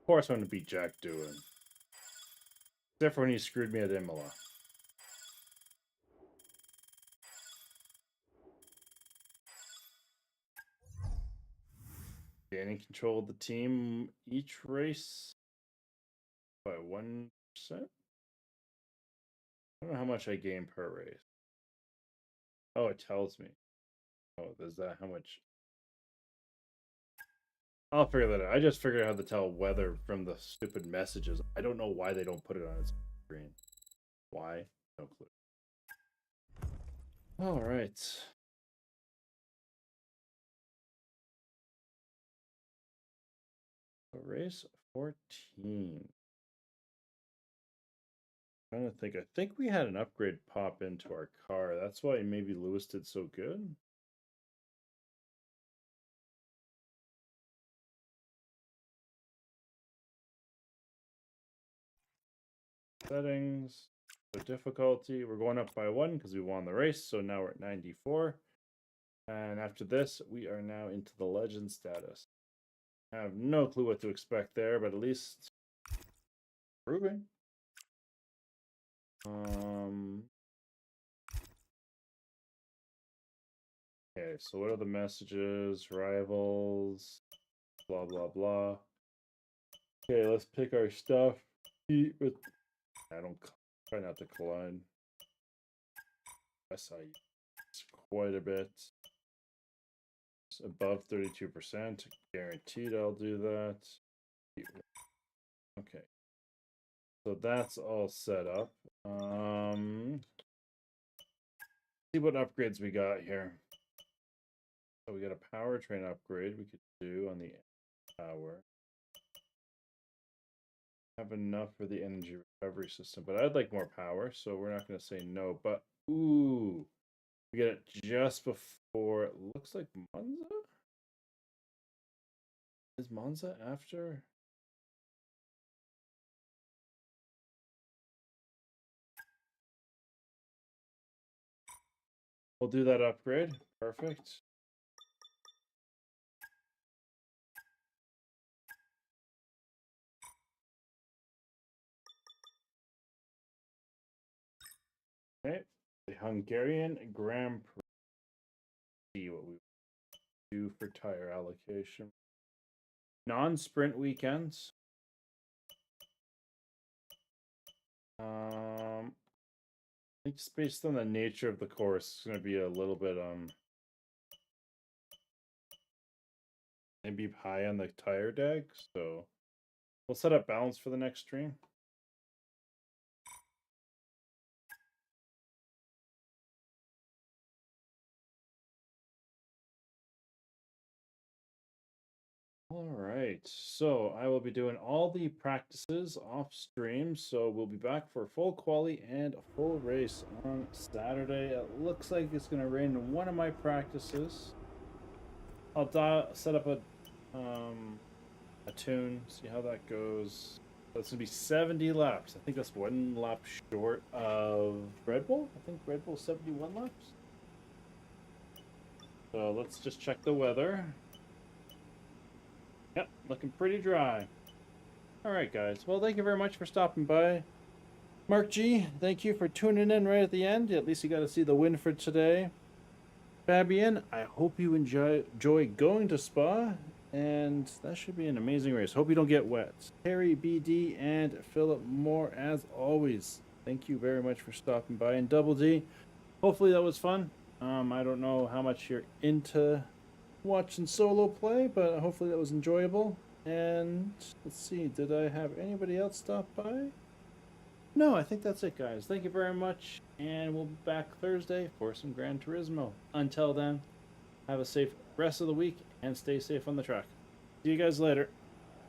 A: course, I'm going to beat Jack Doohan. Except for when he screwed me at Imola. Gaining control of the team each race by 1%. I don't know how much I gain per race. Oh, it tells me. Oh, there's that. How much? I'll figure that out. I just figured out how to tell weather from the stupid messages. I don't know why they don't put it on its screen. Why? No clue. All right. So race 14. Trying to think. I think we had an upgrade pop into our car. That's why maybe Lewis did so good. Settings. So difficulty. We're going up by 1 because we won the race. So now we're at 94. And after this, we are now into the legend status. I have no clue what to expect there, but at least improving. Okay, so what are the messages? Rivals, blah blah blah. Okay, let's pick our stuff. I don't try not to collide. I saw you quite a bit. It's above 32%. Guaranteed I'll do that. Okay. So that's all set up. See what upgrades we got here. So we got a powertrain upgrade we could do on the power. Have enough for the energy recovery system, but I'd like more power, so we're not going to say no. But ooh, we get it just before. It looks like Monza. Is Monza after? We'll do that upgrade. Perfect. Okay, the Hungarian Grand Prix. See what we do for tire allocation. Non-sprint weekends. I think just based on the nature of the course, it's going to be a little bit maybe high on the tire deck. So we'll set up balance for the next stream. All right, so I will be doing all the practices off stream, so we'll be back for full quali and a full race on Saturday. It looks like it's going to rain in one of my practices. I'll set up a tune, see how that goes. That's going to be 70 laps. I think that's 1 lap short of Red Bull. I think Red Bull's 71 laps. So let's just check the weather. Yep, looking pretty dry. All right, guys. Well, thank you very much for stopping by. Mark G, thank you for tuning in right at the end. At least you got to see the win for today. Fabian, I hope you enjoy going to Spa, and that should be an amazing race. Hope you don't get wet. Terry BD and Philip Moore, as always, thank you very much for stopping by. And Double D, hopefully that was fun. I don't know how much you're into watching solo play, but hopefully that was enjoyable. And let's see, did I have anybody else stop by? No, I think that's it, guys. Thank you very much, and we'll be back Thursday for some Gran Turismo. Until then, have a safe rest of the week and stay safe on the track. See you guys later.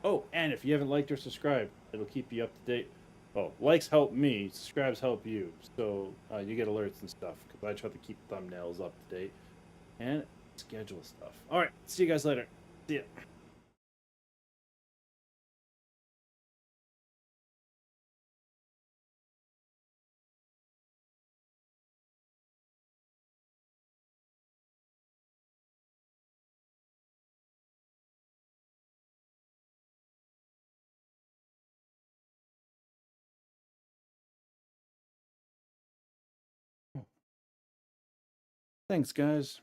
A: Oh, and if you haven't liked or subscribed, it'll keep you up to date. Well, likes help me, subscribes help you, so you get alerts and stuff, because I try to keep thumbnails up to date and schedule stuff. Alright, see you guys later. See ya. Thanks, guys.